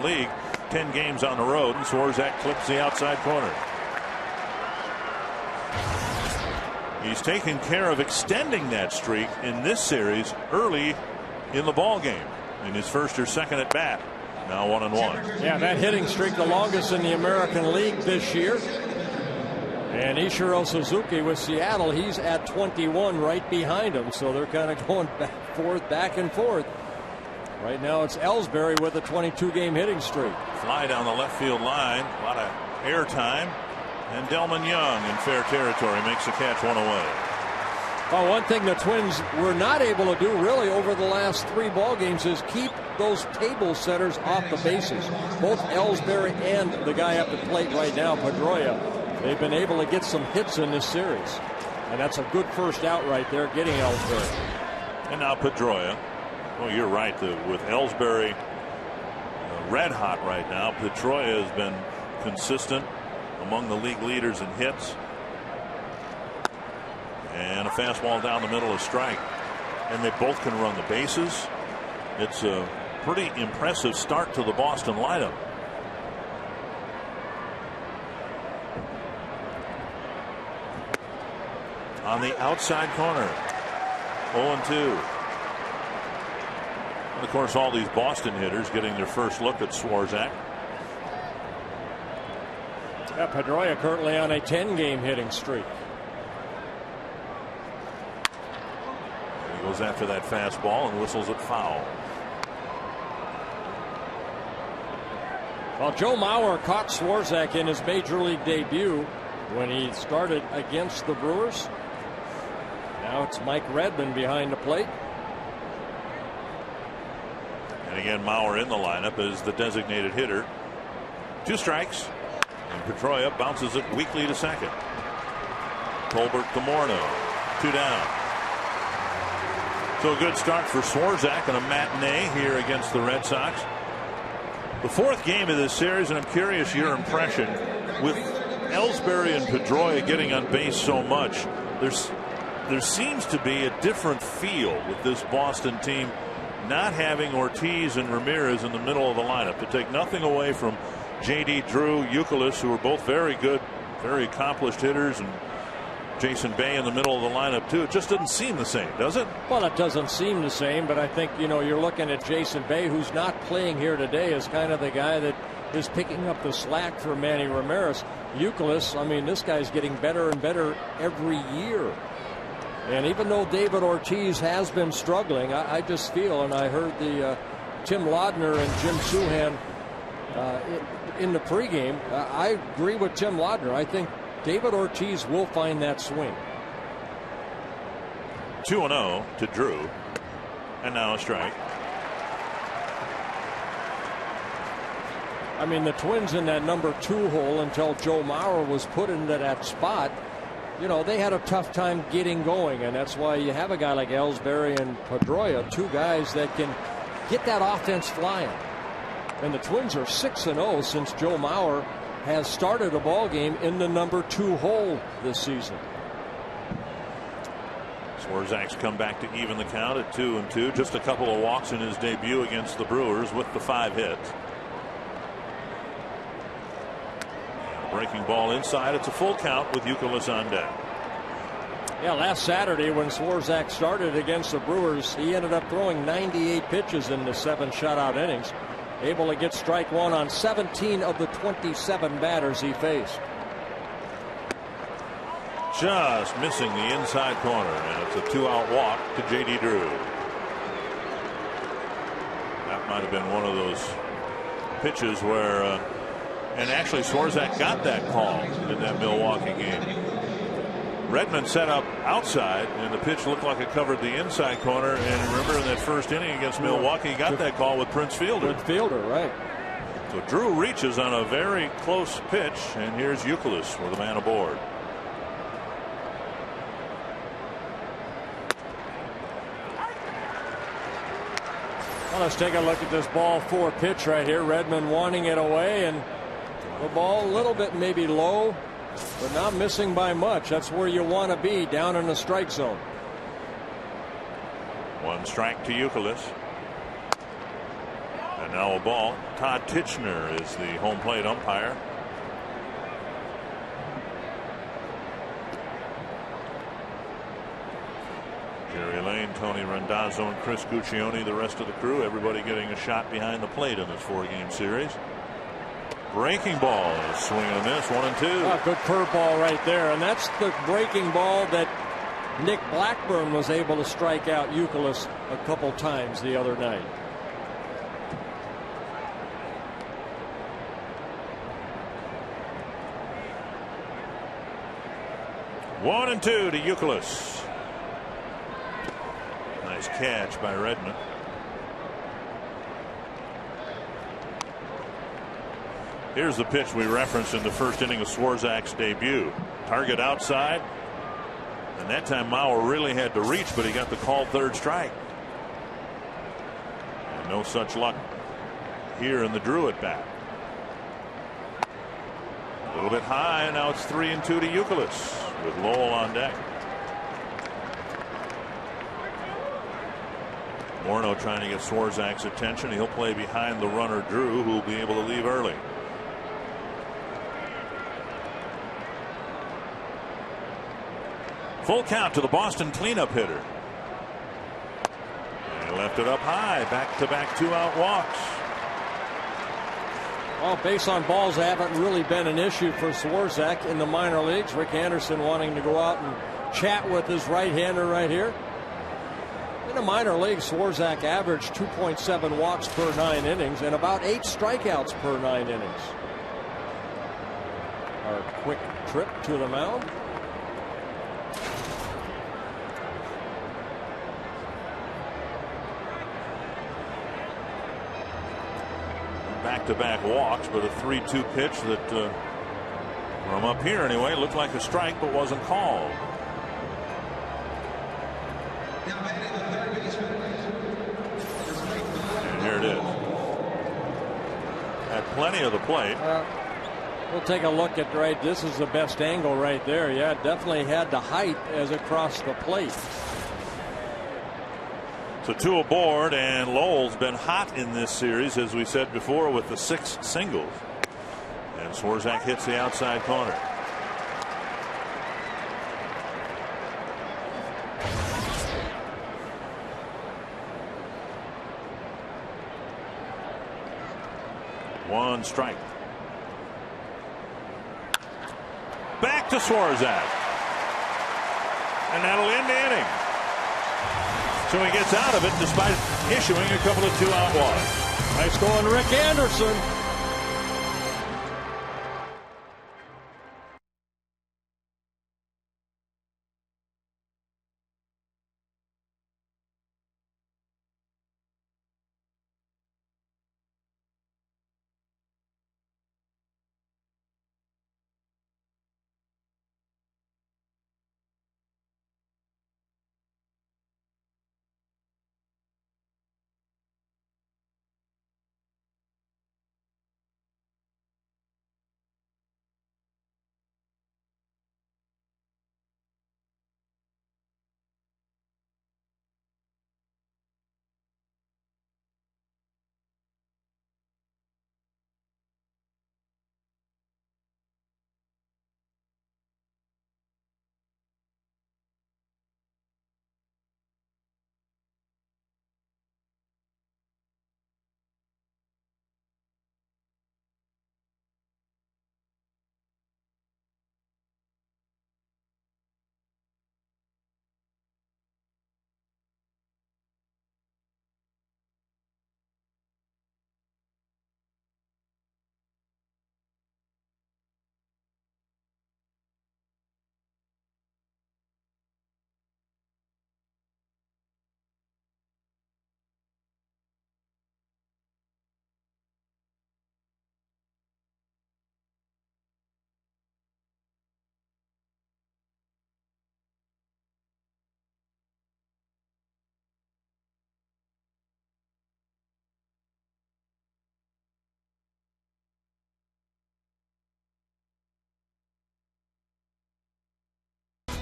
league, 10 games on the road, and Swarzak clips the outside corner. He's taken care of extending that streak in this series early in the ball game in his first or second at bat. Now 1-1. Yeah, that hitting streak the longest in the American League this year. And Ichiro Suzuki with Seattle, he's at 21 right behind him. So they're kind of going back and forth. Right now it's Ellsbury with a 22-game hitting streak. Fly down the left field line, a lot of air time, and Delman Young in fair territory makes the catch, one away. Well, one thing the Twins were not able to do really over the last 3 ball games is keep those table setters off the bases. Both Ellsbury and the guy up the plate right now, Pedroia, they've been able to get some hits in this series. And that's a good first out right there, getting Ellsbury. And now Pedroia. Well, you're right. With Ellsbury red hot right now, Pedroia has been consistent among the league leaders in hits. And a fastball down the middle, a strike. And they both can run the bases. It's a pretty impressive start to the Boston lineup. On the outside corner, 0-2. And of course, all these Boston hitters getting their first look at Swarzak. Yeah, Pedroia currently on a 10-game hitting streak. He goes after that fastball and whistles it foul. Well, Joe Mauer caught Swarzak in his major league debut when he started against the Brewers. Now it's Mike Redmond behind the plate. And again, Mauer in the lineup as the designated hitter. 2 strikes. And Pedroia bounces it weakly to second. Colbert to Morneau. 2 down. So a good start for Swarzak and a matinee here against the Red Sox. The 4th game of this series, and I'm curious your impression, with Ellsbury and Pedroia getting on base so much, there seems to be a different feel with this Boston team not having Ortiz and Ramirez in the middle of the lineup. To take nothing away from J.D. Drew, Youkilis, who are both very good, very accomplished hitters, and Jason Bay in the middle of the lineup too. It just doesn't seem the same, does it? Well, it doesn't seem the same, but I think, you're looking at Jason Bay, who's not playing here today, as kind of the guy that is picking up the slack for Manny Ramirez. Youkilis, I mean, this guy's getting better and better every year. And even though David Ortiz has been struggling, I just feel, and I heard the Tim Laudner and Jim Souhan in the pregame, I agree with Tim Laudner. I think David Ortiz will find that swing. 2-0 to Drew, and now a strike. I mean, the Twins in that number 2 hole until Joe Mauer was put into that spot, they had a tough time getting going, and that's why you have a guy like Ellsbury and Pedroia, 2 guys that can get that offense flying. And the Twins are 6-0 since Joe Mauer has started a ball game in the number 2 hole this season. Swarzak's come back to even the count at 2-2. Just a couple of walks in his debut against the Brewers with the 5 hits. Breaking ball inside. It's a full count with Youkilis on deck. Yeah, last Saturday when Swarzak started against the Brewers, he ended up throwing 98 pitches in the 7 shutout innings. Able to get strike 1 on 17 of the 27 batters he faced. Just missing the inside corner, and it's a 2-out walk to J.D. Drew. That might have been one of those pitches where, and actually Swarzak got that call in that Milwaukee game. Redmond set up outside, and the pitch looked like it covered the inside corner. And remember, in that first inning against Milwaukee, he got that call with Prince Fielder. Prince Fielder, right. So Drew reaches on a very close pitch, and here's Youkilis with a man aboard. Well, let's take a look at this ball 4 pitch right here. Redmond wanting it away, and the ball a little bit maybe low, but not missing by much. That's where you want to be, down in the strike zone. 1 strike to Youkilis. And now a ball. Todd Titchener is the home plate umpire. Jerry Lane, Tony Randazzo, and Chris Guccione, the rest of the crew, everybody getting a shot behind the plate in this 4-game series. Breaking ball is swing and a miss, 1-2. Oh, good curveball right there, and that's the breaking ball that Nick Blackburn was able to strike out Youkilis a couple times the other night. One and two to Youkilis. Nice catch by Redmond. Here's the pitch we referenced in the first inning of Swarzak's debut. Target outside. And that time Mauer really had to reach, but he got the called third strike. And no such luck here in the Drew at bat. A little bit high, and now it's 3-2 to Youkilis with Lowell on deck. Morneau trying to get Swarzak's attention. He'll play behind the runner Drew, who will be able to leave early. Full count to the Boston cleanup hitter. And he left it up high. Back-to-back 2-out walks. Well, base on balls haven't really been an issue for Swarzak in the minor leagues. Rick Anderson wanting to go out and chat with his right-hander right here. In the minor leagues, Swarzak averaged 2.7 walks per 9 innings and about 8 strikeouts per 9 innings. Our quick trip to the mound. Back-to-back walks, but a 3-2 pitch that from up here anyway looked like a strike but wasn't called. And here it is. Had plenty of the plate. We'll take a look at this is the best angle right there. Yeah, definitely had the height as it crossed the plate. So 2 aboard, and Lowell's been hot in this series, as we said before, with the 6 singles. And Swarzak hits the outside corner. One strike. Back to Swarzak. And that'll end the inning. So he gets out of it despite issuing a couple of 2-out walks. Nice going, Rick Anderson.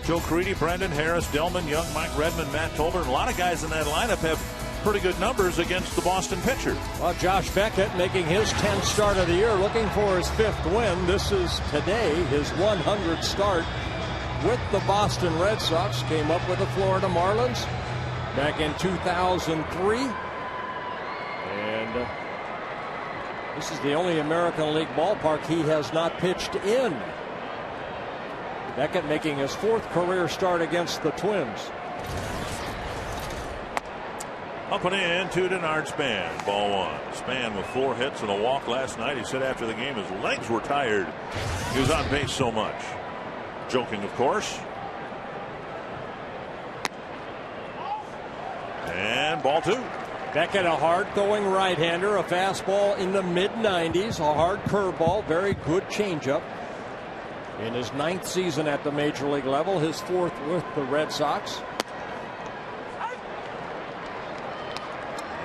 Joe Creedy, Brendan Harris, Delman, Young, Mike Redmond, Matt Tolbert. A lot of guys in that lineup have pretty good numbers against the Boston pitcher. Well, Josh Beckett making his 10th start of the year, looking for his 5th win. This is today his 100th start with the Boston Red Sox. Came up with the Florida Marlins back in 2003. And this is the only American League ballpark he has not pitched in. Beckett making his 4th career start against the Twins. Up and in to Denard Span. Ball 1. Span with 4 hits and a walk last night. He said after the game his legs were tired. He was on base so much. Joking, of course. And ball 2. Beckett, a hard-throwing right-hander, a fastball in the mid-90s, a hard curveball, very good changeup. In his 9th season at the major league level, his 4th with the Red Sox.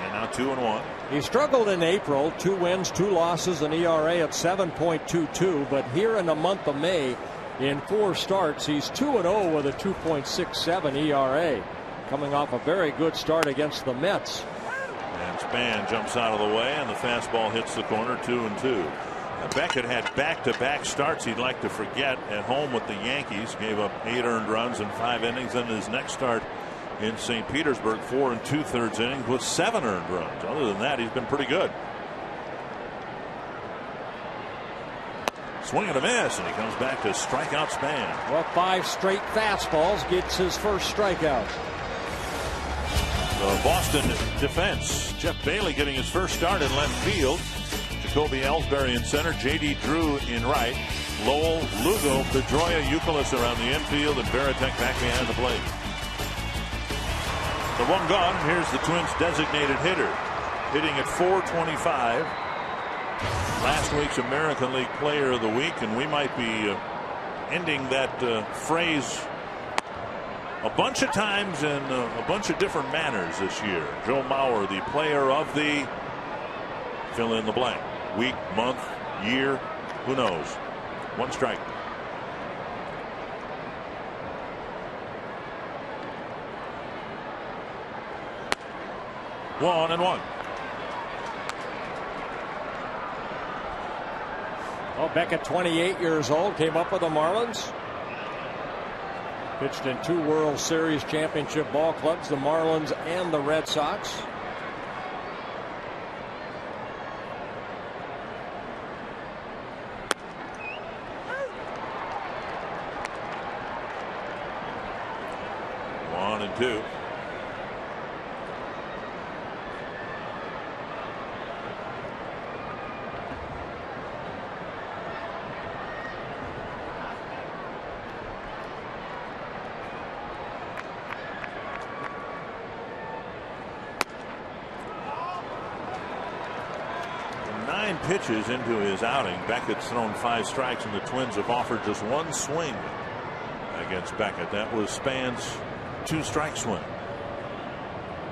And now 2-1. He struggled in April, 2 wins, 2 losses, an ERA at 7.22. But here in the month of May, in 4 starts, he's 2-0 with a 2.67 ERA. Coming off a very good start against the Mets. And Span jumps out of the way, and the fastball hits the corner. 2-2. Beckett had back-to-back starts he'd like to forget at home with the Yankees. Gave up 8 earned runs in 5 innings. And his next start in St. Petersburg, 4 2/3 innings with 7 earned runs. Other than that, he's been pretty good. Swing and a miss, and he comes back to strike out Span. Well, 5 straight fastballs, gets his first strikeout. The Boston defense. Jeff Bailey getting his first start in left field. Jacoby Ellsbury in center. J.D. Drew in right. Lowell, Lugo, Pedroia, Youkilis around the infield, and Veritek back behind the plate. The one gone. Here's the Twins' designated hitter, hitting at .425. Last week's American League Player of the Week, and we might be ending that phrase a bunch of times in a bunch of different manners this year. Joe Mauer, the player of the fill in the blank. Week, month, year, who knows? 1 strike. One and one. Well, Beckett, 28 years old, came up with the Marlins. Pitched in 2 World Series championship ball clubs, the Marlins and the Red Sox. One and two. Pitches into his outing. Beckett's thrown 5 strikes, and the Twins have offered just 1 swing against Beckett. That was Span's 2-strike swing.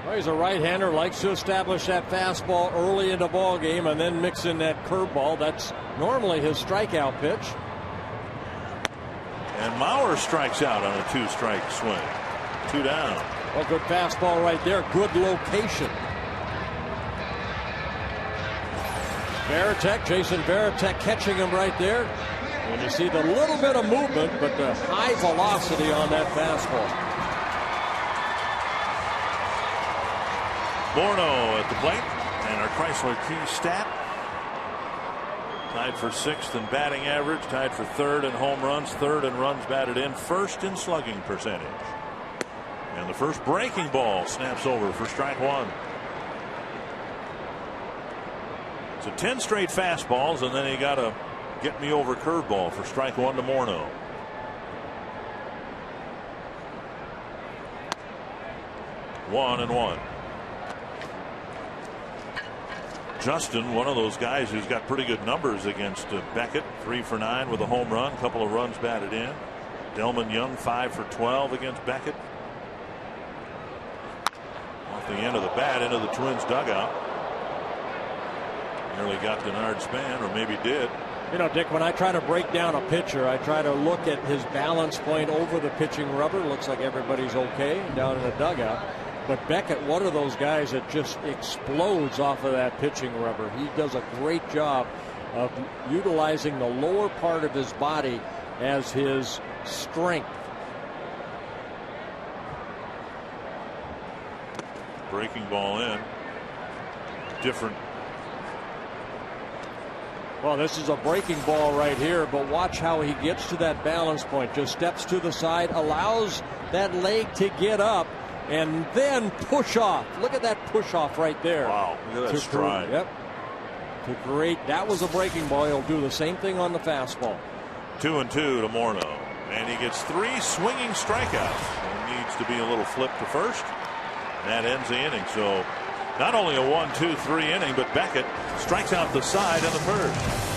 Well, he's a right-hander, likes to establish that fastball early in the ball game and then mix in that curveball. That's normally his strikeout pitch. And Mauer strikes out on a 2-strike swing. 2 down. Well, good fastball right there. Good location. Veritek, Jason Veritek catching him right there. And you see the little bit of movement, but the high velocity on that fastball. Morneau at the plate, and our Chrysler Key stat. Tied for 6th in batting average, tied for 3rd in home runs, 3rd in runs batted in, 1st in slugging percentage. And the first breaking ball snaps over for strike 1. So 10 straight fastballs, and then he got a get me over curveball for strike 1 to Morneau. One and one. Justin, one of those guys who's got pretty good numbers against Beckett. 3 for 9 with a home run, couple of runs batted in. Delman Young 5 for 12 against Beckett. Off the end of the bat into the Twins dugout. Nearly got Denard Span, or maybe did. You know, Dick, when I try to break down a pitcher, I try to look at his balance point over the pitching rubber. Looks like everybody's okay down in the dugout. But Beckett, one of those guys that just explodes off of that pitching rubber. He does a great job of utilizing the lower part of his body as his strength. Breaking ball in. Different. Well, this is a breaking ball right here, but watch how he gets to that balance point. Just steps to the side, allows that leg to get up, and then push off. Look at that push off right there. Wow, look at that stride. Yep. To great. That was a breaking ball. He'll do the same thing on the fastball. 2-2 to Morneau. And he gets 3 swinging strikeouts. He needs to be a little flip to first. That ends the inning. So not only a 1-2-3 inning, but Beckett strikes out the side in the first.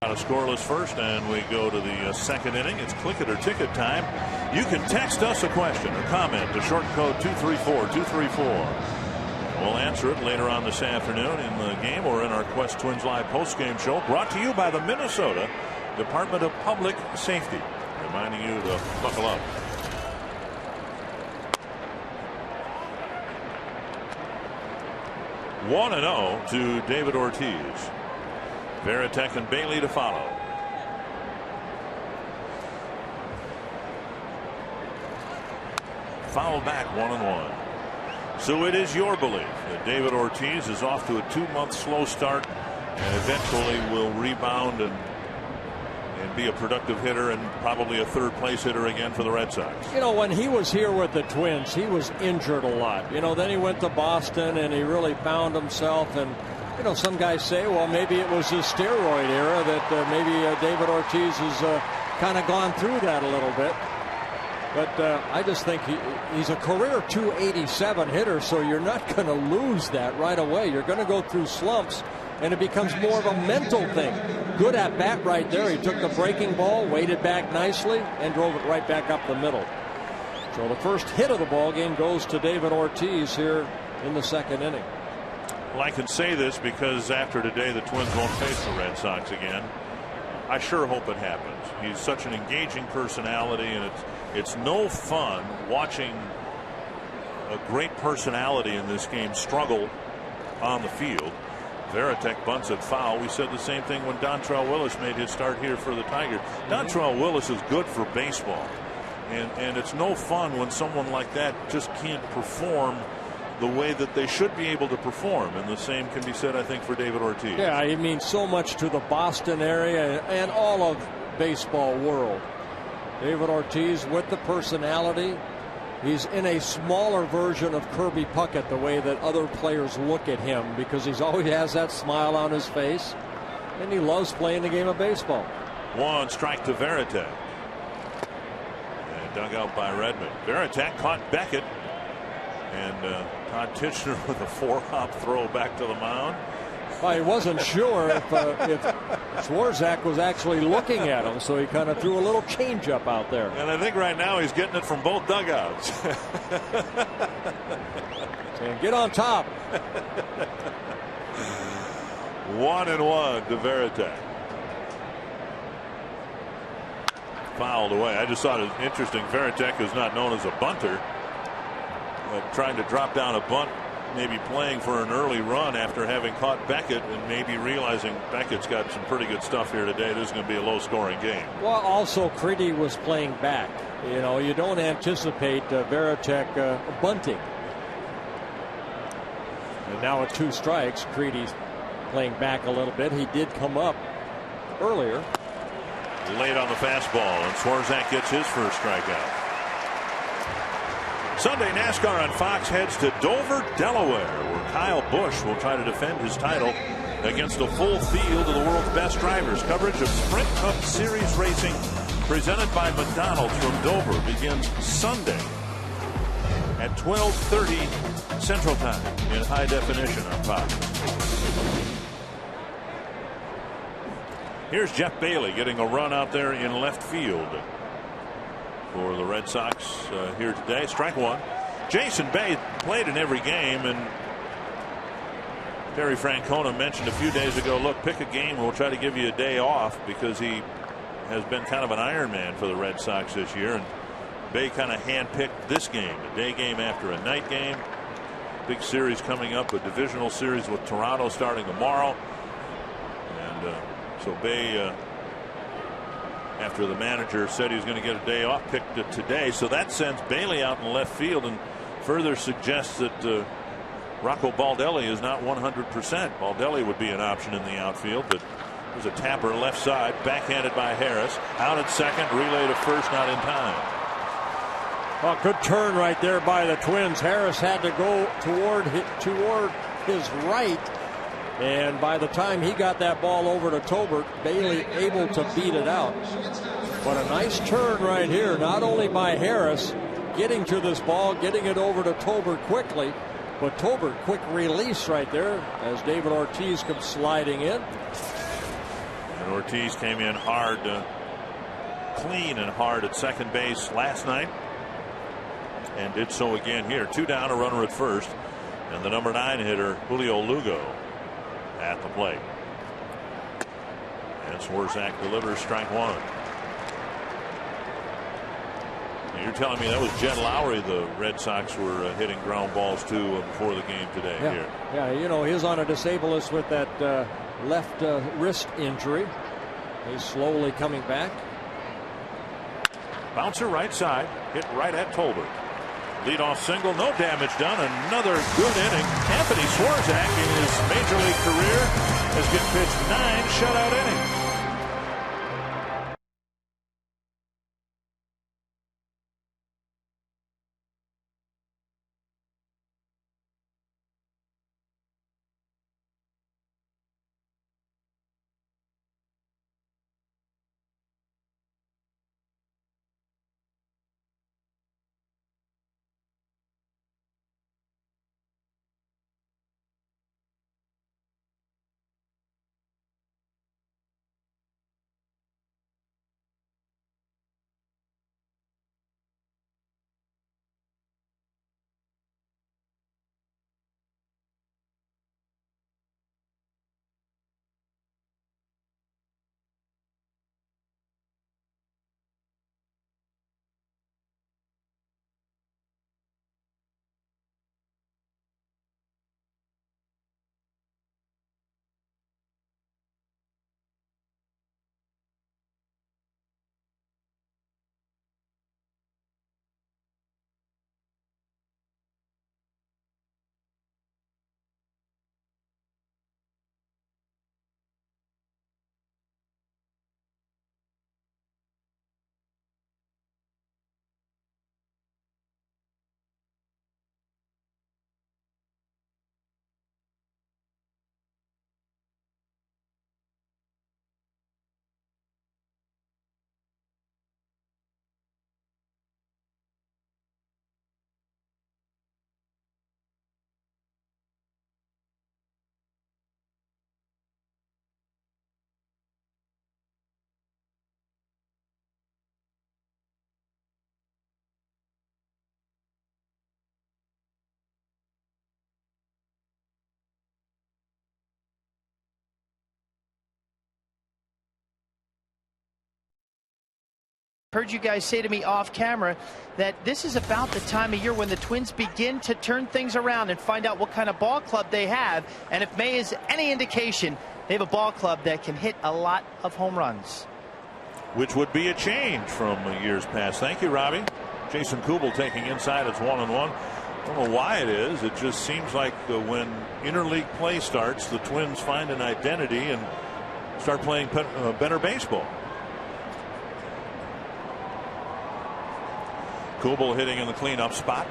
A scoreless first, and we go to the second inning. It's click it or ticket time. You can text us a question or comment to short code 234-234. We'll answer it later on this afternoon in the game or in our Quest Twins Live post-game show, brought to you by the Minnesota Department of Public Safety, reminding you to buckle up. One 1-0 to David Ortiz. Veritek and Bailey to follow. Foul back 1-1. So it is your belief that David Ortiz is off to a 2-month slow start and eventually will rebound and be a productive hitter and probably a third place hitter again for the Red Sox. You know, when he was here with the Twins, he was injured a lot. You know, then he went to Boston and he really found himself. And you know, some guys say, well, maybe it was his steroid era that maybe David Ortiz has kind of gone through that a little bit. But I just think he's a career .287 hitter, so you're not going to lose that right away. You're going to go through slumps, and it becomes more of a mental thing. Good at bat right there. He took the breaking ball, weighted back nicely, and drove it right back up the middle. So the first hit of the ball game goes to David Ortiz here in the second inning. Well, I can say this because after today the Twins won't face the Red Sox again. I sure hope it happens. He's such an engaging personality, and it's no fun watching a great personality in this game struggle on the field. Veritek bunts it foul. We said the same thing when Dontrell Willis made his start here for the Tigers. Dontrell Willis is good for baseball, and it's no fun when someone like that just can't perform the way that they should be able to perform, and the same can be said, I think, for David Ortiz. Yeah, he means so much to the Boston area and all of baseball world. David Ortiz with the personality. He's in a smaller version of Kirby Puckett, the way that other players look at him, because he's always has that smile on his face, and he loves playing the game of baseball. 1 strike to Veritek. dug out by Redmond. Varitek caught Beckett, and Todd Tichenor with a 4-hop throw back to the mound. Well, he wasn't sure if Swarzak was actually looking at him, so he kind of threw a little changeup out there. And I think right now he's getting it from both dugouts. And get on top. 1-1 to Varitek. Fouled away. I just thought it was interesting. Varitek is not known as a bunter. Trying to drop down a bunt, maybe playing for an early run after having caught Beckett and maybe realizing Beckett's got some pretty good stuff here today. This is going to be a low-scoring game. Well, also Creedy was playing back. You know, you don't anticipate Varitek bunting. And now with 2 strikes, Creedy's playing back a little bit. He did come up earlier. Late on the fastball, and Swarzak gets his first strikeout. Sunday NASCAR on Fox heads to Dover, Delaware, where Kyle Busch will try to defend his title against a full field of the world's best drivers. Coverage of Sprint Cup Series racing presented by McDonald's from Dover begins Sunday at 12:30 Central Time in high definition on Fox. Here's Jeff Bailey getting a run out there in left field for the Red Sox here today. Strike 1. Jason Bay played in every game, and Terry Francona mentioned a few days ago, look, pick a game, we'll try to give you a day off, because he has been kind of an Iron Man for the Red Sox this year, and Bay kind of handpicked this game, a day game after a night game. Big series coming up, a divisional series with Toronto starting tomorrow. And so Bay, after the manager said he was going to get a day off, picked it today. So that sends Bailey out in left field and further suggests that Rocco Baldelli is not 100%. Baldelli would be an option in the outfield, but there's a tapper left side, backhanded by Harris. Out at second, relay to first, not in time. Well, good turn right there by the Twins. Harris had to go toward his right, and by the time he got that ball over to Tolbert, Bailey able to beat it out. But a nice turn right here, not only by Harris getting to this ball, getting it over to Tolbert quickly, but Tolbert quick release right there as David Ortiz comes sliding in. And Ortiz came in hard, clean and hard at second base last night, and did so again here. 2 down, a runner at first, and the number 9 hitter Julio Lugo at the plate. And Swarzak delivers strike 1. Now you're telling me that was Jed Lowry the Red Sox were hitting ground balls to before the game today. Here. Yeah, you know, he's on a disabled with that left wrist injury. He's slowly coming back. Bouncer right side, hit right at Tolbert. Leadoff single, no damage done. Another good inning. Anthony Swarzak in his major league career has been pitched 9 shutout innings. heard you guys say to me off camera that this is about the time of year when the Twins begin to turn things around and find out what kind of ball club they have. And if May is any indication, they have a ball club that can hit a lot of home runs. Which would be a change from years past. Thank you, Robbie. Jason Kubel taking inside. It's 1-1. I don't know why it is. It just seems like when interleague play starts, the Twins find an identity and start playing better baseball. Kubel hitting in the cleanup spot.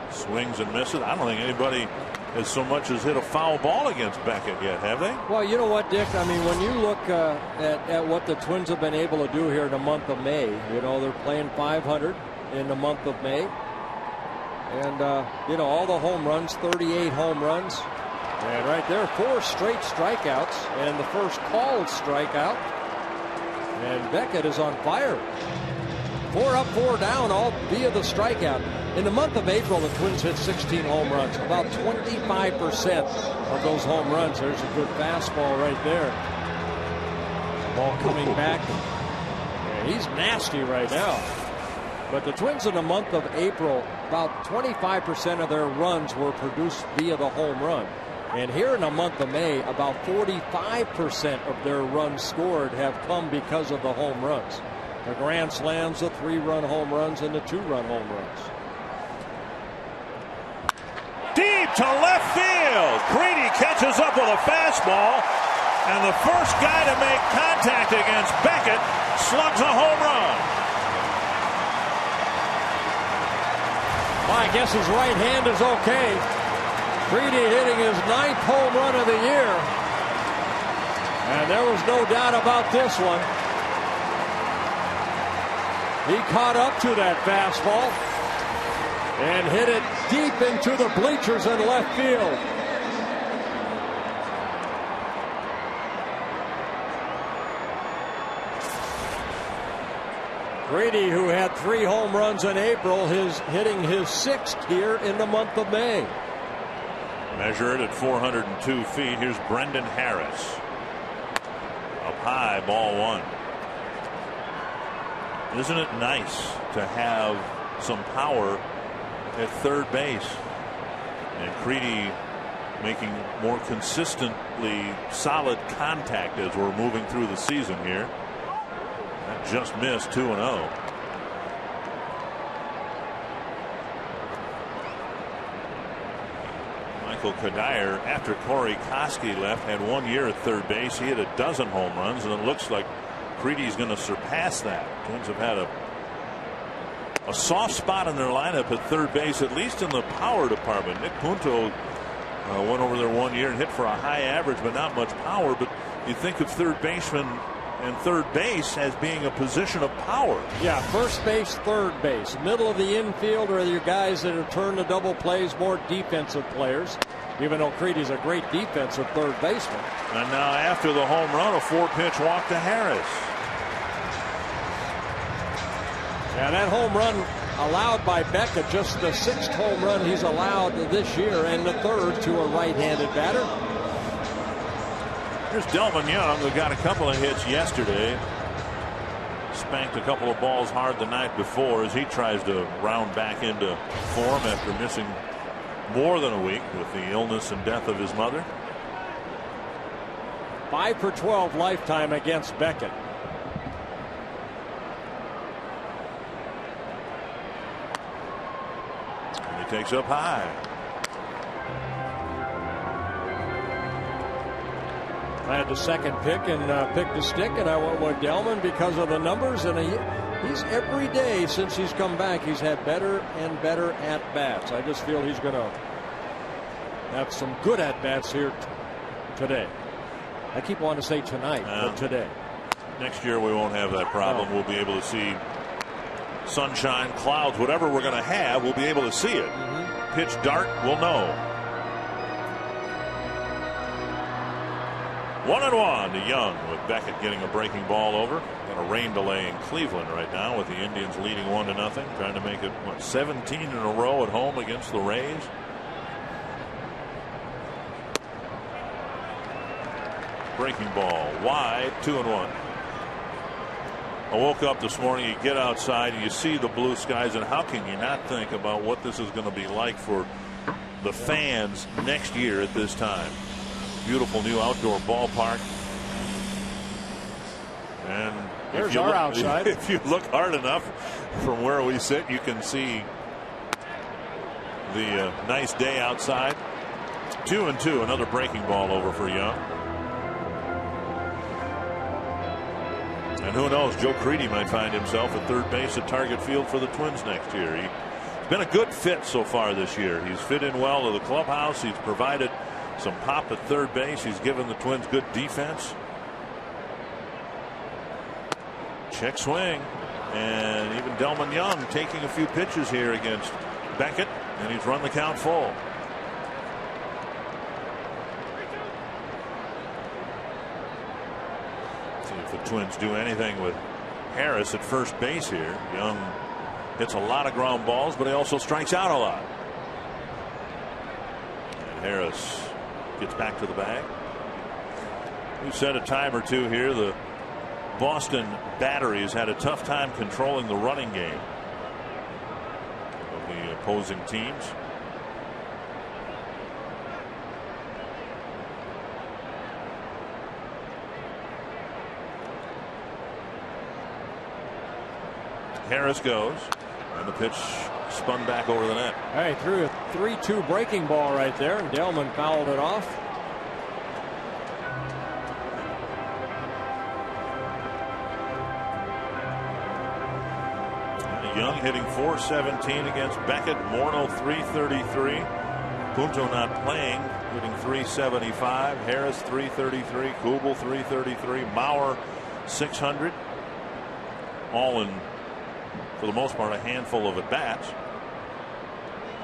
Swings and misses. I don't think anybody has so much as hit a foul ball against Beckett yet, have they? Well, you know what, Dick? I mean, when you look at what the Twins have been able to do here in the month of May, you know, they're playing .500 in the month of May. And, you know, all the home runs, 38 home runs. And right there, 4 straight strikeouts and the first called strikeout. And Beckett is on fire. 4 up, 4 down, all via the strikeout. In the month of April, the Twins hit 16 home runs. About 25% of those home runs. There's a good fastball right there. Ball coming back. Yeah, he's nasty right now. But the Twins in the month of April, about 25% of their runs were produced via the home run. And here in the month of May, about 45% of their runs scored have come because of the home runs. The grand slams, the 3-run home runs, and the 2-run home runs. Deep to left field. Creedy catches up with a fastball, and the first guy to make contact against Beckett slugs a home run. Well, I guess his right hand is okay. Creedy hitting his 9th home run of the year. And there was no doubt about this one. He caught up to that fastball and hit it deep into the bleachers in left field. Creedy, who had 3 home runs in April, is hitting his 6th here in the month of May. Measure it at 402 feet. Here's Brendan Harris. Up high, ball 1. Isn't it nice to have some power at third base? And Creedy making more consistently solid contact as we're moving through the season here. That just missed 2-0. Michael Kadire, after Corey Koski left, had 1 year at third base. He hit a dozen home runs, and it looks like Creedy's going to surpass that. Twins have had a soft spot in their lineup at third base, at least in the power department. Nick Punto went over there 1 year and hit for a high average, but not much power. But you think of third baseman and third base as being a position of power. Yeah, first base, third base. Middle of the infield are your guys that are turned to double plays, more defensive players, even though Creedy's a great defensive third baseman. And now after the home run, a 4-pitch walk to Harris. Yeah, that home run allowed by Beckett, just the 6th home run he's allowed this year, and the 3rd to a right-handed batter. Here's Delvin Young, who got a couple of hits yesterday. Spanked a couple of balls hard the night before as he tries to round back into form after missing more than a week with the illness and death of his mother. 5 for 12 lifetime against Beckett. And he takes up high. I had the second pick and picked the stick, and I went with Delman because of the numbers. And he's every day since he's come back, he's had better and better at bats. I just feel he's going to have some good at bats here today. I keep wanting to say tonight, but today. Next year we won't have that problem. We'll be able to see sunshine, clouds, whatever we're going to have, we'll be able to see it. Pitch dark, we'll know. 1-1 to Young, with Beckett getting a breaking ball over. Got a rain delay in Cleveland right now with the Indians leading 1-0, trying to make it 17 in a row at home against the Rays. Breaking ball wide, 2-1. I woke up this morning, you get outside and you see the blue skies, and how can you not think about what this is going to be like for the fans next year at this time. Beautiful new outdoor ballpark. And there's our outside. If you look hard enough from where we sit, you can see the nice day outside. 2-2, another breaking ball over for Young. And who knows, Joe Creedy might find himself at third base at Target Field for the Twins next year. He's been a good fit so far this year. He's fit in well to the clubhouse. He's provided some pop at third base. He's given the Twins good defense. Check swing. And even Delman Young taking a few pitches here against Beckett. And he's run the count full. See if the Twins do anything with Harris at first base here. Young hits a lot of ground balls, but he also strikes out a lot. And Harris gets back to the bag. We've said a time or two here, the Boston battery has had a tough time controlling the running game of the opposing teams. Harris goes, and the pitch spun back over the net. Hey, threw a 3-2 breaking ball right there, and Delman fouled it off. Young hitting .417 against Beckett. Morneau .333. Punto not playing, hitting .375. Harris .333. Kubel .333. Mauer .600. All in, for the most part, a handful of at bats.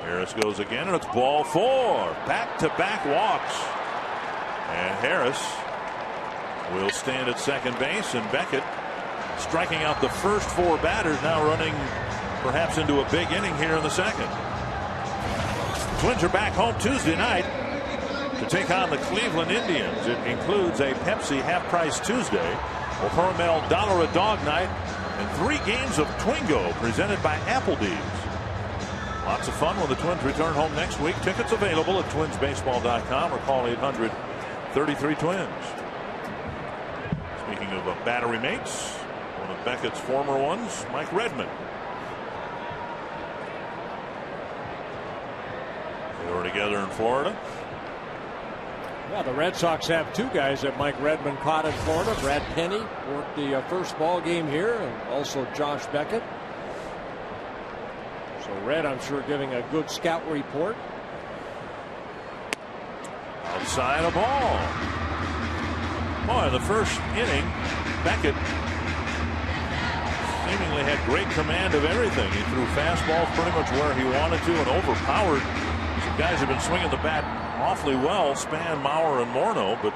Harris goes again, and it's ball 4. Back-to-back walks. And Harris will stand at second base, and Beckett striking out the first 4 batters, now running perhaps into a big inning here in the second. The Twins are back home Tuesday night to take on the Cleveland Indians. It includes a Pepsi half-price Tuesday, a Hormel $1 a dog night, and 3 games of Twingo presented by Applebee's. Lots of fun when the Twins return home next week. Tickets available at twinsbaseball.com or call 800-33-TWINS. Speaking of battery mates, one of Beckett's former ones, Mike Redmond. They were together in Florida. Yeah, the Red Sox have 2 guys that Mike Redmond caught in Florida. Brad Penny worked the first ball game here, and also Josh Beckett. So Red, I'm sure, giving a good scout report. Outside a ball. Boy, in the first inning, Beckett seemingly had great command of everything. He threw fastballs pretty much where he wanted to and overpowered. Some guys have been swinging the bat awfully well, Span, Mauer, and Morneau, but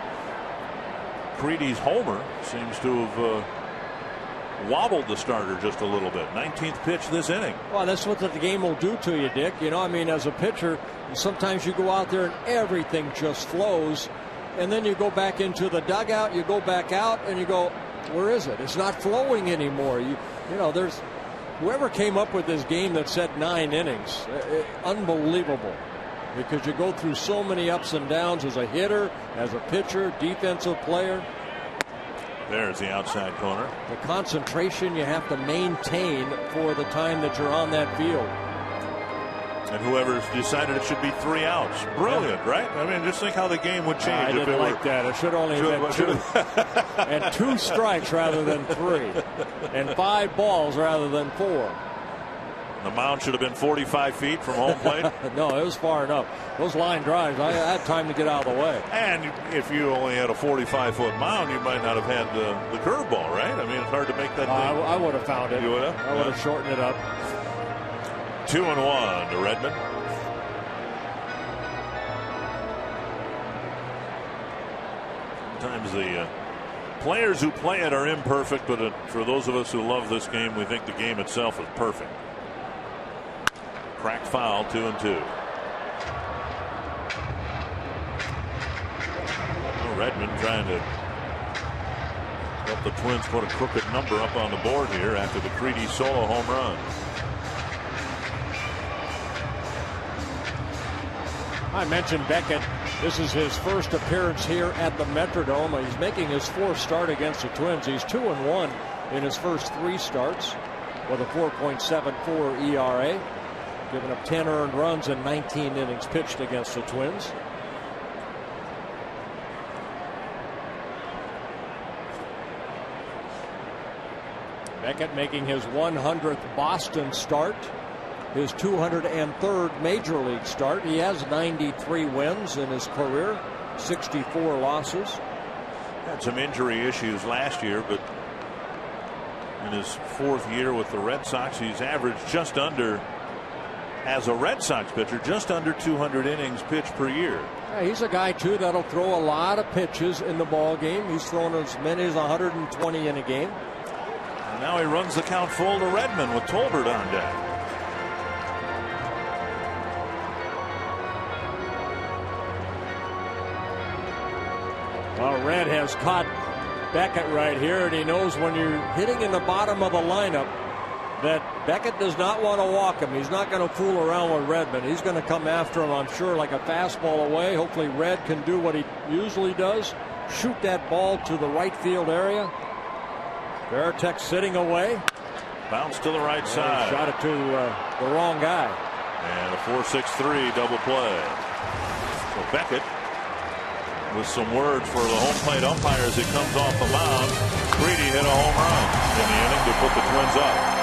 Creedy's homer seems to have wobbled the starter just a little bit. 19th pitch this inning. Well, that's what the game will do to you, Dick. You know, I mean, as a pitcher, sometimes you go out there and everything just flows, and then you go back into the dugout, you go back out, and you go, where is it? It's not flowing anymore. You know, there's whoever came up with this game that said 9 innings, unbelievable. Because you go through so many ups and downs as a hitter, as a pitcher, defensive player. There's the outside corner. The concentration you have to maintain for the time that you're on that field. And whoever's decided it should be 3 outs. Brilliant, right? I mean, just think how the game would change. I didn't like that. It should only have been 2. And 2 strikes rather than 3. And 5 balls rather than 4. The mound should have been 45 feet from home plate. No, it was far enough. Those line drives, I had time to get out of the way. And if you only had a 45-foot mound, you might not have had the curveball, right? I mean, it's hard to make that thing. I would have found it. You would have? I would have shortened it up. 2-1 to Redmond. Sometimes the players who play it are imperfect, but for those of us who love this game, we think the game itself is perfect. Cracked foul, 2-2. Redmond trying to Hope the Twins put a crooked number up on the board here after the Creedy solo home run. I mentioned Beckett. This is his first appearance here at the Metrodome. He's making his fourth start against the Twins. He's 2-1 in his first 3 starts with a 4.74 ERA. Giving up 10 earned runs in 19 innings pitched against the Twins. Beckett making his 100th Boston start. His 203rd Major League start. He has 93 wins in his career, 64 losses. Had some injury issues last year, but in his 4th year with the Red Sox, he's averaged just under, as a Red Sox pitcher, just under 200 innings pitched per year. Yeah, he's a guy, too, that'll throw a lot of pitches in the ball game. He's thrown as many as 120 in a game. And now he runs the count full to Redmond with Tolbert on deck. Well, Red has caught Beckett right here, and he knows when you're hitting in the bottom of the lineup that Beckett does not want to walk him. He's not going to fool around with Redmond. He's going to come after him, I'm sure, like a fastball away. Hopefully Red can do what he usually does, shoot that ball to the right field area. Veritek sitting away. Bounce to the right side. Shot it to the wrong guy. And a 4-6-3 double play. So Beckett with some words for the home plate umpire as he comes off the mound. Creedy hit a home run in the inning to put the Twins up.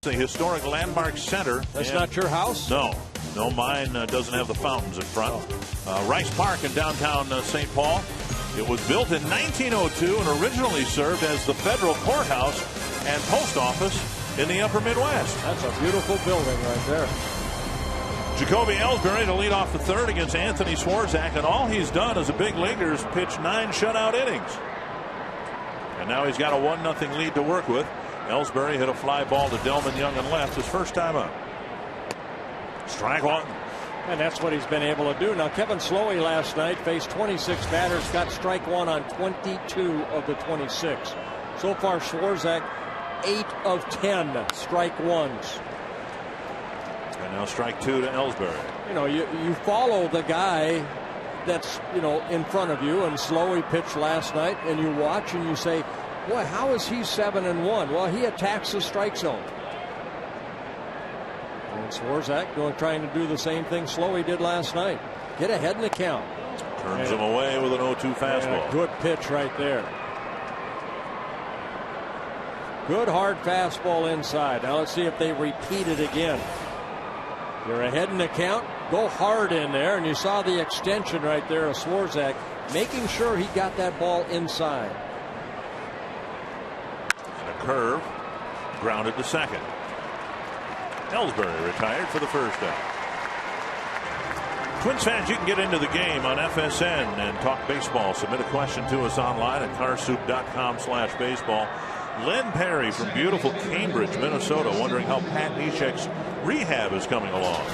The historic landmark center. That's not your house? No, mine doesn't have the fountains in front. Rice Park in downtown St. Paul. It was built in 1902 and originally served as the federal courthouse and post office in the upper Midwest. That's a beautiful building right there. Jacoby Ellsbury to lead off the 3rd against Anthony Swarzak, and all he's done as a big leaguer is pitch 9 shutout innings. And now he's got a 1-0 lead to work with. Ellsbury hit a fly ball to Delman Young and left his first time up. Strike 1. And that's what he's been able to do. Now, Kevin Slowey last night faced 26 batters, got strike 1 on 22 of the 26. So far, Swarzak 8 of 10 strike 1s. And now strike 2 to Ellsbury. You know, you follow the guy that's, in front of you, and Slowey pitched last night, and you watch and you say, boy, how is he 7-1? Well, he attacks the strike zone. And Swarzak trying to do the same thing Slowey did last night. Get ahead in the count. Turns him away with an 0-2 fastball. Good pitch right there. Good hard fastball inside. Now let's see if they repeat it again. You're ahead in the count. Go hard in there, and you saw the extension right there of Swarzak, making sure he got that ball inside. And a curve, grounded to second. Ellsbury retired for the first out. Twins fans, you can get into the game on FSN and talk baseball. Submit a question to us online at carsoup.com/baseball. Len Perry from beautiful Cambridge, Minnesota, wondering how Pat Neshek's rehab is coming along.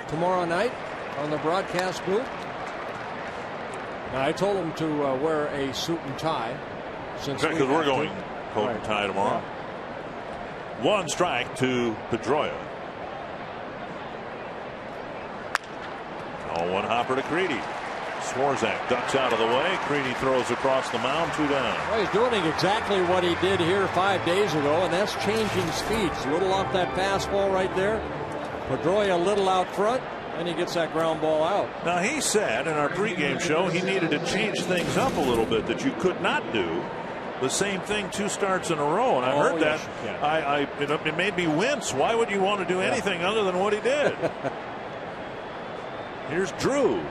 Tomorrow night on the broadcast booth. Now, I told him to wear a suit and tie. Because we're going coat and tie tomorrow. Yeah. One strike to Pedroia. Oh, one hopper to Creedy. Swarzak ducks out of the way. Creedy throws across the mound, 2 down. Well, he's doing exactly what he did here 5 days ago, and that's changing speeds. A little off that fastball right there. Pedroia a little out front, and he gets that ground ball out. Now, he said in our pregame show he needed to change things up a little bit, that you could not do the same thing 2 starts in a row. And I heard that. It made me wince. Why would you want to do anything other than what he did? Here's Drew.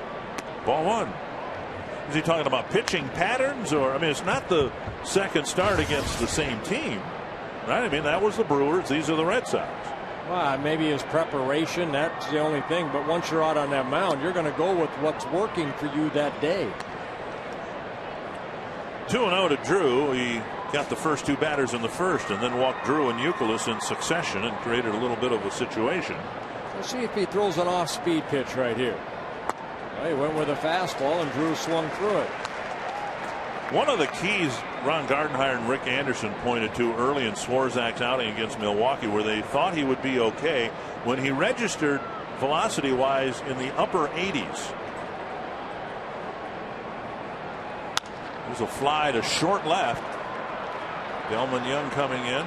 Ball 1. Is he talking about pitching patterns? Or, I mean, it's not the second start against the same team, right? I mean, that was the Brewers. These are the Red Sox. Well, maybe his preparation, that's the only thing. But once you're out on that mound, you're going to go with what's working for you that day. 2-0 to Drew. He got the first 2 batters in the first and then walked Drew and Youkilis in succession and created a little bit of a situation. Let's see if he throws an off-speed pitch right here. Well, he went with a fastball and Drew swung through it. One of the keys Ron Gardenhire and Rick Anderson pointed to early in Swarzak's outing against Milwaukee, where they thought he would be okay, when he registered velocity-wise in the upper 80s. There's a fly to short left. Delman Young coming in.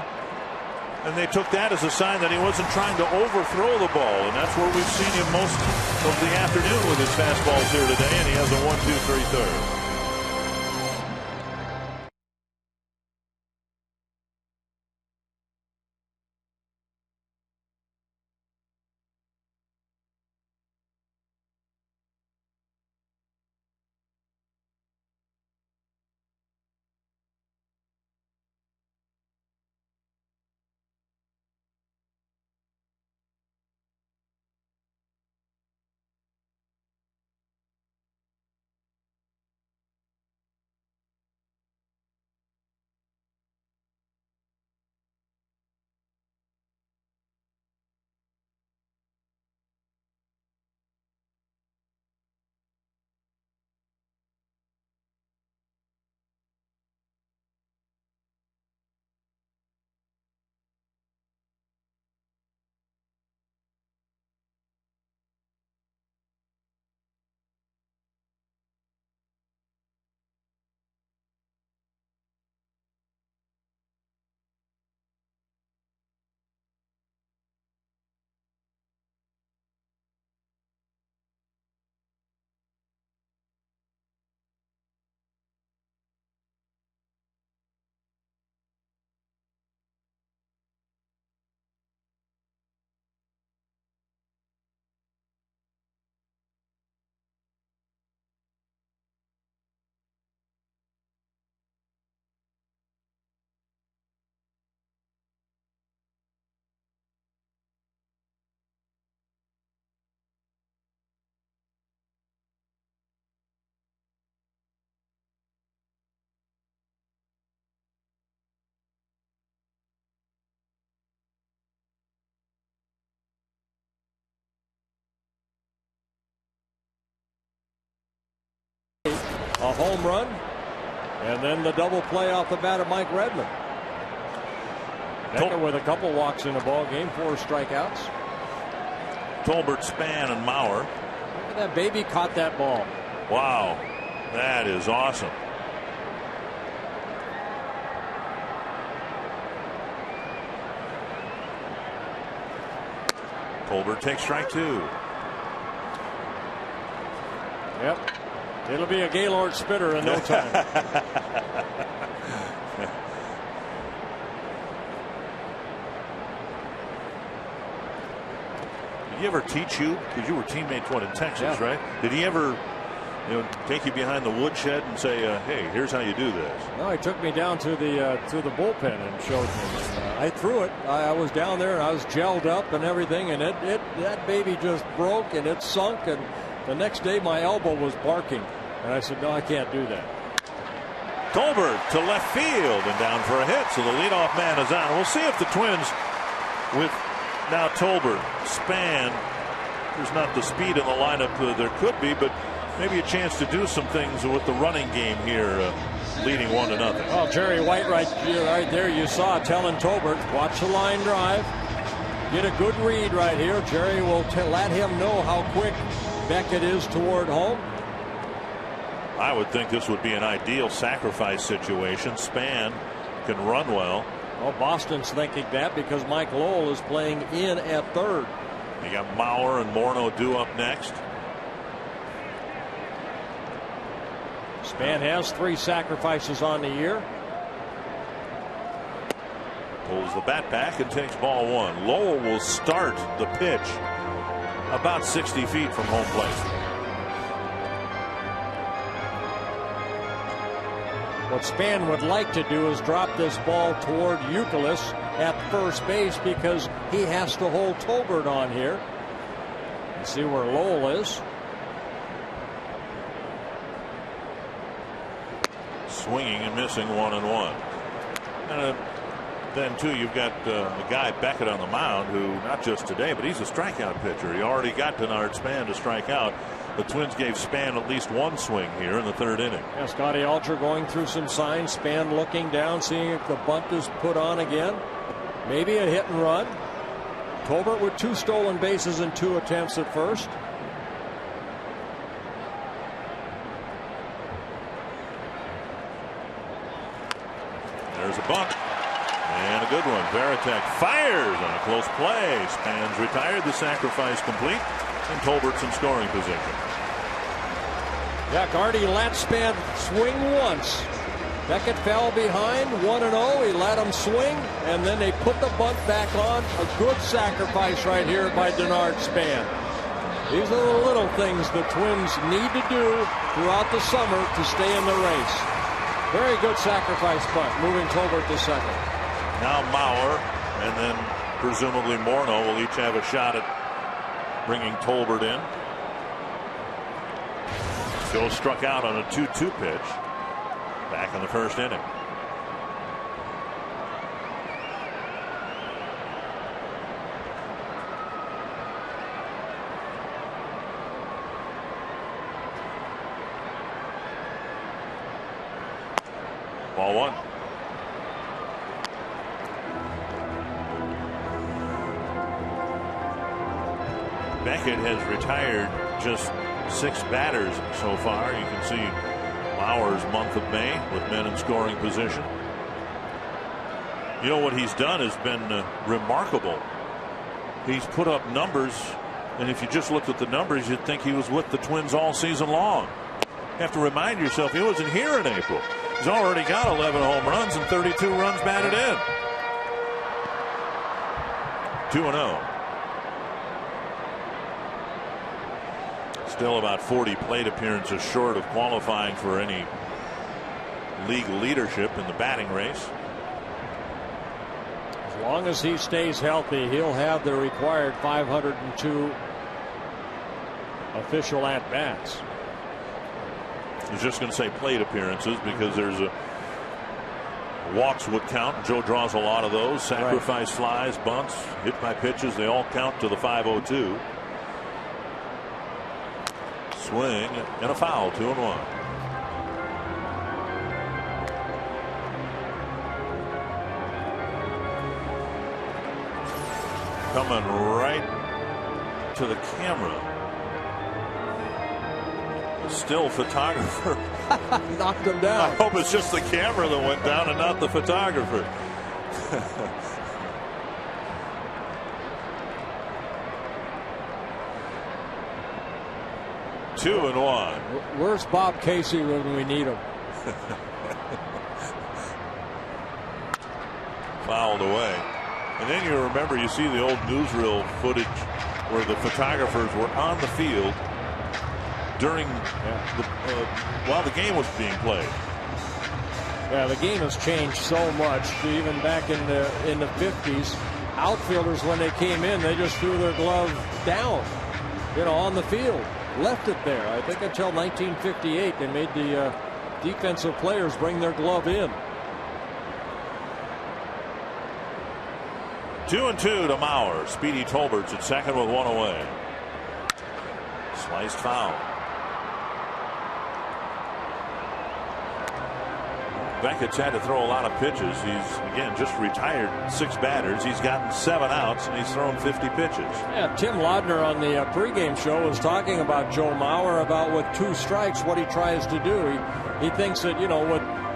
And they took that as a sign that he wasn't trying to overthrow the ball. And that's where we've seen him most of the afternoon with his fastballs here today. And he has a 1-2-3 third. A home run, and then the double play off the bat of Mike Redmond. Beckett with a couple walks in the ball game, 4 strikeouts. Tolbert, Span, and Mauer. Look at that baby caught that ball. Wow, that is awesome. Colbert takes strike 2. Yep. It'll be a Gaylord spitter in no time. Did he ever teach you? Because you were teammates in Texas, right? Did he ever, take you behind the woodshed and say, "Hey, here's how you do this"? No, he took me down to the bullpen and showed me. I threw it. I was down there and I was gelled up and everything, and that baby just broke and it sunk, and the next day my elbow was barking, and I said, "No, I can't do that." Tolbert to left field and down for a hit, so the leadoff man is on. We'll see if the Twins, with now Tolbert, Span, there's not the speed in the lineup there could be, but maybe a chance to do some things with the running game here, leading 1-0. Well, Jerry White right there, you saw telling Tolbert, watch the line drive, get a good read right here. Jerry will let him know how quick Beckett is toward home. I would think this would be an ideal sacrifice situation. Span can run well. Well, Boston's thinking that because Mike Lowell is playing in at third. You got Mauer and Morneau due up next. Span has 3 sacrifices on the year. Pulls the bat back and takes ball 1. Lowell will start the pitch about 60 feet from home plate. What Span would like to do is drop this ball toward Youkilis at first base because he has to hold Tolbert on here. Let's see where Lowell is. Swinging and missing 1-1. And then too, you've got a guy Beckett on the mound who, not just today, but he's a strikeout pitcher. He already got Denard Span to strike out. The Twins gave Span at least 1 swing here in the 3rd inning. Yeah, Scotty Alter going through some signs. Span looking down, seeing if the bunt is put on again. Maybe a hit and run. Tolbert with 2 stolen bases and 2 attempts at first. There's a bunt. And a good one. Varitek fires on a close play. Span's retired. The sacrifice complete. And Tolbert's in scoring position. Yeah, Gardy let Span swing once. Beckett fell behind 1-0. He let him swing, and then they put the bunt back on. A good sacrifice right here by Denard Span. These are the little things the Twins need to do throughout the summer to stay in the race. Very good sacrifice bunt, moving Tolbert to second. Now Mauer and then presumably Morneau will each have a shot at bringing Tolbert in. Phil struck out on a 2-2 pitch back in the 1st inning. Ball 1. Beckett has retired just 6 batters so far. You can see Mauer's month of May with men in scoring position. You know what he's done has been remarkable. He's put up numbers, and if you just looked at the numbers, you'd think he was with the Twins all season long. You have to remind yourself he wasn't here in April. He's already got 11 home runs and 32 runs batted in. 2-0. Still about 40 plate appearances short of qualifying for any league leadership in the batting race. As long as he stays healthy, he'll have the required 502 official at-bats. I was just going to say plate appearances because there's a walks would count. Joe draws a lot of those. Sacrifice flies, bunts, hit by pitches, they all count to the 502. Swing and a foul, 2-1. Coming right to the camera. The still photographer knocked him down. I hope it's just the camera that went down and not the photographer. 2-1. Where's Bob Casey when we need him? Fouled away. And then you remember, you see the old newsreel footage where the photographers were on the field during while the game was being played. Yeah, the game has changed so much. Even back in the 50s, outfielders, when they came in, they just threw their glove down, on the field, left it there. I think until 1958, they made the defensive players bring their glove in. 2-2 to Mauer. Speedy Tolbert's at second with one away. Sliced foul. Beckett's had to throw a lot of pitches. He's, again, just retired 6 batters. He's gotten 7 outs, and he's thrown 50 pitches. Yeah, Tim Laudner on the pregame show was talking about Joe Mauer, about with 2 strikes, what he tries to do. He thinks that,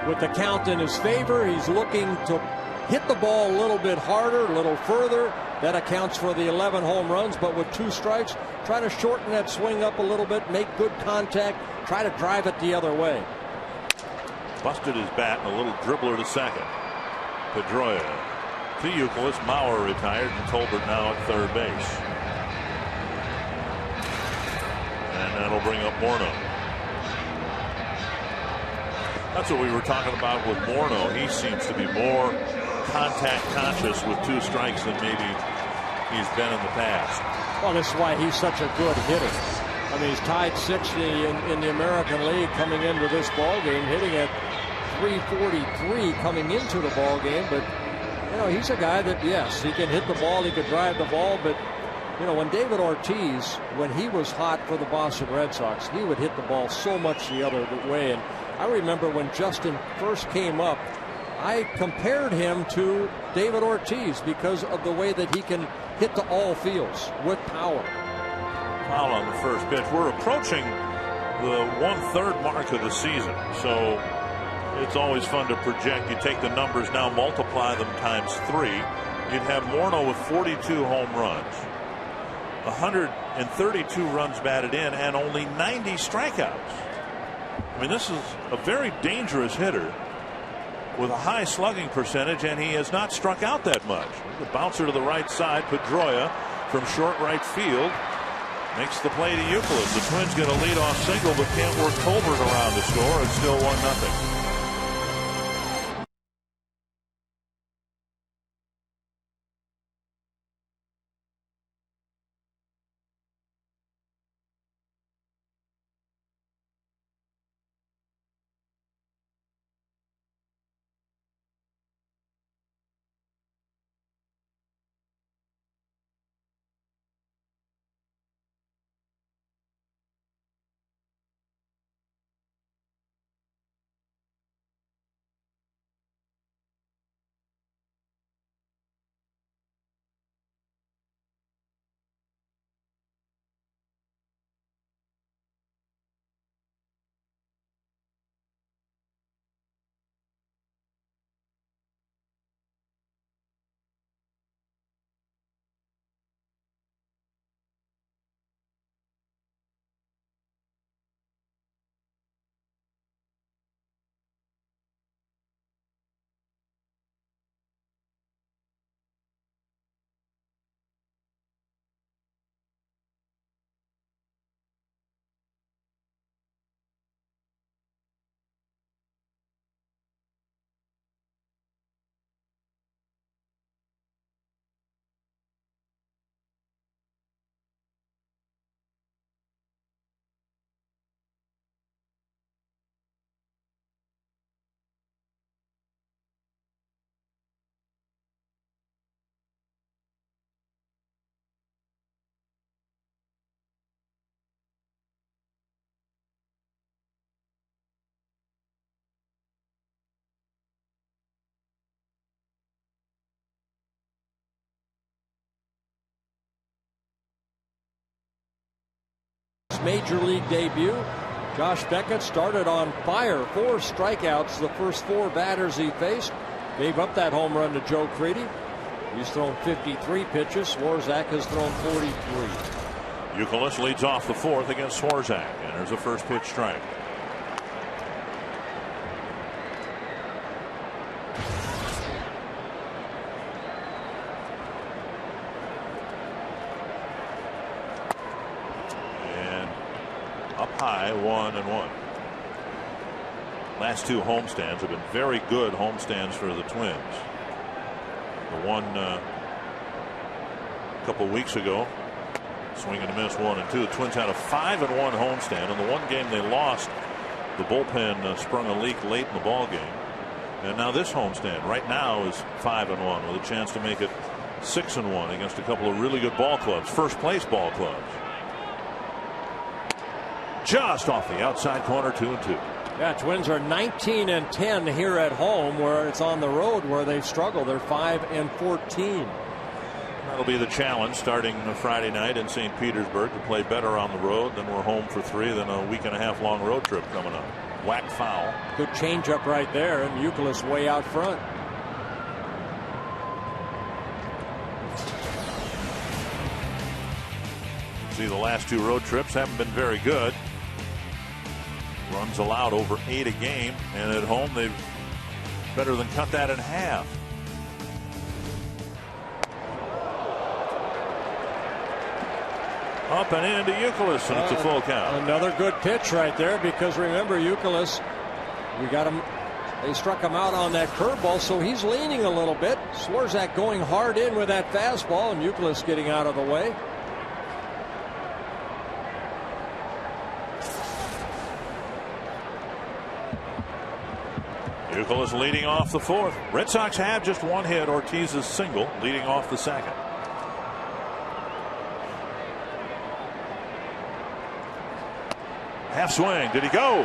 with the count in his favor, he's looking to hit the ball a little bit harder, a little further. That accounts for the 11 home runs. But with 2 strikes, try to shorten that swing up a little bit, make good contact, try to drive it the other way. Busted his bat and a little dribbler to second. Pedroia to Youkilis. Mauer retired, and Tolbert now at third base. And that'll bring up Morneau. That's what we were talking about with Morneau. He seems to be more contact conscious with 2 strikes than maybe he's been in the past. Well, this is why he's such a good hitter. I mean, he's tied 60 in the American League coming into this ball game, hitting at .343 coming into the ball game. But he's a guy that, yes, he can hit the ball, he could drive the ball, but when David Ortiz, when he was hot for the Boston Red Sox, he would hit the ball so much the other way. And I remember when Justin first came up, I compared him to David Ortiz because of the way that he can hit to all fields with power. Foul on the first pitch. We're approaching the 1/3 mark of the season, so it's always fun to project. You take the numbers now, multiply them times 3. You'd have Morneau with 42 home runs, 132 runs batted in, and only 90 strikeouts. I mean, this is a very dangerous hitter with a high slugging percentage, and he has not struck out that much. The bouncer to the right side. Pedroia from short right field makes the play to Youkilis. The Twins get a leadoff single, but can't work Tolbert around to score. It's still 1-0. Major league debut, Josh Beckett started on fire. 4 strikeouts the first 4 batters he faced. Gave up that home run to Joe Crede. He's thrown 53 pitches. Swarzak has thrown 43. Youkilis leads off the fourth against Swarzak, and there's a first pitch strike. And up high, 1-1. Last two homestands have been very good homestands for the Twins. The one a couple weeks ago, swing and a miss, 1-2. The Twins had a 5-1 homestand. In the one game they lost, the bullpen sprung a leak late in the ball game. And now this homestand right now is 5-1 with a chance to make it 6-1 against a couple of really good ball clubs, first place ball clubs. Just off the outside corner, 2-2. Yeah, Twins are 19-10 here at home, where it's on the road where they've struggled. They're 5-14. That'll be the challenge starting Friday night in St. Petersburg, to play better on the road. Then we're home for 3, then a week and a half long road trip coming up. Whack foul. Good changeup right there, and Youkilis way out front. See, the last two road trips haven't been very good. Runs allowed over 8 a game, and at home they've better than cut that in half. Up and into Youkilis, and it's a full count. Another good pitch right there, because remember, Youkilis, we got him. They struck him out on that curveball, so he's leaning a little bit. Swarzak going hard in with that fastball, and Youkilis getting out of the way. Youkilis leading off the fourth. Red Sox have just one hit. Ortiz's single leading off the second. Half swing. Did he go?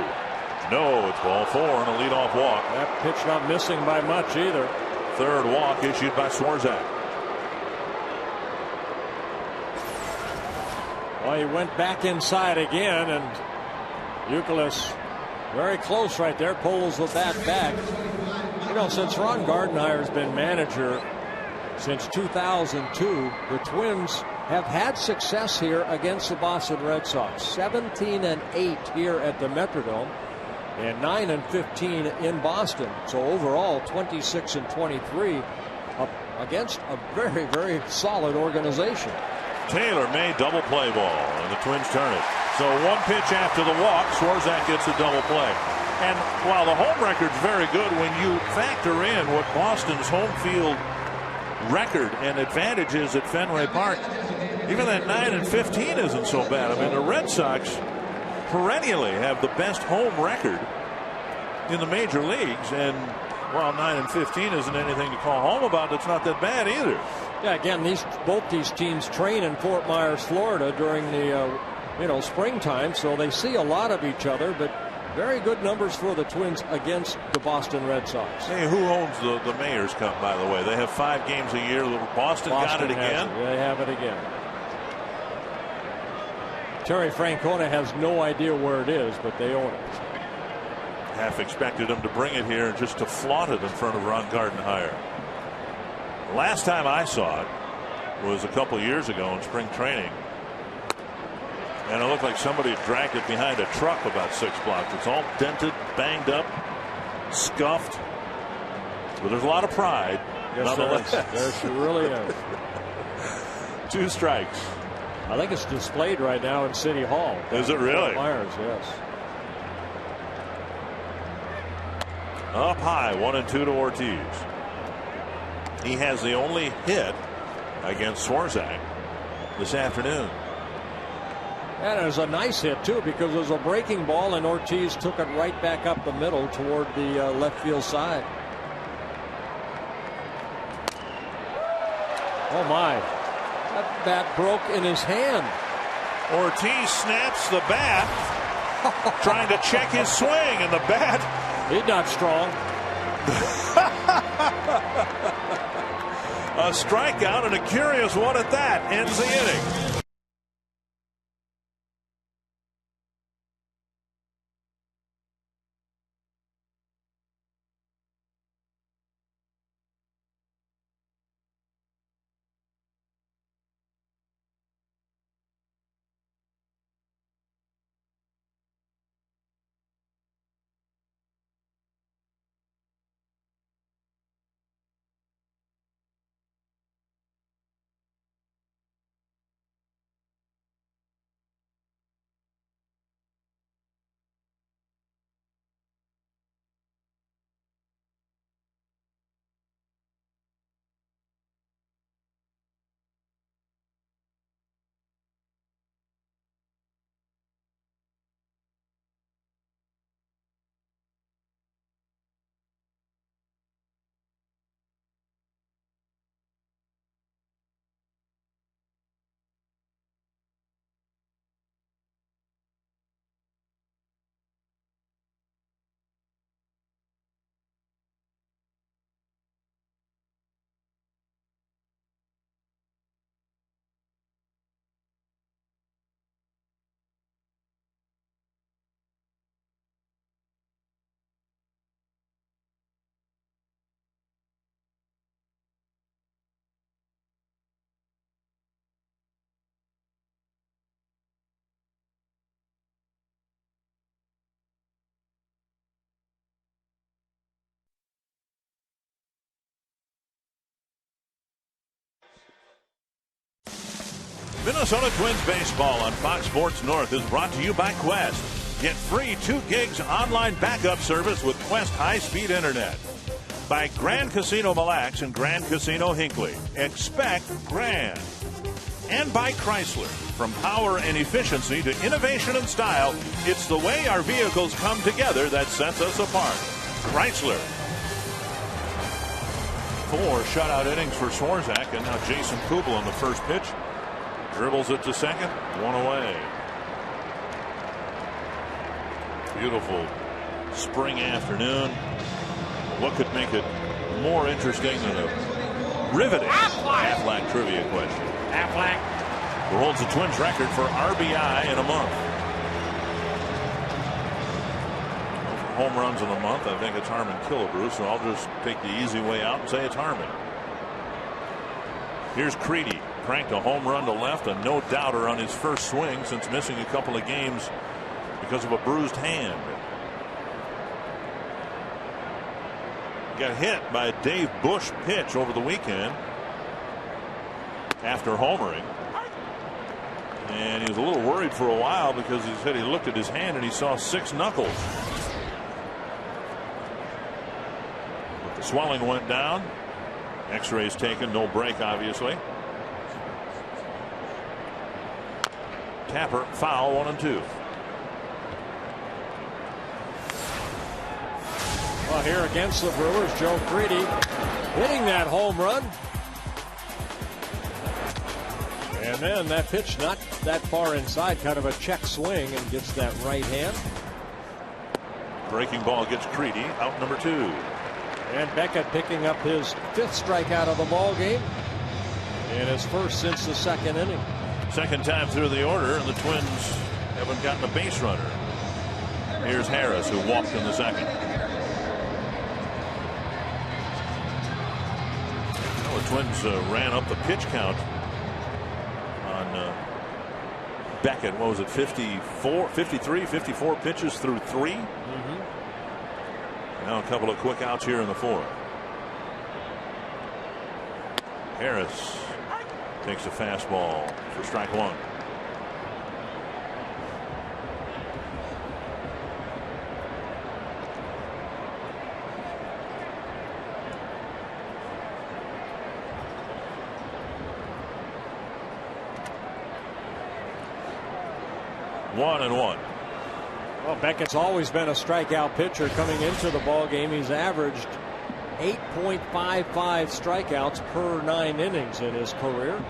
No, it's ball 4 and a leadoff walk. That pitch not missing by much either. Third walk issued by Swarzak. Well, he went back inside again, and Youkilis very close right there, pulls the bat back. You know, since Ron Gardenhire's been manager since 2002, the Twins have had success here against the Boston Red Sox. 17-8 here at the Metrodome, and 9-15 in Boston. So overall, 26-23 up against a very, very solid organization. Taylor made double play ball, and the Twins turn it. So one pitch after the walk, Swarzak gets a double play. And while the home record's very good, when you factor in what Boston's home field record and advantage is at Fenway Park, even that 9-15 isn't so bad. I mean, the Red Sox perennially have the best home record in the major leagues, and while 9-15 isn't anything to call home about, it's not that bad either. Yeah, again, both these teams train in Fort Myers, Florida during the springtime, so they see a lot of each other, but very good numbers for the Twins against the Boston Red Sox. Hey, who owns the Mayor's Cup, by the way? They have 5 games a year. Boston got it again. They have it again. Terry Francona has no idea where it is, but they own it. Half expected him to bring it here just to flaunt it in front of Ron Gardenhire. Last time I saw it was a couple years ago in spring training, and it looked like somebody had dragged it behind a truck about 6 blocks. It's all dented, banged up, scuffed, but there's a lot of pride. Yes, there she really is. 2 strikes. I think it's displayed right now in City Hall. Is it really? Fort Myers, yes. Up high, 1-2 to Ortiz. He has the only hit against Swarzak this afternoon. And it was a nice hit, too, because it was a breaking ball, and Ortiz took it right back up the middle toward the left field side. Oh, my. That bat broke in his hand. Ortiz snaps the bat, trying to check his swing, and the bat. He's not strong. A strikeout, and a curious one at that, ends the inning. Minnesota Twins baseball on Fox Sports North is brought to you by Quest. Get free 2 gigs online backup service with Quest high-speed internet. By Grand Casino Mille Lacs and Grand Casino Hinckley. Expect grand. And by Chrysler. From power and efficiency to innovation and style, it's the way our vehicles come together that sets us apart. Chrysler. 4 shutout innings for Swarzak, and now Jason Kubel on the first pitch. Dribbles it to second, 1 away. Beautiful spring afternoon. What could make it more interesting than a riveting Aflac trivia question? Aflac, Who holds the Twins record for RBI in a month? Home runs in a month. I think it's Harmon Killebrew, so I'll just take the easy way out and say it's Harmon. Here's Creedy. Cranked a home run to left, a no-doubter on his first swing since missing a couple of games because of a bruised hand. Got hit by a Dave Bush pitch over the weekend after homering. And he was a little worried for a while because he said he looked at his hand and he saw 6 knuckles. But the swelling went down. X-rays taken, no break obviously. Tapper, foul, 1-2. Well, here against the Brewers, Joe Creedy hitting that home run. And then that pitch not that far inside, kind of a check swing, and gets that right hand. Breaking ball gets Creedy, out number 2. And Beckett picking up his 5th strikeout of the ball game, and his first since the 2nd inning. Second time through the order, and the Twins haven't gotten a base runner. Here's Harris, who walked in the 2nd. Well, the Twins ran up the pitch count on Beckett. What was it, 54 pitches through 3? Now a couple of quick outs here in the 4th. Harris takes a fastball for strike 1. One and 1. Well, Beckett's always been a strikeout pitcher coming into the ball game. He's averaged 8.55 strikeouts per 9 innings in his career.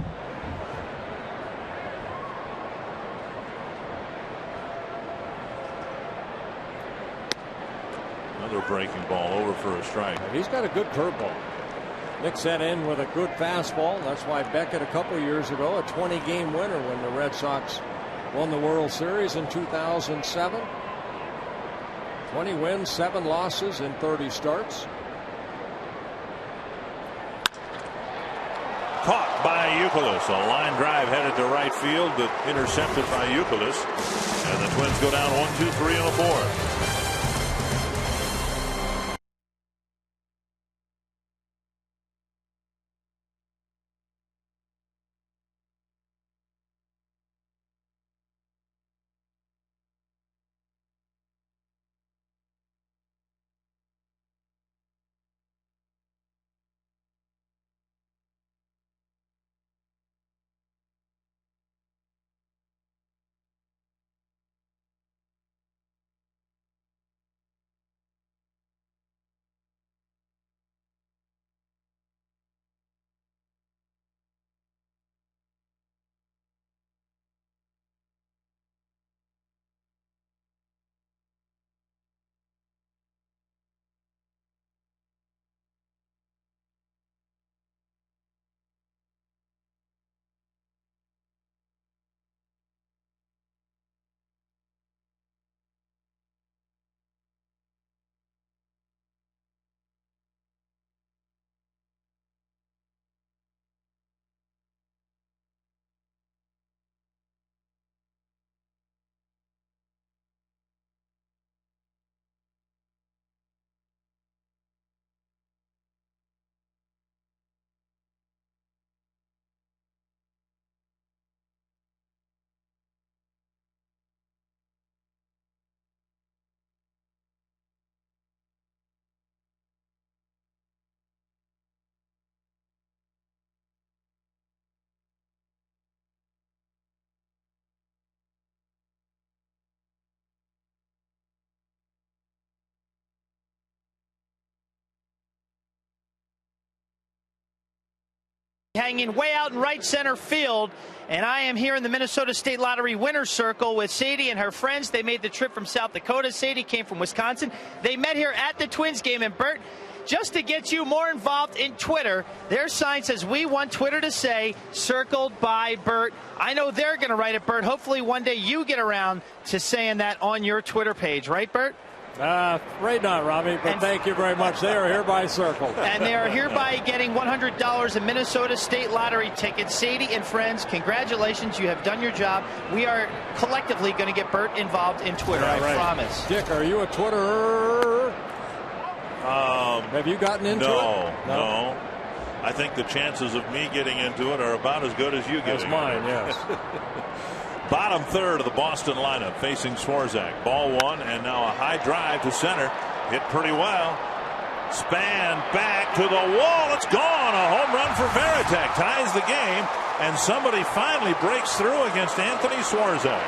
Another breaking ball over for a strike. He's got a good curveball. Mix that in with a good fastball. That's why Beckett a couple years ago, a 20-game winner when the Red Sox won the World Series in 2007. 20 wins, 7 losses in 30 starts. Caught by Youkilis. A line drive headed to right field, but intercepted by Youkilis. And the Twins go down 1-2-3 in the 4th. hanging way out in right center field. And I am here in the Minnesota State Lottery winner's circle with Sadie and her friends. They made the trip from South Dakota. Sadie came from Wisconsin. They met here at the Twins game. And Bert, just to get you more involved in Twitter, their sign says, "We want Twitter to say, circled by Bert." I know they're going to write it, Bert. Hopefully one day you get around to saying that on your Twitter page. Right, Bert? Right not, Robbie, but thank you very much. They are hereby circled. And they are hereby getting $100 in Minnesota State Lottery tickets. Sadie and friends, congratulations. You have done your job. We are collectively going to get Bert involved in Twitter, I promise. Dick, are you a Twitterer? Have you gotten into it? No. I think the chances of me getting into it are about as good as you getting into it. That's mine, yes. Bottom third of the Boston lineup facing Swarzak. Ball one, and now a high drive to center. Hit pretty well. Span back to the wall. It's gone. A home run for Varitek. Ties the game, and somebody finally breaks through against Anthony Swarzak.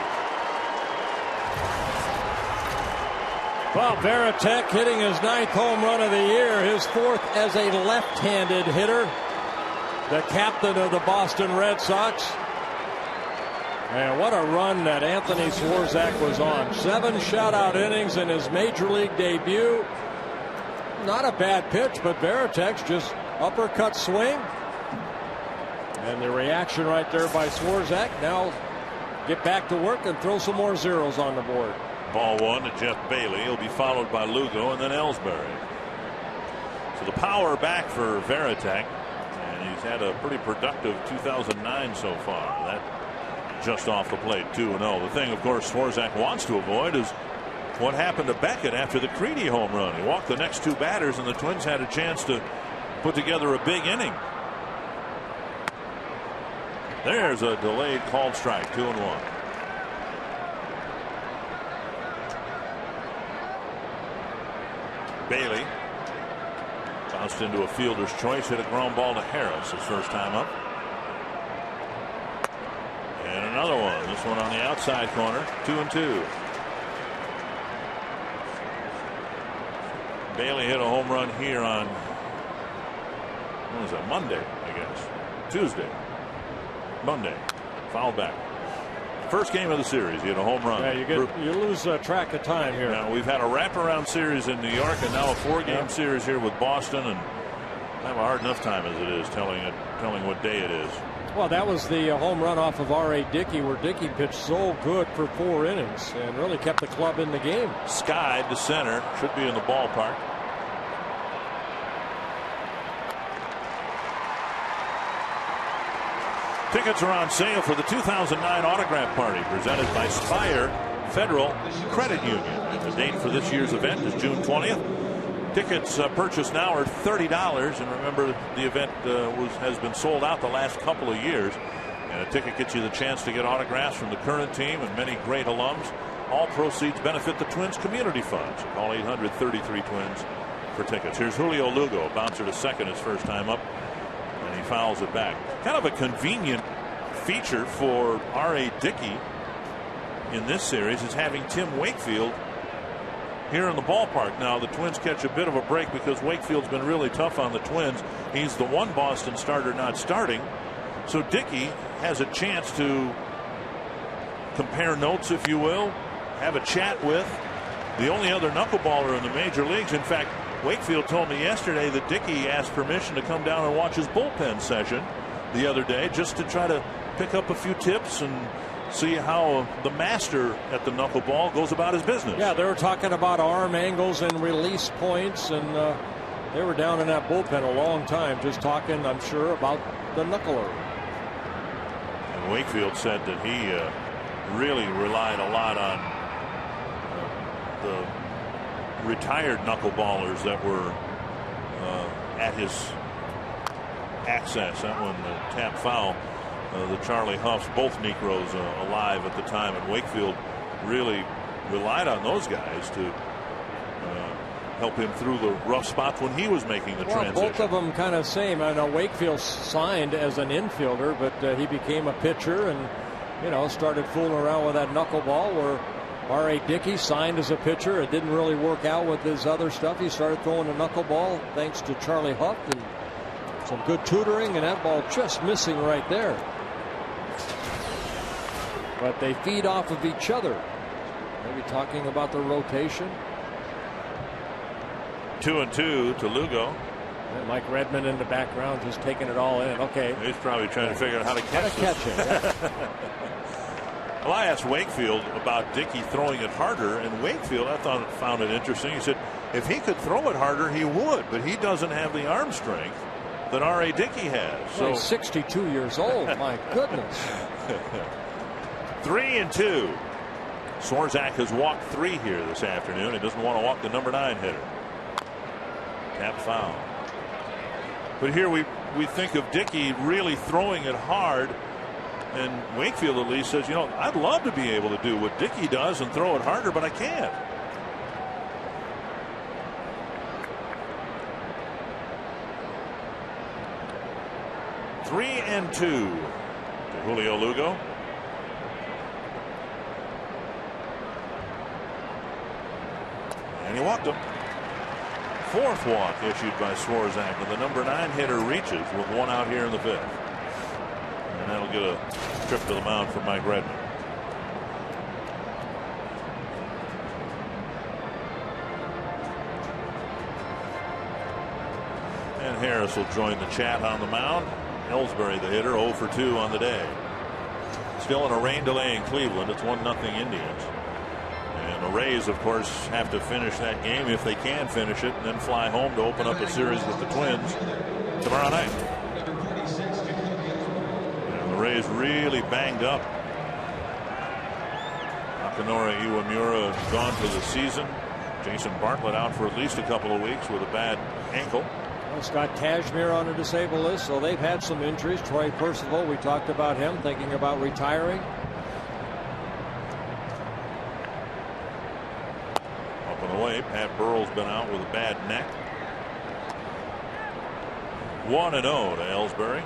Well, Varitek hitting his 9th home run of the year, his 4th as a left-handed hitter. The captain of the Boston Red Sox. And what a run that Anthony Swarzak was on. 7 shutout innings in his major league debut. Not a bad pitch, but Varitek's just uppercut swing. And the reaction right there by Swarzak. Now get back to work and throw some more zeros on the board. Ball one to Jeff Bailey. He'll be followed by Lugo and then Ellsbury. So the power back for Varitek. And he's had a pretty productive 2009 so far. That just off the plate, 2-0. The thing, of course, Swarzak wants to avoid is what happened to Beckett after the Creedy home run. He walked the next 2 batters, and the Twins had a chance to put together a big inning. There's a delayed called strike, 2-1. Bailey bounced into a fielder's choice, hit a ground ball to Harris his first time up. And another one. This one on the outside corner. 2-2. Bailey hit a home run here on, what was that, Monday, I guess. Tuesday. Monday. Foul back. First game of the series, he hit a home run. Yeah, you lose track of time here. Now, we've had a wraparound series in New York and now a 4-game series here with Boston, and I have a hard enough time as it is telling what day it is. Well, that was the home run off of R.A. Dickey, where Dickey pitched so good for 4 innings and really kept the club in the game. Skied to center. Should be in the ballpark. Tickets are on sale for the 2009 autograph party presented by Spire Federal Credit Union. The date for this year's event is June 20th. Tickets purchased now are $30, and remember the event has been sold out the last couple of years. And a ticket gets you the chance to get autographs from the current team and many great alums. All proceeds benefit the Twins Community Fund. So call 800-33-TWINS for tickets. Here's Julio Lugo, a bouncer to second his first time up, and he fouls it back. Kind of a convenient feature for R.A. Dickey in this series is having Tim Wakefield here in the ballpark. Now the Twins catch a bit of a break because Wakefield's been really tough on the Twins. He's the one Boston starter not starting, so Dickey has a chance to compare notes, if you will, have a chat with the only other knuckleballer in the major leagues. In fact, Wakefield told me yesterday that Dickey asked permission to come down and watch his bullpen session the other day just to try to pick up a few tips and see how the master at the knuckleball goes about his business. Yeah, they were talking about arm angles and release points, and they were down in that bullpen a long time just talking, I'm sure, about the knuckler. And Wakefield said that he really relied a lot on the retired knuckleballers that were at his access. That one, tap foul. The Charlie Huffs, both Negroes alive at the time, and Wakefield really relied on those guys to help him through the rough spots when he was making the transition. Both of them kind of same. I know Wakefield signed as an infielder, but he became a pitcher and started fooling around with that knuckleball, where R.A. Dickey signed as a pitcher. It didn't really work out with his other stuff. He started throwing a knuckleball thanks to Charlie Huff, and Some good tutoring, and that ball just missing right there. But they feed off of each other. Maybe talking about the rotation. 2-2 to Lugo. And Mike Redmond in the background just taking it all in. Okay. He's probably trying to figure out how to catch it. Yeah. Well, I asked Wakefield about Dickey throwing it harder, and Wakefield, I found it interesting. He said if he could throw it harder, he would, but he doesn't have the arm strength that R.A. Dickey has. So he's 62 years old. My goodness. 3-2. Swarzak has walked 3 here this afternoon. He doesn't want to walk the number 9 hitter. Tap foul. But here we think of Dickey really throwing it hard, and Wakefield at least says, I'd love to be able to do what Dickey does and throw it harder, but I can't. Three and 2 to Julio Lugo. And he walked him. 4th walk issued by Swarzak, and the number 9 hitter reaches with 1 out here in the 5th. And that'll get a trip to the mound for Mike Redmond. And Harris will join the chat on the mound. Ellsbury, the hitter, 0 for 2 on the day. Still in a rain delay in Cleveland. It's 1-0 Indians. And the Rays, of course, have to finish that game if they can finish it, and then fly home to open up a series with the Twins tomorrow night. And the Rays really banged up. Akinora Iwamura gone for the season. Jason Bartlett out for at least a couple of weeks with a bad ankle. Well, Scott Kashmir on the disabled list, so they've had some injuries. Troy Percival, we talked about him thinking about retiring. Away. Pat Burrell's been out with a bad neck. 1-0 to Ellsbury.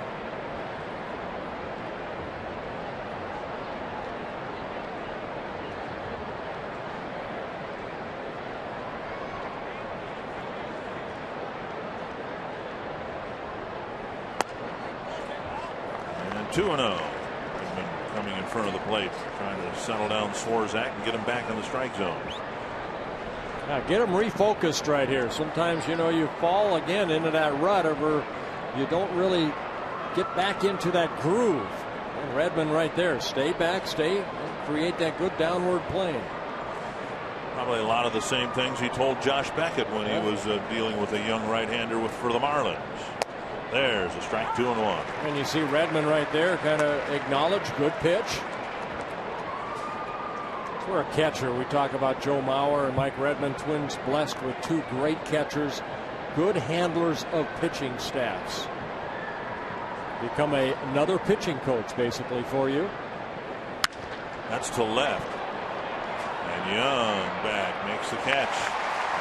And 2-0. Coming in front of the plate, trying to settle down Swarzak and get him back in the strike zone. Now get him refocused right here. Sometimes, you fall again into that rut where you don't really get back into that groove. And Redmond right there. Stay back, create that good downward plane. Probably a lot of the same things he told Josh Beckett when he was dealing with a young right-hander for the Marlins. There's a strike, 2-1. And you see Redmond right there kind of acknowledge good pitch. We're a catcher. We talk about Joe Mauer and Mike Redmond, Twins blessed with 2 great catchers, good handlers of pitching staffs. Become another pitching coach basically for you. That's to left. And Young back makes the catch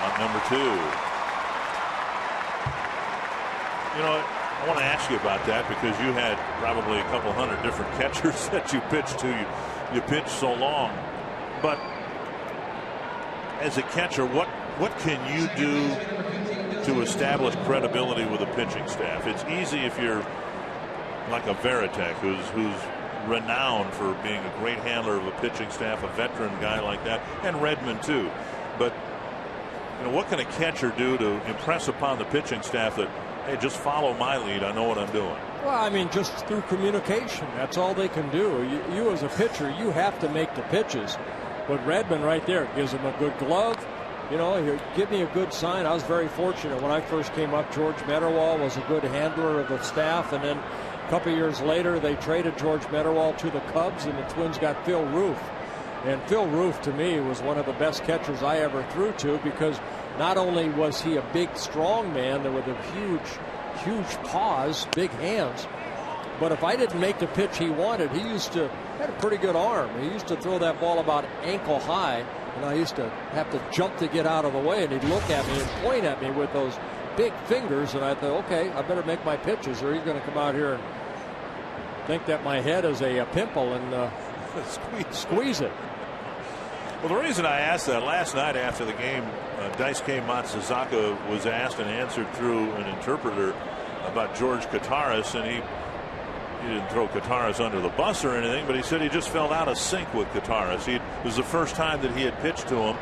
on number 2. I want to ask you about that because you had probably a couple hundred different catchers that you pitched to. You pitched so long. But as a catcher, what can you do to establish credibility with a pitching staff? It's easy if you're like a Veritek, who's renowned for being a great handler of a pitching staff, a veteran guy like that, and Redmond too. But what can a catcher do to impress upon the pitching staff that, hey, just follow my lead, I know what I'm doing? Well, I mean, just through communication, that's all they can do. You as a pitcher, you have to make the pitches. But Redmond right there gives him a good glove. Give me a good sign. I was very fortunate when I first came up. George Meadowall was a good handler of the staff, and then a couple years later they traded George Meadowall to the Cubs, and the Twins got Phil Roof. And Phil Roof to me was one of the best catchers I ever threw to, because not only was he a big strong man with a huge paws, big hands, but if I didn't make the pitch he wanted, he had a pretty good arm. He used to throw that ball about ankle high, and I used to have to jump to get out of the way, and he'd look at me and point at me with those big fingers, and I thought, okay, I better make my pitches or he's going to come out here and think that my head is a pimple and squeeze it. Well, the reason I asked that, last night after the game, Daisuke Matsuzaka was asked and answered through an interpreter about George Kottaras, and he didn't throw Kottaras under the bus or anything, but he said he just felt out of sync with Kottaras. It was the first time that he had pitched to him,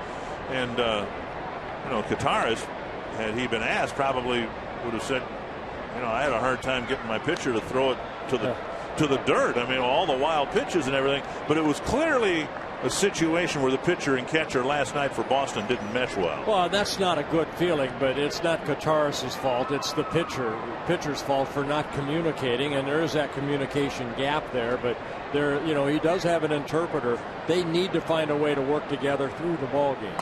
and Kottaras, had he been asked, probably would have said, I had a hard time getting my pitcher to throw it to the dirt. I mean, all the wild pitches and everything, but it was clearly a situation where the pitcher and catcher last night for Boston didn't mesh well. Well, that's not a good feeling, but it's not Kottaras' fault. It's the pitcher's fault for not communicating, and there is that communication gap there. But he does have an interpreter. They need to find a way to work together through the ball game.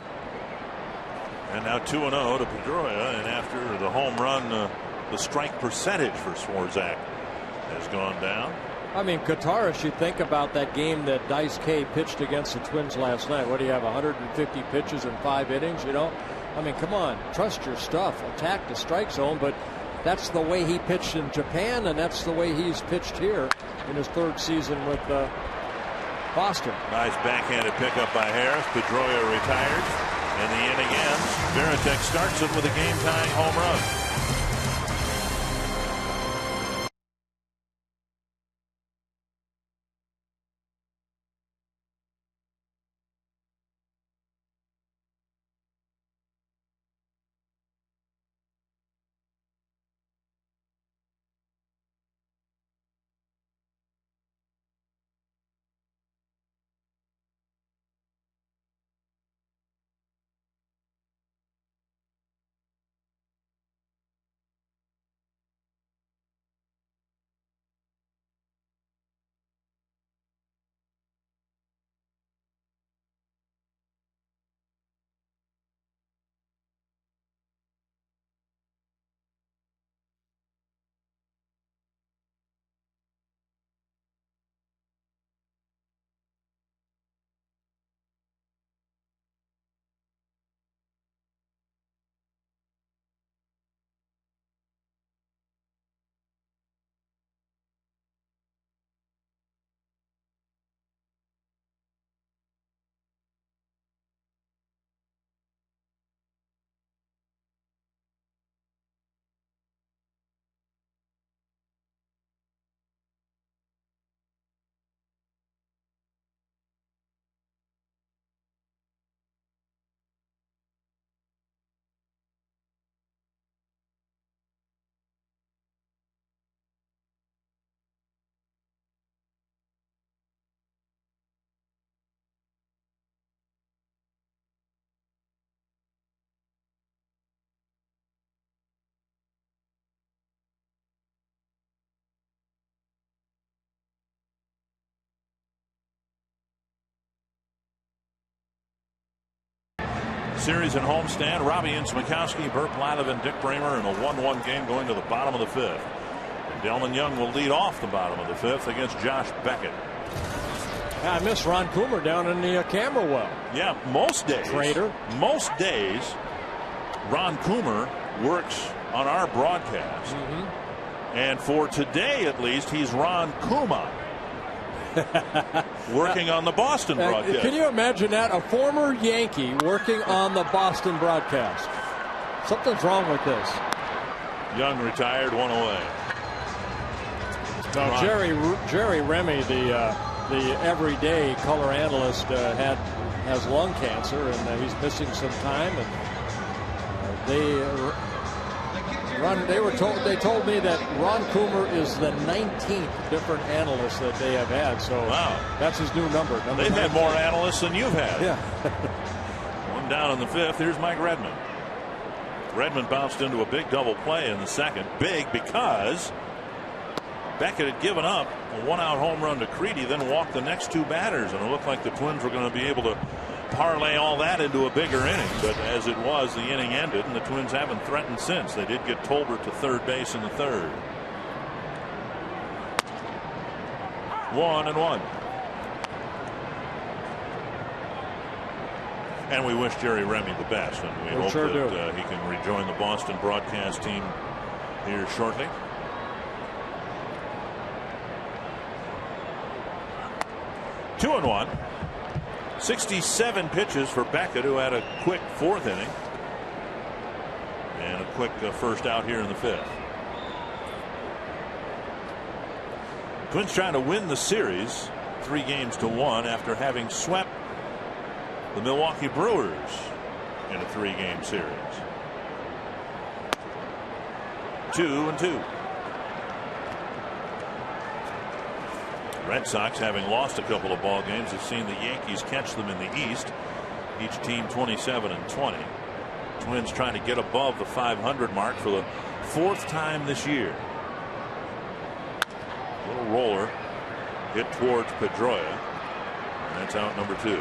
And now 2-0 to Pedroia, and after the home run, the strike percentage for Swarzak has gone down. I mean, Kottaras, you think about that game that Dice K pitched against the Twins last night. What do you have, 150 pitches in 5 innings, I mean, come on, trust your stuff, attack the strike zone, but that's the way he pitched in Japan, and that's the way he's pitched here in his 3rd season with Boston. Nice backhanded pickup by Harris. Pedroia retires, and the inning ends. Varitek starts it with a game-tying home run. Series in homestand. Robbie Innsmikowski, Burt Blatov, Dick Bramer in a 1-1 game going to the bottom of the 5th. And Delman Young will lead off the bottom of the 5th against Josh Beckett. I miss Ron Coomer down in the camera well. Yeah, most days. Traitor. Most days, Ron Coomer works on our broadcast. And for today, at least, he's Ron Kuma. Working on the Boston broadcast. Can you imagine that? A former Yankee working on the Boston broadcast. Something's wrong with this. Young retired, 1 away. Now, Jerry Remy, the everyday color analyst, has lung cancer, and he's missing some time. And they told me that Ron Coomer is the 19th different analyst that they have had. So wow, that's his new number. They've had more analysts than you've had. Yeah. One down in the 5th. Here's Mike Redmond. Redmond bounced into a big double play in the 2nd. Big because Beckett had given up a 1-out home run to Creedy, then walked the next 2 batters, and it looked like the Twins were going to be able to parlay all that into a bigger inning. But as it was, the inning ended, and the Twins haven't threatened since. They did get Tolbert to 3rd base in the 3rd. 1-1. And we wish Jerry Remy the best, and we hope that he can rejoin the Boston broadcast team here shortly. Two and 1. 67 pitches for Beckett, who had a quick 4th inning and a quick first out here in the 5th. Twins trying to win the series 3-1 after having swept the Milwaukee Brewers in a 3-game series. 2-2. Red Sox, having lost a couple of ball games, have seen the Yankees catch them in the East. Each team 27-20. Twins trying to get above the 500 mark for the 4th time this year. Little roller hit towards Pedroia, and that's out number 2. And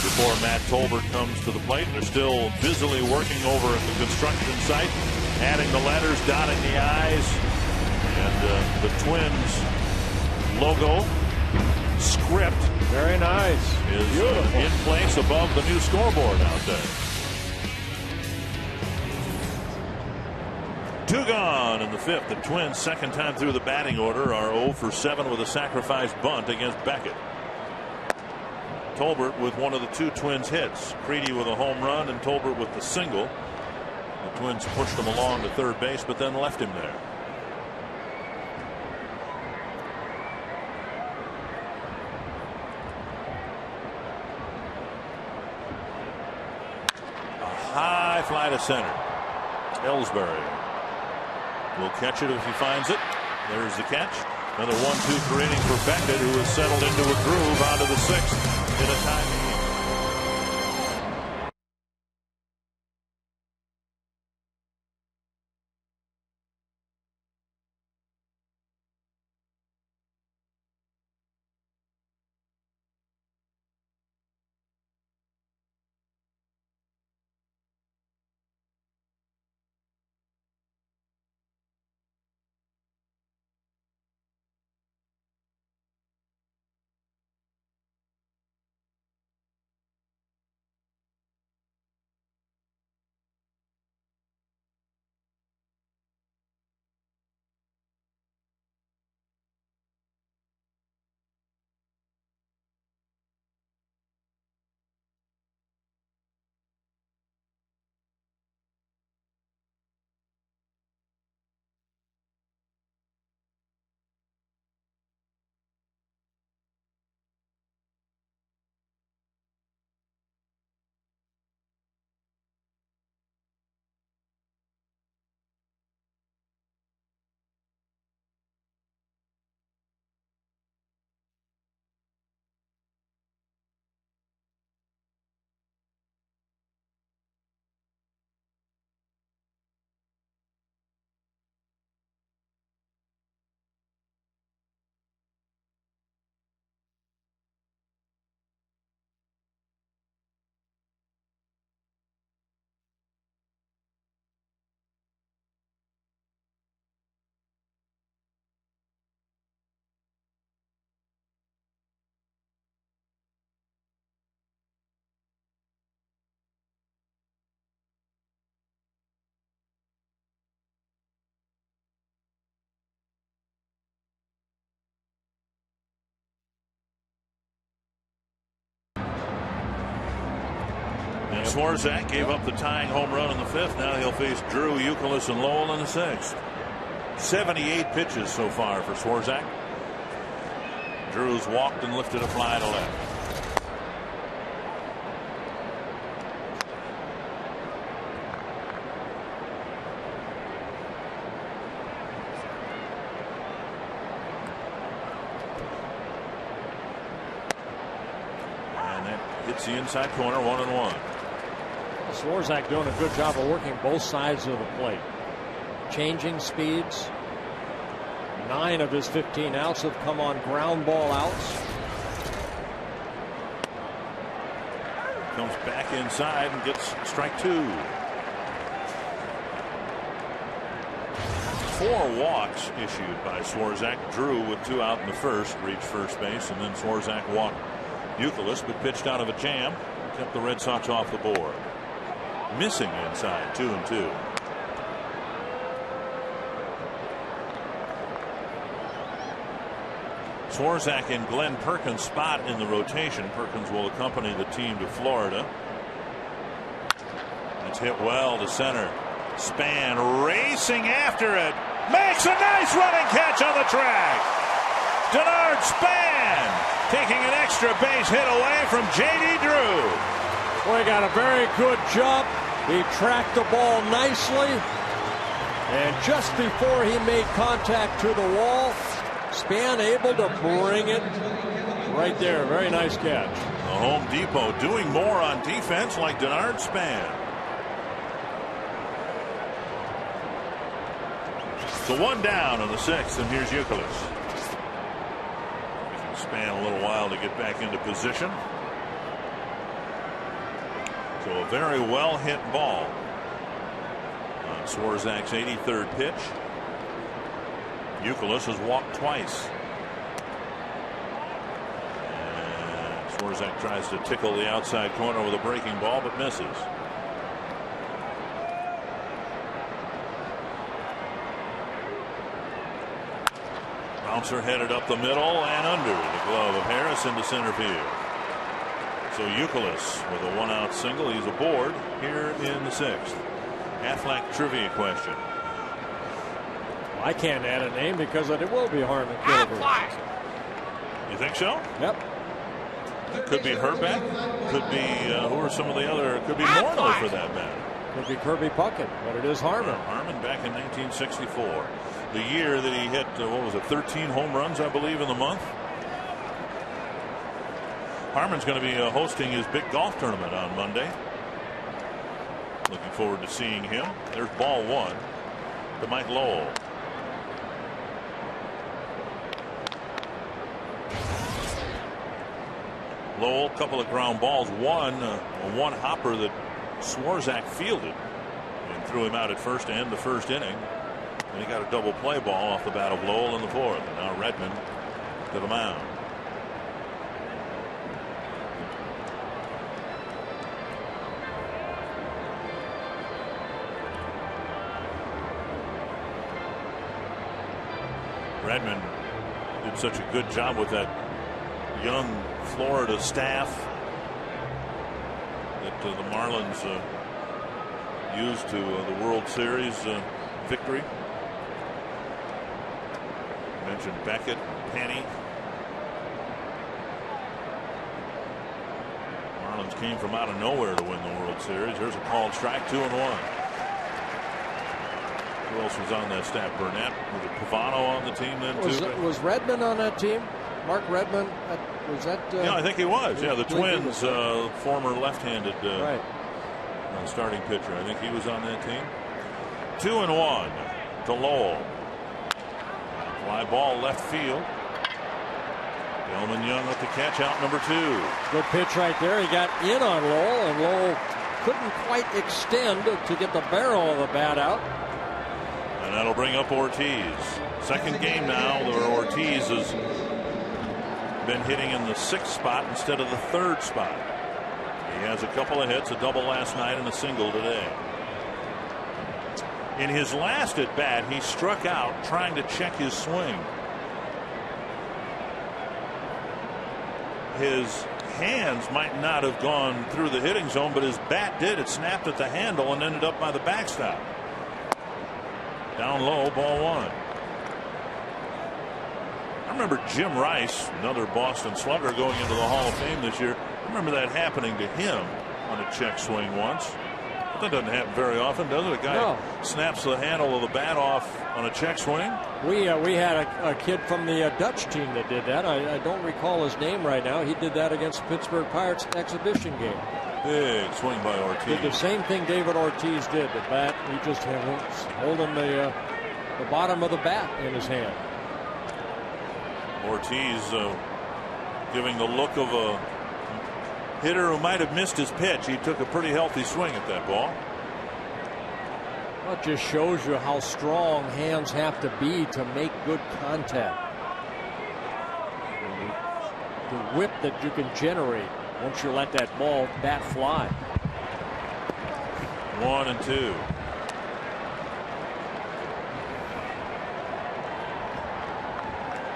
before Matt Tolbert comes to the plate, they're still busily working over at the construction site, adding the letters, dotting the I's, and the Twins logo script. Very nice. Is in place above the new scoreboard out there. 2 gone in the 5th. The Twins, second time through the batting order, are 0 for 7 with a sacrifice bunt against Beckett. Tolbert with one of the 2 Twins hits. Creedy with a home run and Tolbert with the single. The Twins pushed him along to third base, but then left him there. High fly to center. Ellsbury will catch it if he finds it. There's the catch. Another 1-2 inning for Beckett, who has settled into a groove onto the 6th in a tie game. And Swarzak gave up the tying home run in the 5th. Now he'll face Drew, Youkilis, and Lowell in the 6th. 78 pitches so far for Swarzak. Drew's walked and lifted a fly to left. And that hits the inside corner, 1-1. Swarzak doing a good job of working both sides of the plate. Changing speeds. 9 of his 15 outs have come on ground ball outs. Comes back inside and gets strike 2. 4 walks issued by Swarzak. Drew with 2 out in the 1st reached first base, and then Swarzak walked Youkilis, but pitched out of a jam, kept the Red Sox off the board. Missing inside, 2-2. Swarzak and Glenn Perkins spot in the rotation. Perkins will accompany the team to Florida. It's hit well to center. Span racing after it. Makes a nice running catch on the track. Denard Span taking an extra base hit away from J.D. Drew. Boy, got a very good jump. He tracked the ball nicely. And just before he made contact to the wall, Span able to bring it right there. Very nice catch. The Home Depot doing more on defense like Denard Span. So one down in the 6th, and here's Youkilis. Giving Span a little while to get back into position. So a very well hit ball on Swarzak's 83rd pitch. Youkilis has walked twice. And Swarzak tries to tickle the outside corner with a breaking ball, but misses. Bouncer headed up the middle and under the glove of Harris into center field. So Youkilis with a 1-out single. He's aboard here in the 6th. Aflac trivia question. I can't add a name because it will be Harmon Killebrew. You think so? Yep. It could be Herbeck. Could be who are some of the other? Could be Morneau for that matter. Could be Kirby Puckett, but it is Harmon. Harmon back in 1964, the year that he hit 13 home runs, I believe, in the month. Harmon's going to be hosting his big golf tournament on Monday. Looking forward to seeing him. There's ball 1 to Mike Lowell. Lowell, a couple of ground balls. One hopper that Swarzak fielded and threw him out at first to end the first inning. And he got a double play ball off the bat of Lowell in the 4th. And now Redmond to the mound. Redmond did such a good job with that young Florida staff that the Marlins used to the World Series victory. I mentioned Beckett, Penny. Marlins came from out of nowhere to win the World Series. There's a called strike, 2-1. Who else was on that staff? Burnett. Was it Pavano on the team then too? Was Redmond on that team? Mark Redmond, was that? Yeah, I think he was. Yeah, the Twins, former left-handed right. Starting pitcher. I think he was on that team. 2-1 to Lowell. Fly ball left field. Delman Young with the catch out, number 2. Good pitch right there. He got in on Lowell, and Lowell couldn't quite extend to get the barrel of the bat out. And that'll bring up Ortiz. Second game now where Ortiz has been hitting in the 6th spot instead of the 3rd spot. He has a couple of hits, a double last night and a single today. In his last at bat, he struck out trying to check his swing. His hands might not have gone through the hitting zone, but his bat did. It snapped at the handle and ended up by the backstop. Down low, ball 1. I remember Jim Rice, another Boston slugger, going into the Hall of Fame this year. I remember that happening to him on a check swing once. But that doesn't happen very often, does it? A guy snaps the handle of the bat off on a check swing. We had a kid from the Dutch team that did that. I don't recall his name right now. He did that against the Pittsburgh Pirates exhibition game. Big swing by Ortiz. Did the same thing David Ortiz did. The bat, he just holding the bottom of the bat in his hand. Ortiz giving the look of a hitter who might have missed his pitch. He took a pretty healthy swing at that ball. Well, it just shows you how strong hands have to be to make good contact. The whip that you can generate once you let that bat fly. 1-2.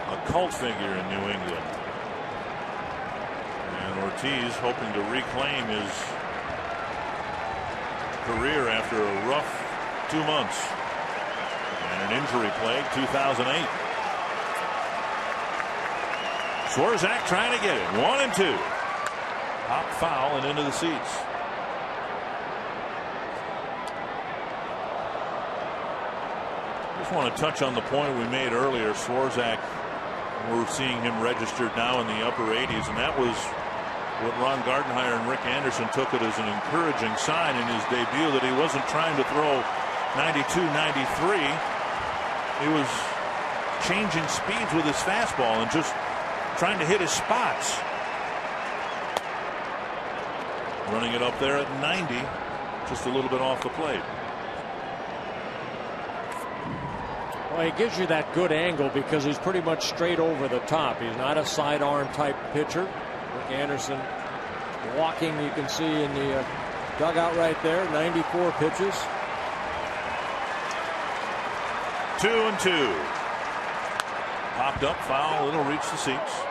A cult figure in New England. And Ortiz hoping to reclaim his career after a rough 2 months. And an injury-plagued 2008. Swarzak trying to get it. 1-2. Pop foul and into the seats. Just want to touch on the point we made earlier. Swarzak, we're seeing him registered now in the upper 80s, and that was what Ron Gardenhire and Rick Anderson took it as an encouraging sign in his debut, that he wasn't trying to throw 92, 93. He was changing speeds with his fastball and just trying to hit his spots. Running it up there at 90, just a little bit off the plate. Well, he gives you that good angle because he's pretty much straight over the top. He's not a sidearm type pitcher. Rick Anderson walking, you can see in the dugout right there. 94 pitches. 2-2. Popped up, foul, it'll reach the seats.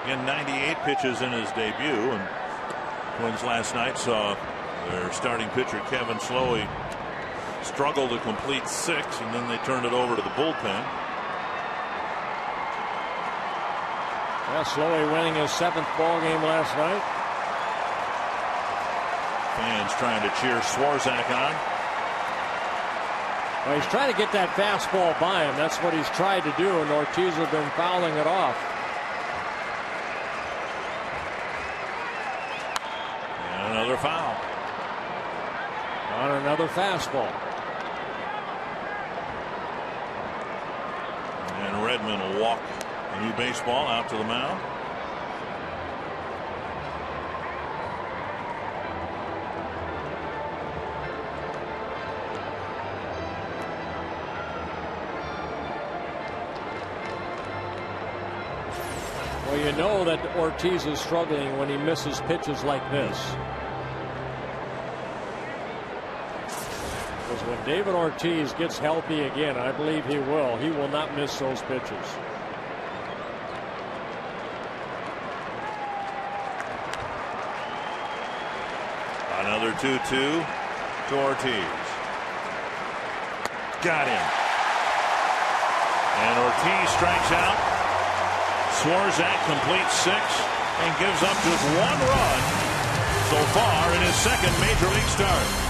Again, 98 pitches in his debut, and Twins last night saw their starting pitcher Kevin Slowey struggle to complete 6, and then they turned it over to the bullpen. Yeah, Slowey winning his 7th ball game last night. Fans trying to cheer Swarzak on. Well, he's trying to get that fastball by him. That's what he's tried to do, and Ortiz has been fouling it off. And another foul. On another fastball. And Redmond will walk a new baseball out to the mound. Well, you know that Ortiz is struggling when he misses pitches like this. Because when David Ortiz gets healthy again, I believe he will not miss those pitches. Another 2-2 to Ortiz. Got him. And Ortiz strikes out. Swarzak completes 6 and gives up just 1 run so far in his 2nd major league start.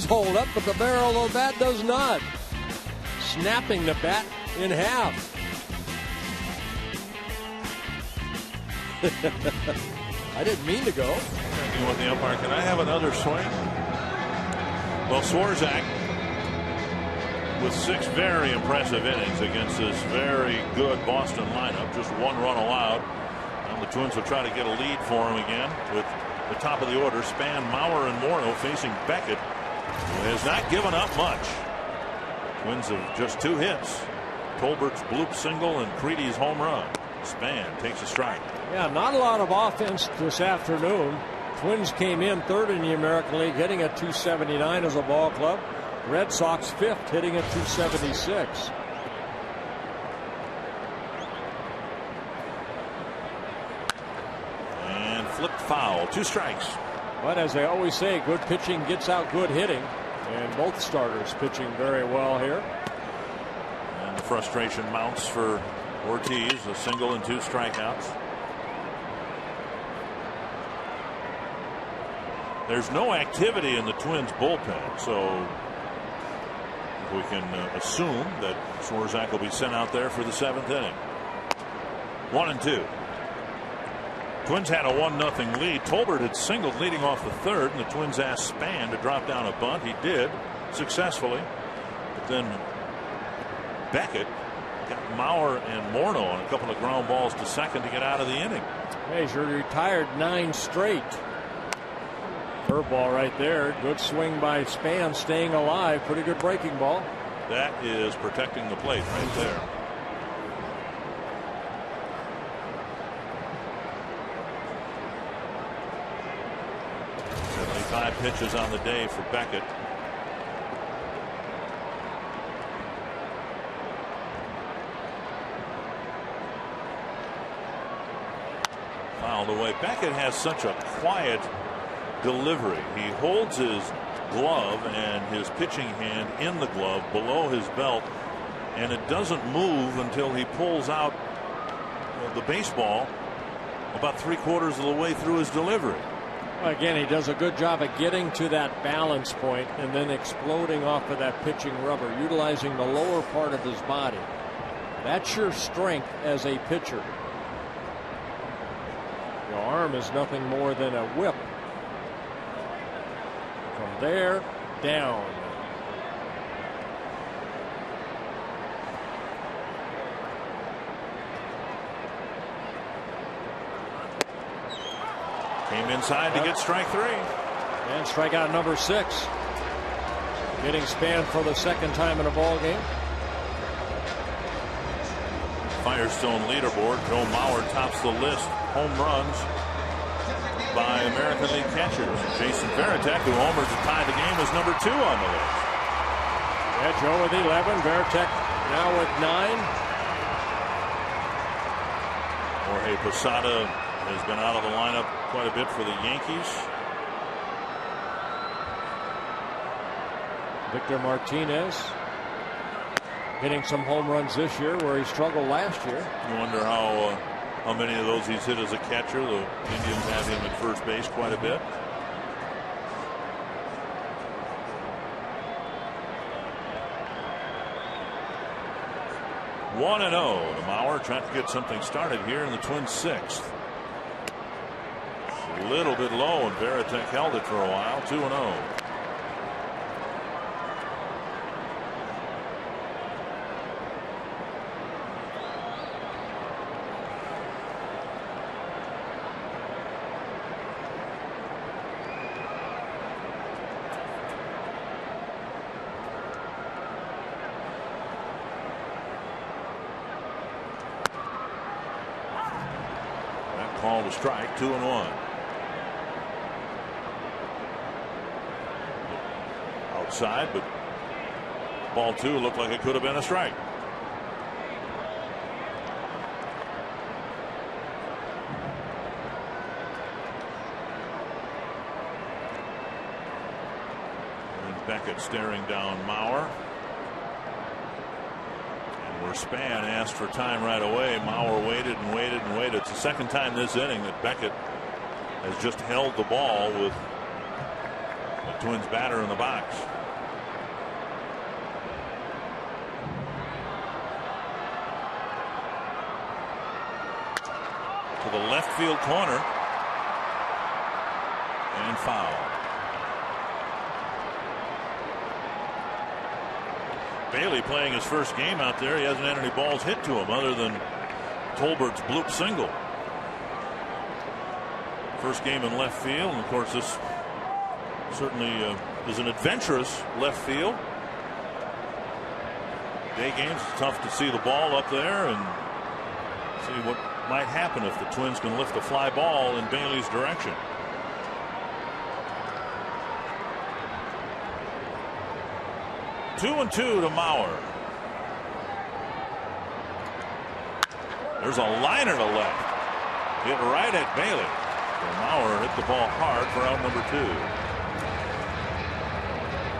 Hold up, but the barrel of the bat does not. Snapping the bat in half. I didn't mean to go. You want the umpire? Can I have another swing? Well, Swarzak with 6 very impressive innings against this very good Boston lineup. Just 1 run allowed. And the Twins will try to get a lead for him again with the top of the order. Span, Mauer, and Morneau facing Beckett, who has not given up much. Twins have just 2 hits. Tolbert's bloop single and Creedy's home run. Span takes a strike. Yeah, not a lot of offense this afternoon. Twins came in 3rd in the American League, hitting at 279 as a ball club. Red Sox 5th, hitting at 276. And flipped foul. 2 strikes. But as they always say, good pitching gets out good hitting. And both starters pitching very well here. And the frustration mounts for Ortiz. A single and 2 strikeouts. There's no activity in the Twins bullpen, so we can assume that Swarzak will be sent out there for the 7th inning. 1-2. Twins had a 1-0 lead. Tolbert had singled leading off the 3rd, and the Twins asked Span to drop down a bunt. He did successfully, but then Beckett got Mauer and Morneau on a couple of ground balls to second to get out of the inning. He's retired 9 straight. Curveball right there. Good swing by Span, staying alive. Pretty good breaking ball. That is protecting the plate right there. Pitches on the day for Beckett. Fouled away. Beckett has such a quiet delivery. He holds his glove and his pitching hand in the glove below his belt, and it doesn't move until he pulls out the baseball about 3/4 of the way through his delivery. Again, he does a good job of getting to that balance point and then exploding off of that pitching rubber, utilizing the lower part of his body. That's your strength as a pitcher. Your arm is nothing more than a whip. From there, down. Came inside to get strike 3. And strikeout number 6. Getting Span for the 2nd time in a ball game. Firestone leaderboard. Joe Mauer tops the list. Home runs by American League catchers. Jason Varitek, who homered to tie the game, is number 2 on the list. Yeah, Joe with 11. Varitek now with 9. Jorge Posada has been out of the lineup quite a bit for the Yankees. Victor Martinez hitting some home runs this year where he struggled last year. You wonder how many of those he's hit as a catcher. The Indians have him at first base quite a bit. One and 0 to Mauer, trying to get something started here in the Twins' 6th. A little bit low, and Varitek held it for a while. 2-0. That call to strike. 2-1. Outside, but ball 2 looked like it could have been a strike. And Beckett staring down Mauer. And where Span asked for time right away, Mauer waited and waited and waited. It's the 2nd time this inning that Beckett has just held the ball with the Twins batter in the box. To the left field corner, and foul. Bailey playing his first game out there. He hasn't had any balls hit to him other than Tolbert's bloop single. First game in left field, and of course this certainly is an adventurous left field. day games, it's tough to see the ball up there and see what might happen if the Twins can lift a fly ball in Bailey's direction. Two and two to Mauer. There's a liner to left. Hit right at Bailey. So Mauer hit the ball hard for out number 2.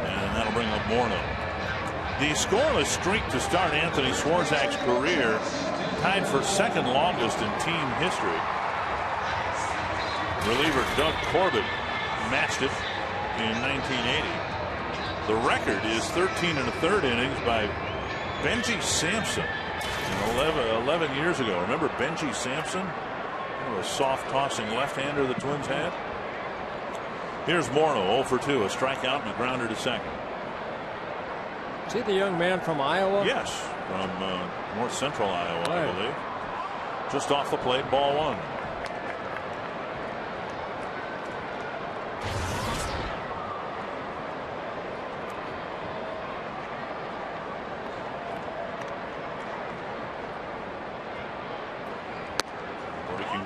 And that'll bring up Morneau. The scoreless streak to start Anthony Swarzak's career, tied for second longest in team history. Reliever Doug Corbett matched it in 1980. The record is 13 1/3 innings by Benji Sampson 11 years ago. Remember Benji Sampson? A soft tossing left-hander the Twins had. Here's Morneau, 0 for 2, a strikeout and a grounder to second. Is he the young man from Iowa? Yes, from north central Iowa, right. I believe. Just off the plate, ball 1.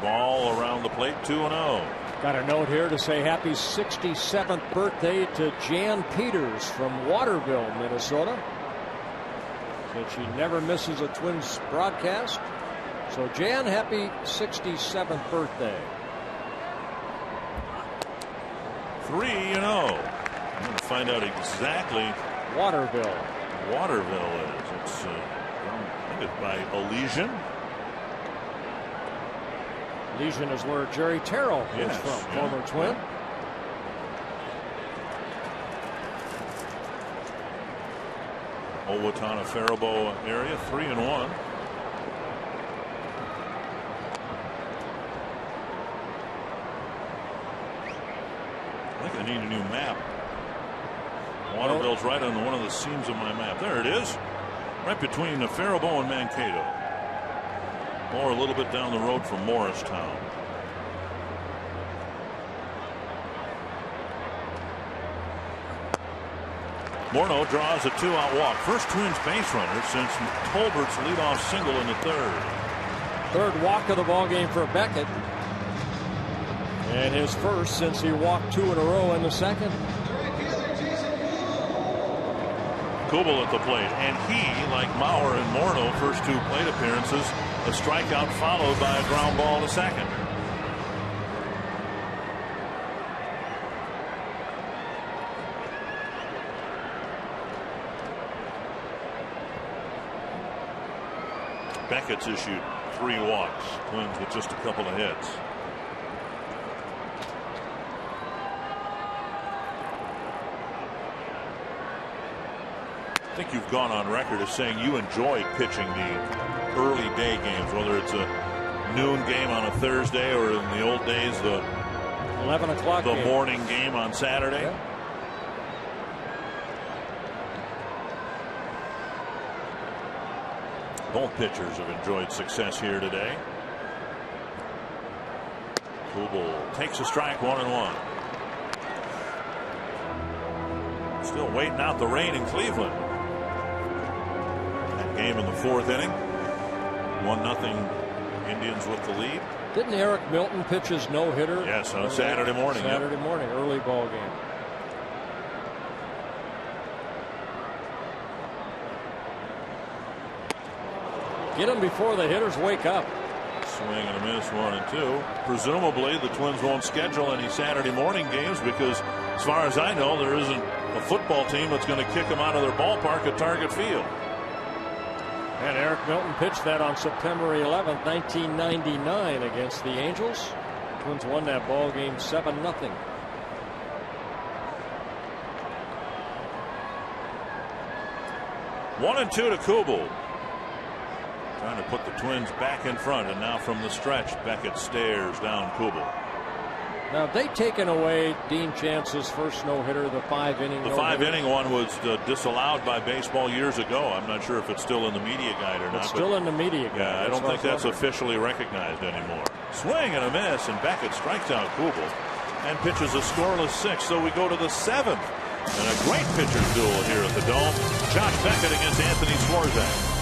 Ball around the plate, 2-0. Got a note here to say happy 67th birthday to Jan Peters from Waterville, Minnesota. Said she never misses a Twins broadcast. So Jan, happy 67th birthday. 3-0. I'm going to find out exactly Waterville is. It's I think it's by Elysian. Elysian is where Jerry Terrell is from, former Twin. Owatonna Faribault area, 3-1. I think I need a new map. Waterville's right on one of the seams of my map. There it is, right between Faribault and Mankato. Or a little bit down the road from Morristown. Morneau draws a 2-out walk. First Twins base runner since Tolbert's leadoff single in the 3rd. Third walk of the ballgame for Beckett. And his first since he walked 2 in a row in the 2nd. Kubel at the plate, and he, like Mauer and Morneau, first 2 plate appearances, a strikeout followed by a ground ball to second. Beckett's issued 3 walks. Twins with just a couple of hits. I think you've gone on record as saying you enjoyed pitching the early day games, whether it's a noon game on a Thursday or in the old days the 11 o'clock the game. Morning game on Saturday. Yeah. Both pitchers have enjoyed success here today. Kubel takes a strike, 1-1. Still waiting out the rain in Cleveland. That game in the 4th inning. 1-0 Indians with the lead. Didn't Eric Milton pitch his no-hitter? Yes, on Saturday morning. Saturday morning, early ball game. Get them before the hitters wake up. Swing and a miss, 1-2. Presumably the Twins won't schedule any Saturday morning games because, as far as I know, there isn't a football team that's going to kick them out of their ballpark at Target Field. And Eric Milton pitched that on September 11th, 1999 against the Angels. Twins won that ball game 7-0. One and two to Kubel. Trying to put the Twins back in front, and now from the stretch, Beckett stares down Kubel. Now they've taken away Dean Chance's first no-hitter, the 5-inning. The 5-inning one was disallowed by baseball years ago. I'm not sure if it's still in the media guide or not. It's still in the media guide. Yeah, I don't think that's officially recognized anymore. Swing and a miss, and Beckett strikes out Kubel and pitches a scoreless 6th. So we go to the 7th And a great pitcher's duel here at the Dome. Josh Beckett against Anthony Swarzak.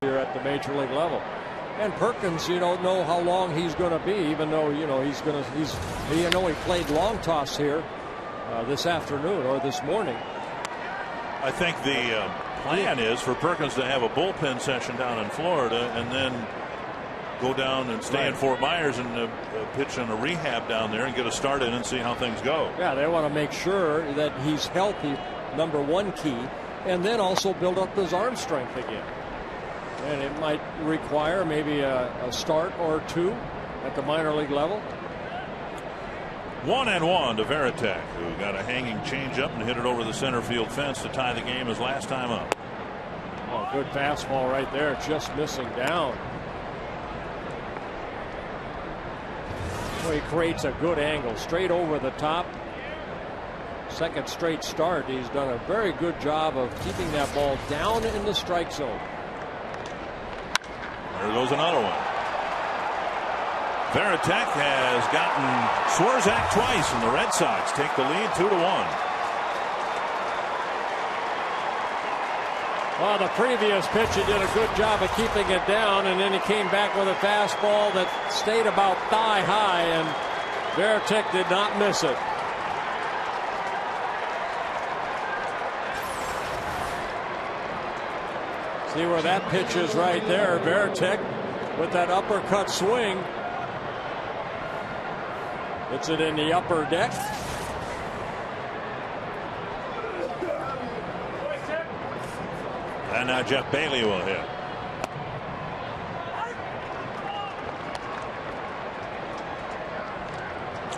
Here at the major league level. And Perkins, you don't know how long he's going to be, even though, you know, he played long toss here this afternoon or this morning. I think the plan is for Perkins to have a bullpen session down in Florida and then go down and stay in Fort Myers and pitch in a rehab down there and get a start in and see how things go. Yeah, they want to make sure that he's healthy, number one key, and then also build up his arm strength again. And it might require maybe a start or two at the minor league level. 1-1 to Varitek, who got a hanging changeup and hit it over the center field fence to tie the game his last time up. Oh, good fastball right there, just missing down. So he creates a good angle straight over the top. Second straight start. He's done a very good job of keeping that ball down in the strike zone. There goes another one. Varitek has gotten Swarzak twice, and the Red Sox take the lead 2-1. Well, the previous pitch, he did a good job of keeping it down, and then he came back with a fastball that stayed about thigh high, and Varitek did not miss it. See where that pitch is right there. Varitek with that uppercut swing. Hits it in the upper deck. And now Jeff Bailey will hit.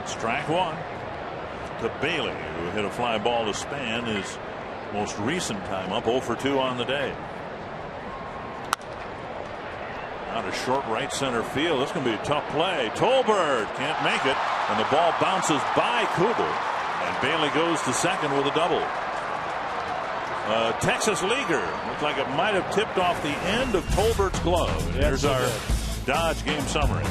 Strike one to Bailey, who hit a fly ball to Span, his most recent time up, 0 for 2 on the day. Out of short right center field. This is going to be a tough play. Tolbert can't make it, and the ball bounces by Kubel, and Bailey goes to second with a double. Texas leaguer. Looks like it might have tipped off the end of Tolbert's glove. Here's our Dodge game summary.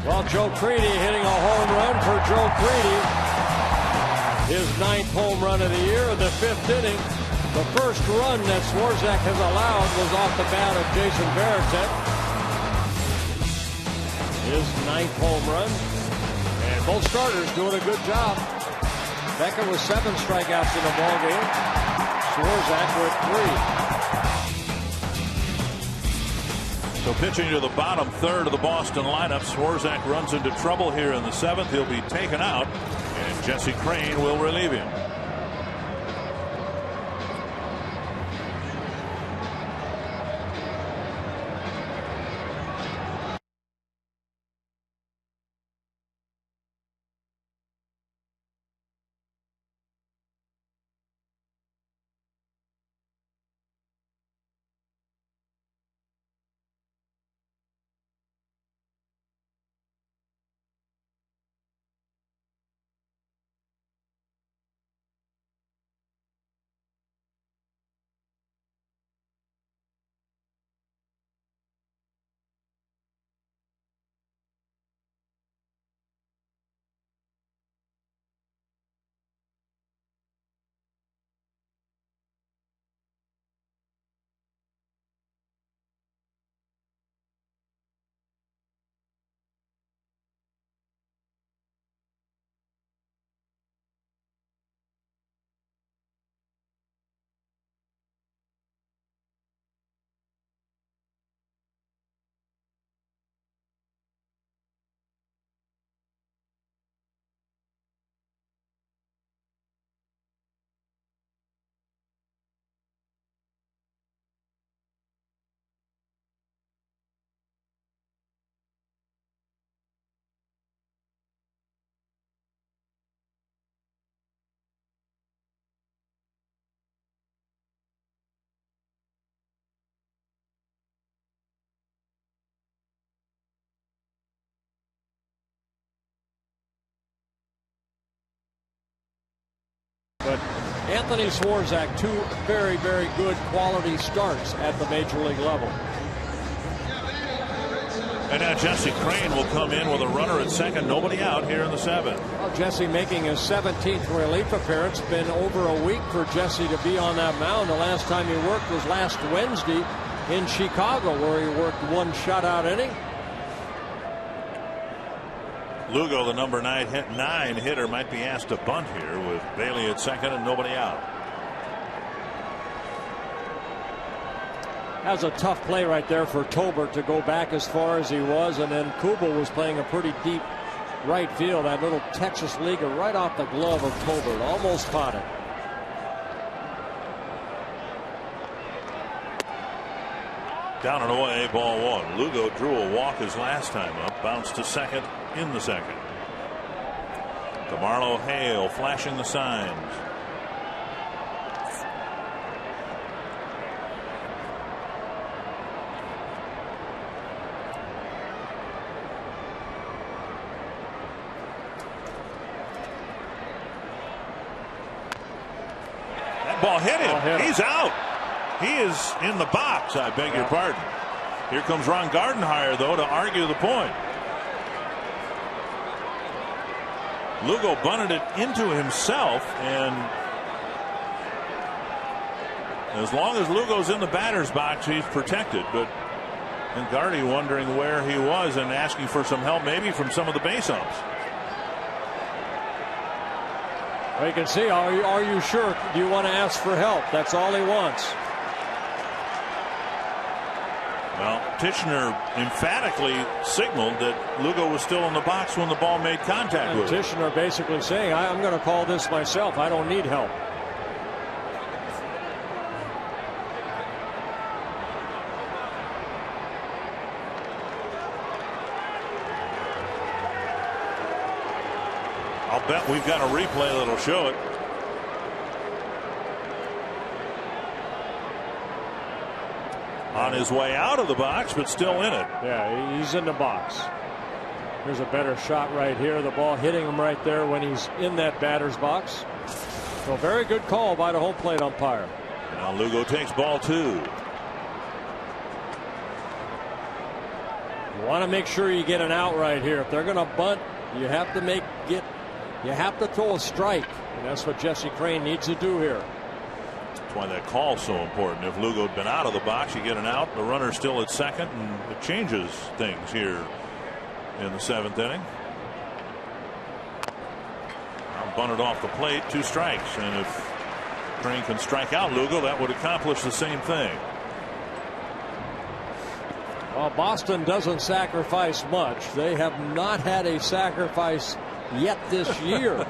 Well, Joe Crede hitting a home run for Joe Crede. His 9th home run of the year in the 5th inning. The first run that Swarzak has allowed was off the bat of Jason Varitek. His 9th home run. And both starters doing a good job. Beckett with 7 strikeouts in the ballgame. Swarzak with 3. So pitching to the bottom third of the Boston lineup, Swarzak runs into trouble here in the 7th. He'll be taken out, and Jesse Crain will relieve him. But Anthony Swarzak, 2 very, very good quality starts at the major league level. And now Jesse Crain will come in with a runner at second, nobody out here in the 7th. Well, Jesse making his 17th relief appearance. Been over a week for Jesse to be on that mound. The last time he worked was last Wednesday in Chicago, where he worked 1 shutout inning. Lugo, the number 9 hitter, might be asked to bunt here with Bailey at second and nobody out. That was a tough play right there for Tolbert to go back as far as he was, and then Kubel was playing a pretty deep right field. That little Texas leaguer right off the glove of Tolbert, almost caught it. Down and away, ball 1. Lugo drew a walk his last time up, bounced to second in the 2nd. DeMarlo Hale flashing the signs. That ball hit him. He's out. He is in the box. I beg your pardon. Here comes Ron Gardenhire, though, to argue the point. Lugo bunted it into himself, and as long as Lugo's in the batter's box, he's protected. But Gardy wondering where he was and asking for some help, maybe from some of the base umps. Well, you can see, are you sure? Do you want to ask for help? That's all he wants. Well, Tishner emphatically signaled that Lugo was still in the box when the ball made contact with him. Tishner basically saying, I'm going to call this myself. I don't need help. I'll bet we've got a replay that'll show it. On his way out of the box, but still in it. Yeah, he's in the box. Here's a better shot right here. The ball hitting him right there when he's in that batter's box. So very good call by the home plate umpire. Now Lugo takes ball 2. You want to make sure you get an out right here. If they're going to bunt, you have to throw a strike, and that's what Jesse Crain needs to do here. That's why that call's so important. If Lugo had been out of the box, you get an out. The runner's still at second, and it changes things here in the 7th inning. Now bunted off the plate, 2 strikes, and if Crain can strike out Lugo, that would accomplish the same thing. Well, Boston doesn't sacrifice much. They have not had a sacrifice yet this year.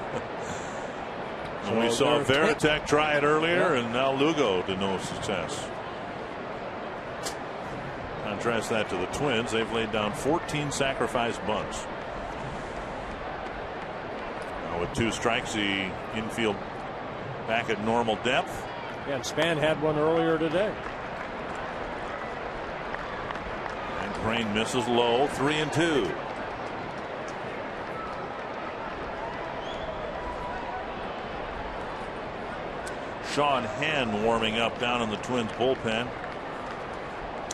So we saw Veritek try it earlier, and now Lugo to no success. Contrast that to the Twins. They've laid down 14 sacrifice bunts. Now with 2 strikes, the infield back at normal depth. Yeah, and Span had one earlier today. And Crane misses low, 3-2. Sean Henn warming up down in the Twins bullpen.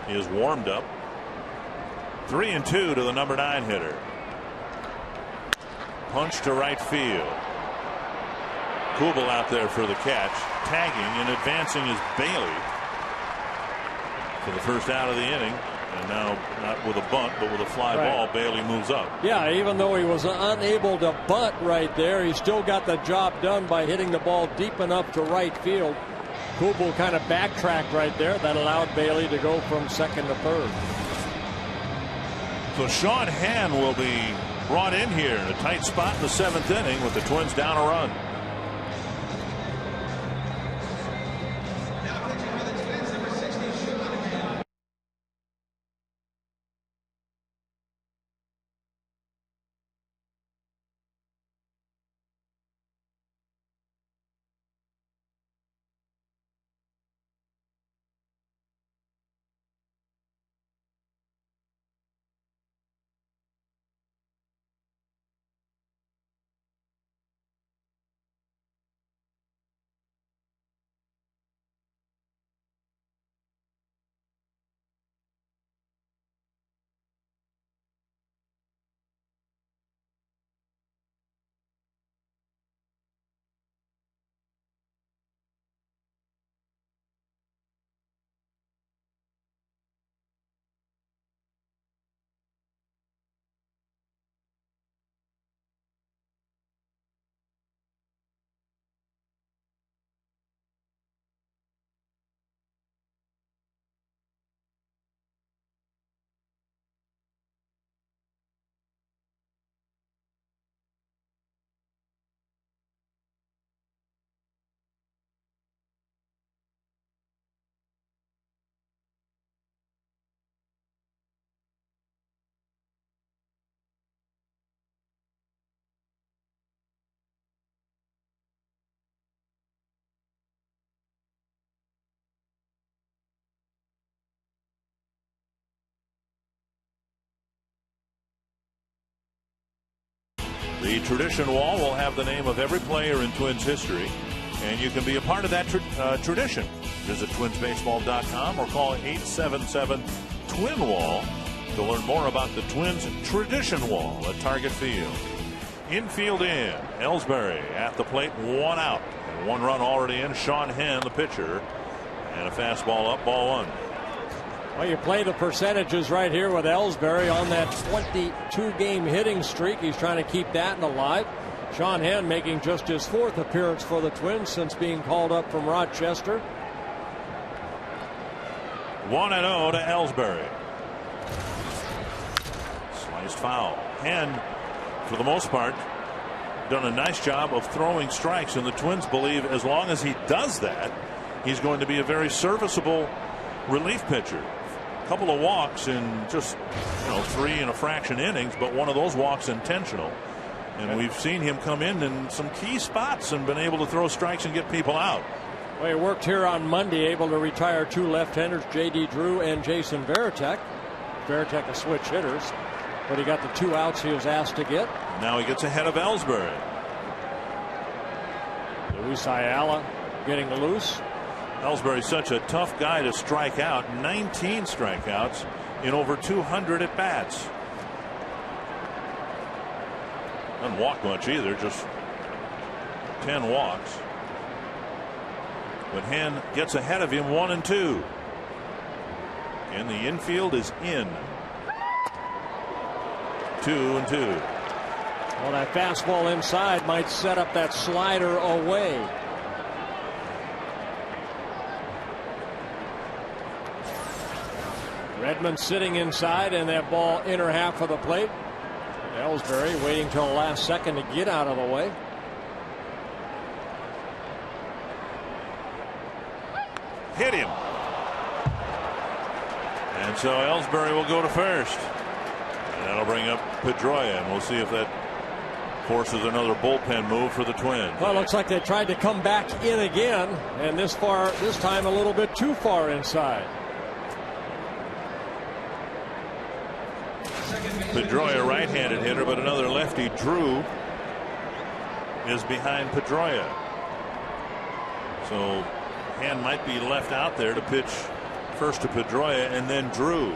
He is warmed up. 3-2 to the number 9 hitter. Punch to right field. Kubel out there for the catch. Tagging and advancing is Bailey for the first out of the inning. And now, not with a bunt, but with a fly ball, Bailey moves up. Yeah, even though he was unable to bunt right there, he still got the job done by hitting the ball deep enough to right field. Kubel kind of backtracked right there. That allowed Bailey to go from second to third. So Sean Henn will be brought in here in a tight spot in the 7th inning with the Twins down a run. The tradition wall will have the name of every player in Twins history, and you can be a part of that tradition. Visit twinsbaseball.com or call 877-TWIN-WALL to learn more about the Twins tradition wall at Target Field. Infield in. Ellsbury at the plate, 1 out. And 1 run already in. Sean Henn, the pitcher, and a fastball up, ball 1. Well, you play the percentages right here with Ellsbury on that 22-game hitting streak. He's trying to keep that alive. Sean Henn making just his 4th appearance for the Twins since being called up from Rochester. 1-0 to Ellsbury. Sliced foul. Henn, for the most part, done a nice job of throwing strikes, and the Twins believe as long as he does that, he's going to be a very serviceable relief pitcher. Couple of walks in just 3 and a fraction innings, but one of those walks intentional. And we've seen him come in some key spots and been able to throw strikes and get people out. Well, he worked here on Monday, able to retire 2 left-handers, J.D. Drew and Jason Veritek. Veritek a switch hitters, but he got the 2 outs he was asked to get. Now he gets ahead of Ellsbury. Luis Ayala getting loose. Ellsbury's such a tough guy to strike out. 19 strikeouts in over 200 at bats. Doesn't walk much either, just 10 walks. But Henn gets ahead of him, 1-2. And the infield is in. 2-2. Well, that fastball inside might set up that slider away. Redmond sitting inside, and that ball inner half of the plate. Ellsbury waiting till the last second to get out of the way. Hit him. And so Ellsbury will go to first. And that'll bring up Pedroia, and we'll see if that forces another bullpen move for the Twins. Well, it looks like they tried to come back in again, and this time a little bit too far inside. Pedroia, right-handed hitter, but another lefty, Drew, is behind Pedroia. So hand might be left out there to pitch first to Pedroia and then Drew.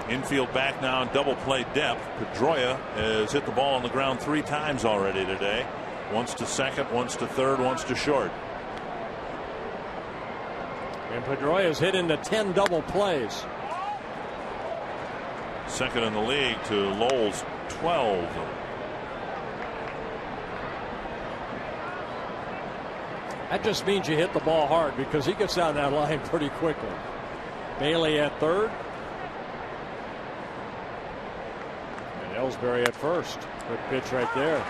Infield back now in double play depth. Pedroia has hit the ball on the ground 3 times already today. Once to second, once to third, once to short. And Pedroia's hit into 10 double plays. Second in the league to Lowell's 12. That just means you hit the ball hard, because he gets down that line pretty quickly. Bailey at third. And Ellsbury at first. Good pitch right there.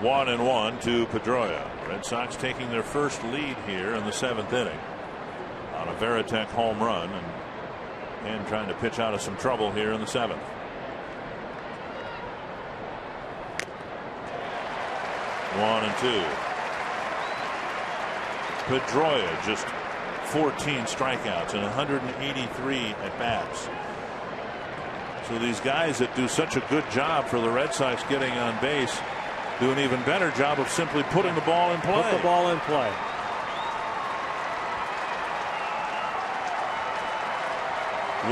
One and one to Pedroia. Red Sox taking their first lead here in the 7th inning on a Veritek home run, and trying to pitch out of some trouble here in the 7th. One and two. Pedroia just 14 strikeouts and 183 at bats. So these guys that do such a good job for the Red Sox getting on base do an even better job of simply putting the ball in play. Put the ball in play.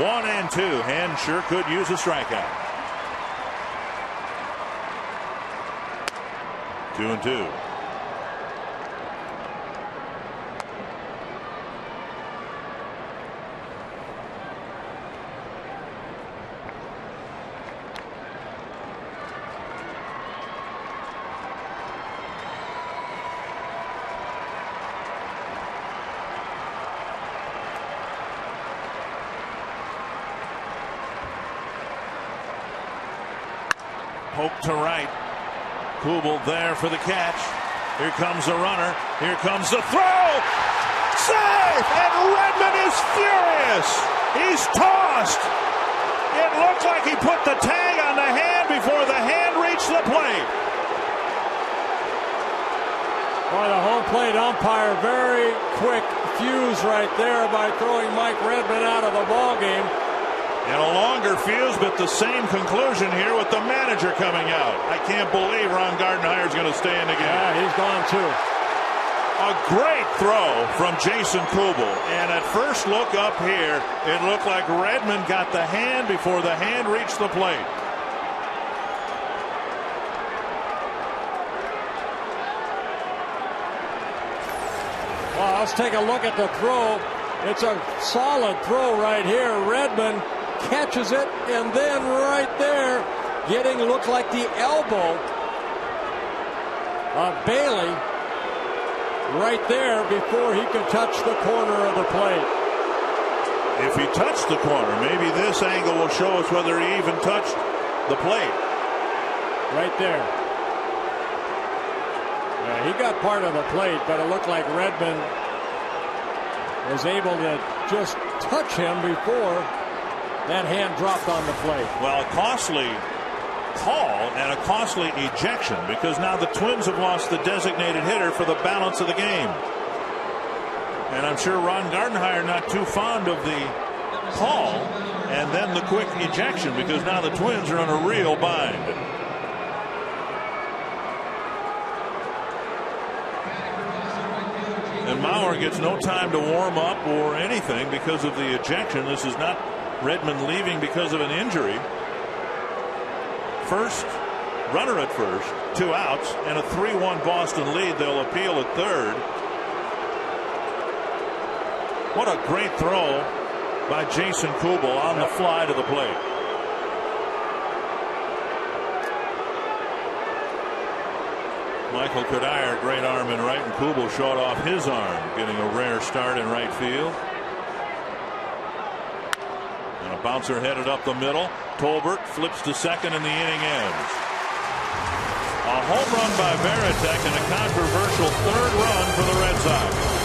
One and two. Hand sure could use a strikeout. 2 and 2. Poke to right. Kubel there for the catch. Here comes the runner. Here comes the throw. Safe! And Redmond is furious. He's tossed. It looked like he put the tag on the hand before the hand reached the plate. Boy, the home plate umpire, very quick fuse right there by throwing Mike Redmond out of the ball game. And a longer fuse, but the same conclusion here with the manager coming out. I can't believe Ron Gardenhire is going to stay in the game. Yeah, he's gone too. A great throw from Jason Kubel. And at first look up here, it looked like Redmond got the hand before the hand reached the plate. Well, let's take a look at the throw. It's a solid throw right here. Redmond catches it, and then right there, looked like the elbow of Bailey right there before he could touch the corner of the plate. If he touched the corner, maybe this angle will show us whether he even touched the plate. Right there. Yeah, he got part of the plate, but it looked like Redmond was able to just touch him before that hand dropped on the plate. Well, a costly call and a costly ejection, because now the Twins have lost the designated hitter for the balance of the game. And I'm sure Ron Gardenhire not too fond of the call and then the quick ejection, because now the Twins are in a real bind. And Mauer gets no time to warm up or anything because of the ejection. This is not Redmond leaving because of an injury. First, runner at first, 2 outs, and a 3-1 Boston lead. They'll appeal at third. What a great throw by Jason Kubel on the fly to the plate. Michael Cuddyer, great arm in right, and Kubel shot off his arm, getting a rare start in right field. And a bouncer headed up the middle. Tolbert flips to second, and the inning ends. A home run by Veritek and a controversial third run for the Red Sox.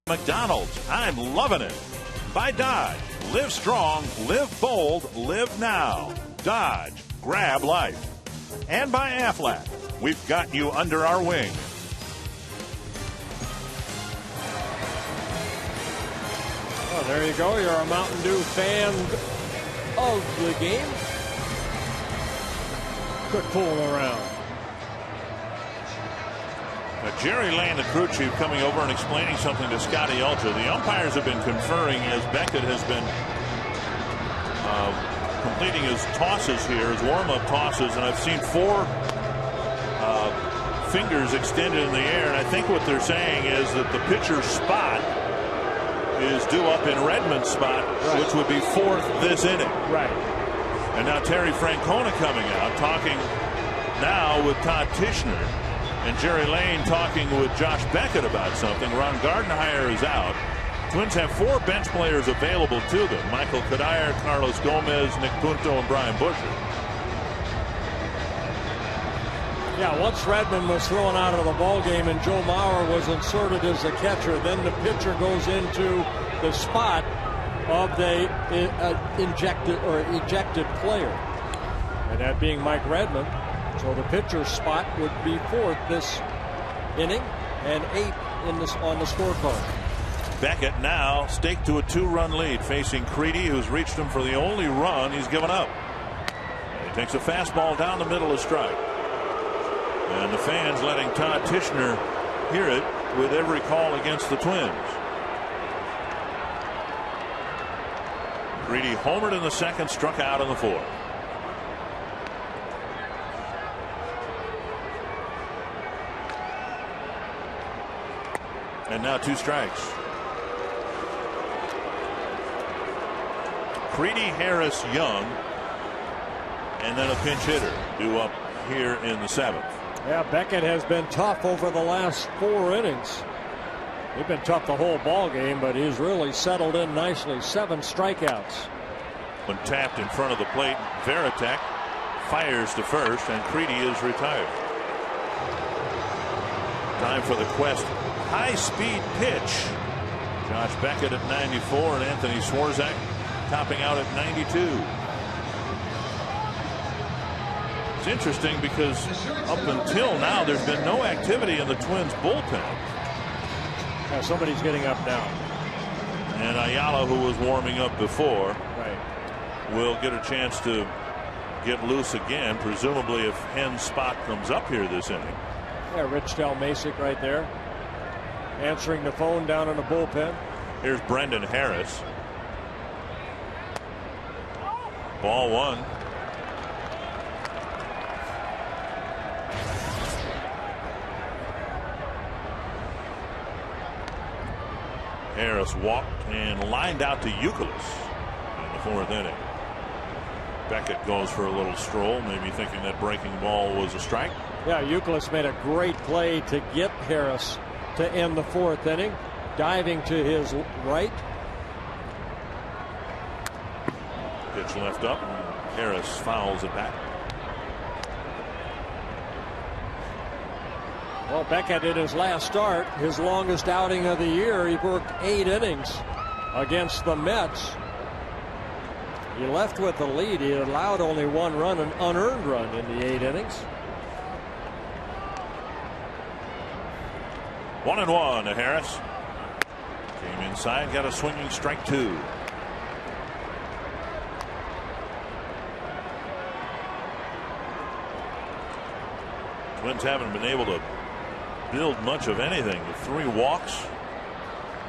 McDonald's, I'm loving it. By Dodge, live strong, live bold, live now. Dodge, grab life. And by Aflac, we've got you under our wing. Oh, there you go. You're a Mountain Dew fan of the game. Good fooling around. Jerry Lane, the crew chief, coming over and explaining something to Scotty Ultra. The umpires have been conferring as Beckett has been completing his tosses here, his warm-up tosses, and I've seen 4 fingers extended in the air, and I think what they're saying is that the pitcher's spot is due up in Redmond's spot, right, which would be 4th this inning. Right. And now Terry Francona coming out, talking now with Todd Tishner. And Jerry Lane talking with Josh Beckett about something. Ron Gardenhire is out. Twins have 4 bench players available to them. Michael Cuddyer, Carlos Gomez, Nick Punto, and Brian Busher. Yeah, once Redmond was thrown out of the ballgame and Joe Mauer was inserted as the catcher, then the pitcher goes into the spot of the ejected player. And that being Mike Redmond. So the pitcher's spot would be 4th this inning and 8th on the scorecard. Beckett now staked to a 2-run lead, facing Creedy, who's reached him for the only run he's given up. He takes a fastball down the middle of strike. And the fans letting Todd Tishner hear it with every call against the Twins. Creedy homered in the 2nd, struck out in the 4th. And now 2 strikes. Creedy, Harris, Young, and then a pinch hitter due up here in the 7th. Yeah, Beckett has been tough over the last 4 innings. He's been tough the whole ball game, but he's really settled in nicely. 7 strikeouts. When tapped in front of the plate, Veritek fires to first, and Creedy is retired. Time for the Quest high-speed pitch. Josh Beckett at 94 and Anthony Swarzak topping out at 92. It's interesting because up until now there's been no activity in the Twins bullpen. Yeah, somebody's getting up now. And Ayala, who was warming up before, right, will get a chance to get loose again, presumably if Henn's spot comes up here this inning. Yeah, Rich Dalmasic right there, answering the phone down in the bullpen. Here's Brendan Harris. Ball one. Harris walked and lined out to Youkilis in the 4th inning. Beckett goes for a little stroll, maybe thinking that breaking ball was a strike. Yeah, Youkilis made a great play to get Harris to end the 4th inning, diving to his right. Pitch left up, and Harris fouls it back. Well, Beckett in his last start, his longest outing of the year, he worked 8 innings against the Mets. He left with the lead. He allowed only 1 run, an unearned run in the 8 innings. 1-1 to Harris. Came inside, got a swinging strike 2. Twins haven't been able to build much of anything with 3 walks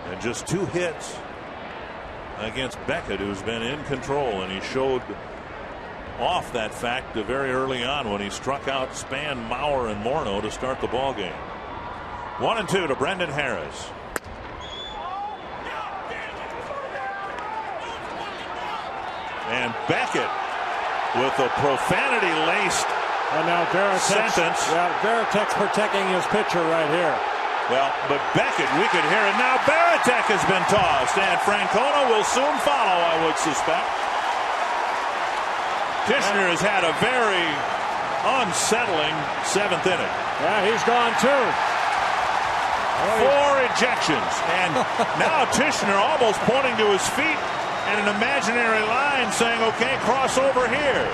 and just 2 hits against Beckett, who's been in control, and he showed off that fact very early on when he struck out Span, Mauer, and Morneau to start the ball game. 1-2 to Brendan Harris. And Beckett with a profanity-laced sentence. Yeah, Varitek's protecting his pitcher right here. Well, but Beckett, we could hear it now. Varitek has been tossed, and Francona will soon follow, I would suspect. Tishner has had a very unsettling 7th inning. Yeah, he's gone too. 4 ejections, and now Tishner almost pointing to his feet and an imaginary line saying, okay, cross over here.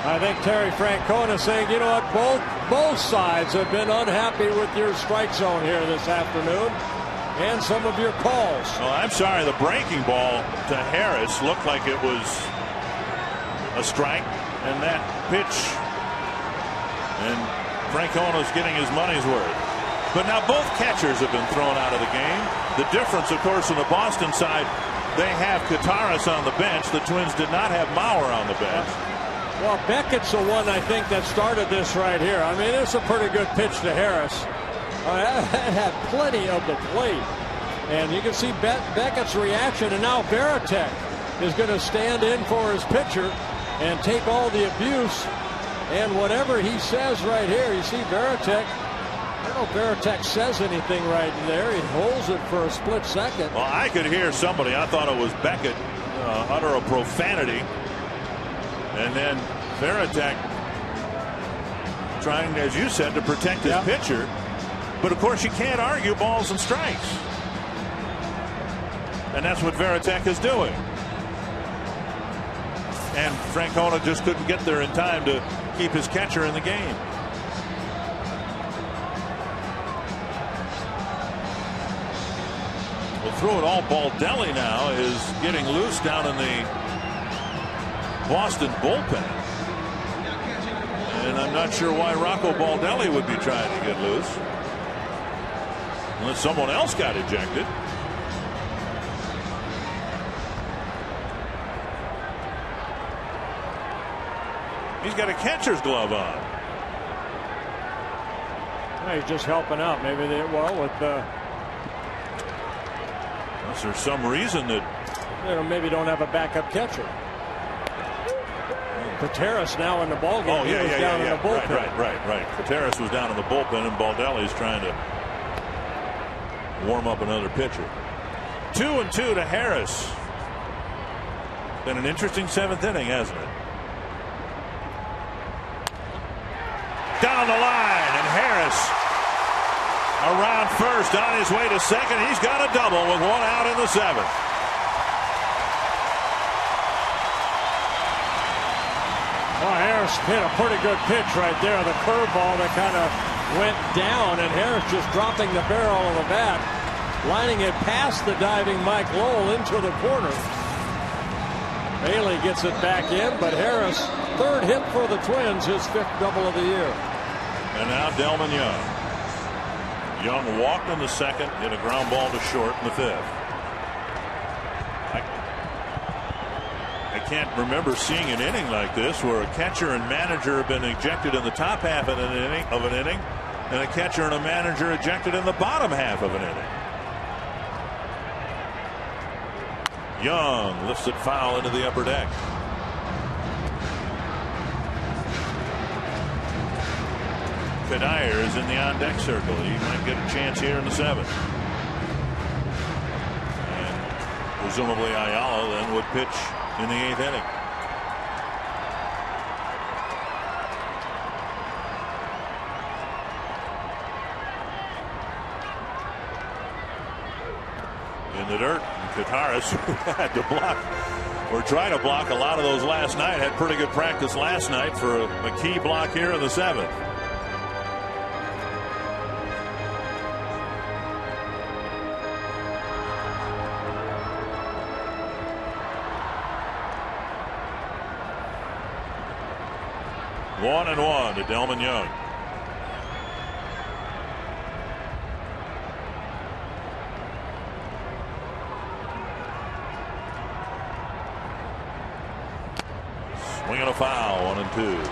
I think Terry Francona saying, you know what, both sides have been unhappy with your strike zone here this afternoon and some of your calls. Well, I'm sorry, the breaking ball to Harris looked like it was a strike, and that pitch, and Francona's getting his money's worth. But now both catchers have been thrown out of the game. The difference, of course, on the Boston side, they have Kataris on the bench. The Twins did not have Mauer on the bench. Well, Beckett's the one, I think, that started this right here. I mean, it's a pretty good pitch to Harris. That had plenty of the plate. And you can see Beckett's reaction. And now Varitek is going to stand in for his pitcher and take all the abuse. And whatever he says right here, you see Varitek. I don't know if Varitek says anything right there. He holds it for a split second. Well, I could hear somebody, I thought it was Beckett, utter a profanity. And then Varitek trying, as you said, to protect his pitcher. But of course, you can't argue balls and strikes. And that's what Varitek is doing. And Francona just couldn't get there in time to keep his catcher in the game. Well, through it all, Baldelli now is getting loose down in the Boston bullpen. And I'm not sure why Rocco Baldelli would be trying to get loose. Unless someone else got ejected. He's got a catcher's glove on. Well, he's just helping out. Maybe they, well, with unless there's some reason that maybe don't have a backup catcher. Contentious now in the ballgame. Oh, yeah, he was down in the bullpen. Right. Contentious was down in the bullpen, and Baldelli's trying to warm up another pitcher. 2-2 to Harris. Been an interesting 7th inning, hasn't it? Down the line, and Harris around first, on his way to second. He's got a double with 1 out in the 7th. Well, Harris hit a pretty good pitch right there. The curveball that kind of went down, and Harris just dropping the barrel of the bat, lining it past the diving Mike Lowell into the corner. Bailey gets it back in, but Harris, 3rd hit for the Twins, his 5th double of the year. And now Delman Young. Young walked in the second, hit a ground ball to short in the fifth. I can't remember seeing an inning like this where a catcher and manager have been ejected in the top half of an inning, and a catcher and a manager ejected in the bottom half of an inning. Young lifts it foul into the upper deck. Kadire is in the on-deck circle. He might get a chance here in the seventh. And presumably Ayala then would pitch in the eighth inning. In the dirt, Contentious, who had to block or try to block a lot of those last night, had pretty good practice last night for a key block here in the seventh. One and one to Delmon Young. Swing and a foul, 1-2.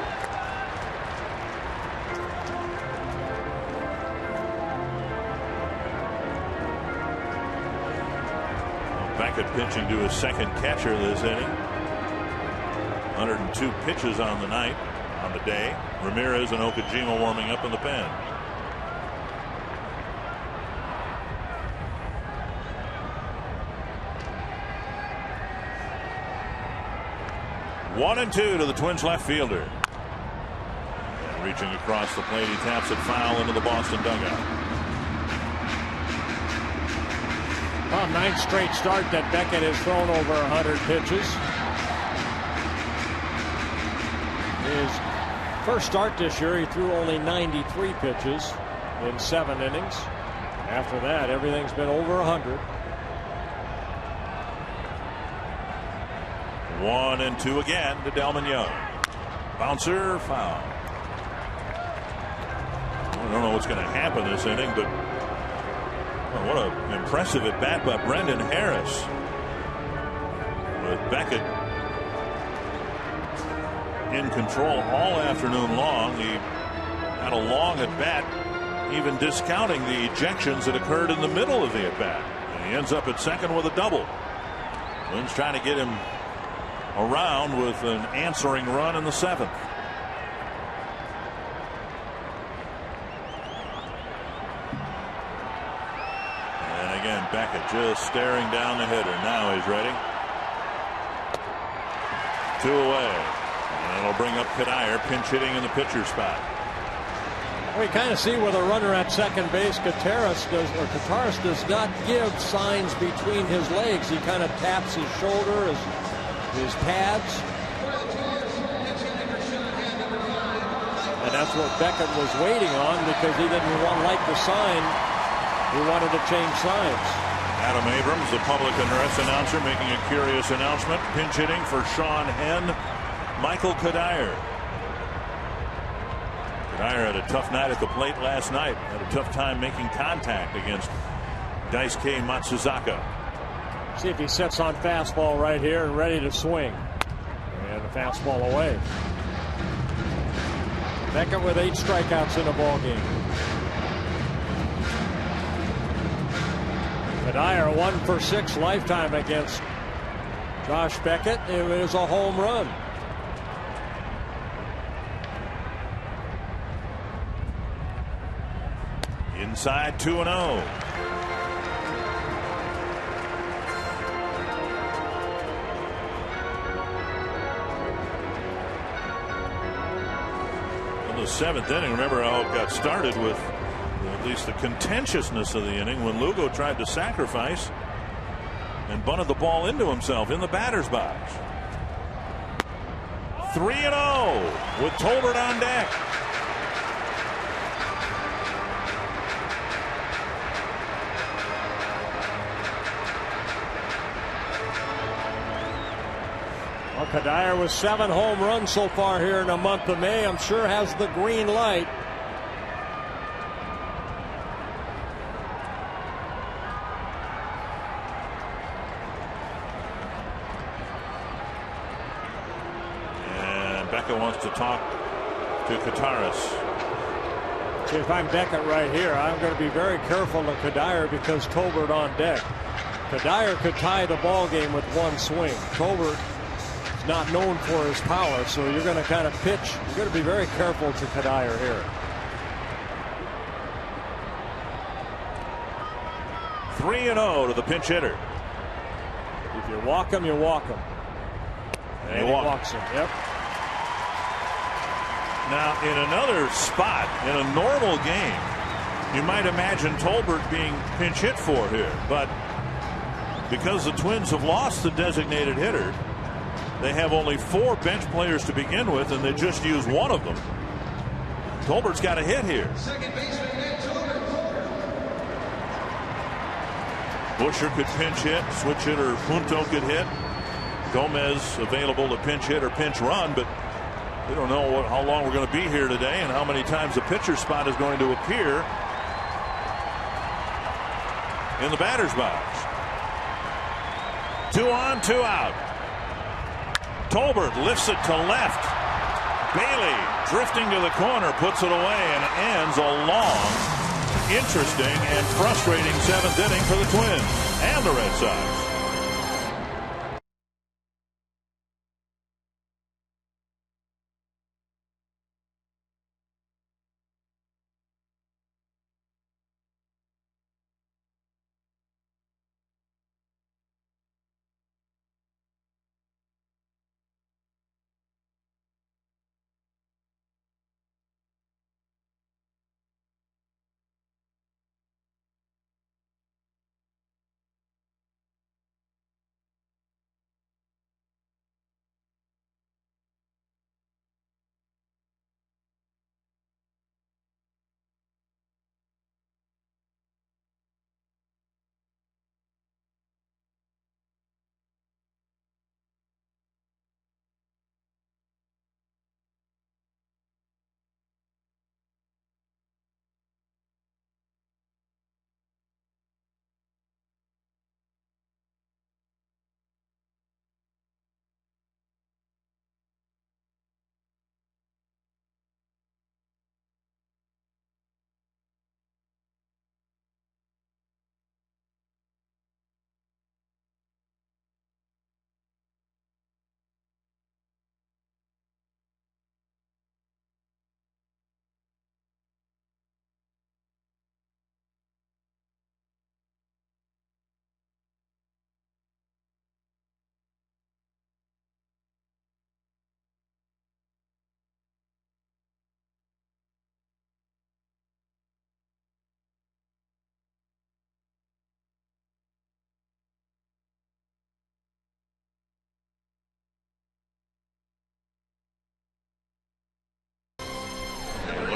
Beckett pitching to his second catcher this inning. 102 pitches on the night. On the day, Ramirez and Okajima warming up in the pen. One and two to the Twins left fielder. And reaching across the plate, he taps it foul into the Boston dugout. Well, ninth straight start that Beckett has thrown over 100 pitches. His first start this year, he threw only 93 pitches in 7 innings. After that, everything's been over 100. 1-2 again to Delmon Young. Bouncer, foul. I don't know what's going to happen this inning, but what an impressive at bat by Brendan Harris. With Beckett in control all afternoon long. He had a long at bat, even discounting the ejections that occurred in the middle of the at bat. And he ends up at second with a double. Twins trying to get him around with an answering run in the seventh. And again, Beckett just staring down the hitter. Now he's ready. 2 away. And it'll bring up Kadire, pinch hitting in the pitcher spot. We kind of see with a runner at second base, Contentious does not give signs between his legs. He kind of taps his shoulder, his pads. And that's what Beckett was waiting on because he didn't like the sign. He wanted to change signs. Adam Abrams, the public address announcer, making a curious announcement. Pinch hitting for Sean Henn. Michael Kadire. Kadire had a tough night at the plate last night. Had a tough time making contact against Daisuke Matsuzaka. See if he sits on fastball right here and ready to swing. And the fastball away. Beckett with 8 strikeouts in a ball game. Kadire 1 for 6 lifetime against Josh Beckett. It was a home run. Inside 2-0. In the 7th inning, remember how it got started with at least the contentiousness of the inning when Lugo tried to sacrifice and bunted the ball into himself in the batter's box. 3-0 with Tolbert on deck. Well, Kadire with 7 home runs so far here in the month of May. I'm sure has the green light. Beckett wants to talk to Contentious. See, if I'm Beckett right here, I'm going to be very careful to Kadire because Tolbert on deck. Kadire could tie the ball game with one swing. Tolbert is not known for his power, so you're going to kind of pitch. You're going to be very careful to Kadire here. 3-0 to the pinch hitter. If you walk him, you walk him. And he walks him. Yep. Now, in another spot, in a normal game, you might imagine Tolbert being pinch hit for here. But because the Twins have lost the designated hitter, they have only 4 bench players to begin with, and they just use one of them. Tolbert's got a hit here. Busher could pinch hit. Switch hitter Punto could hit. Gomez available to pinch hit or pinch run, but we don't know how long we're going to be here today and how many times the pitcher spot is going to appear in the batter's box. 2 on, 2 out. Tolbert lifts it to left. Bailey drifting to the corner, puts it away, and ends a long, interesting, and frustrating 7th inning for the Twins and the Red Sox.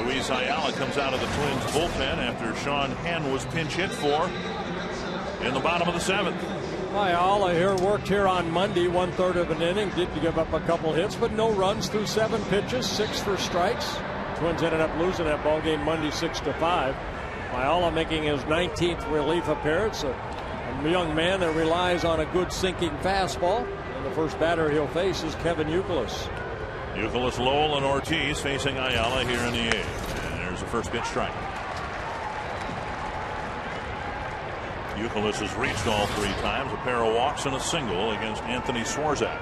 Luis Ayala comes out of the Twins bullpen after Sean Henn was pinch hit for in the bottom of the 7th. Ayala here worked here on Monday, 1/3 of an inning. Did give up a couple hits, but no runs through 7 pitches, 6 for strikes. Twins ended up losing that ball game Monday 6-5. Ayala making his 19th relief appearance. A young man that relies on a good sinking fastball. And the first batter he'll face is Kevin Youkilis. Youkilis, Lowell, and Ortiz facing Ayala here in the 8th. And there's the first pitch strike. Youkilis has reached all 3 times. A pair of walks and a single against Anthony Swarzak.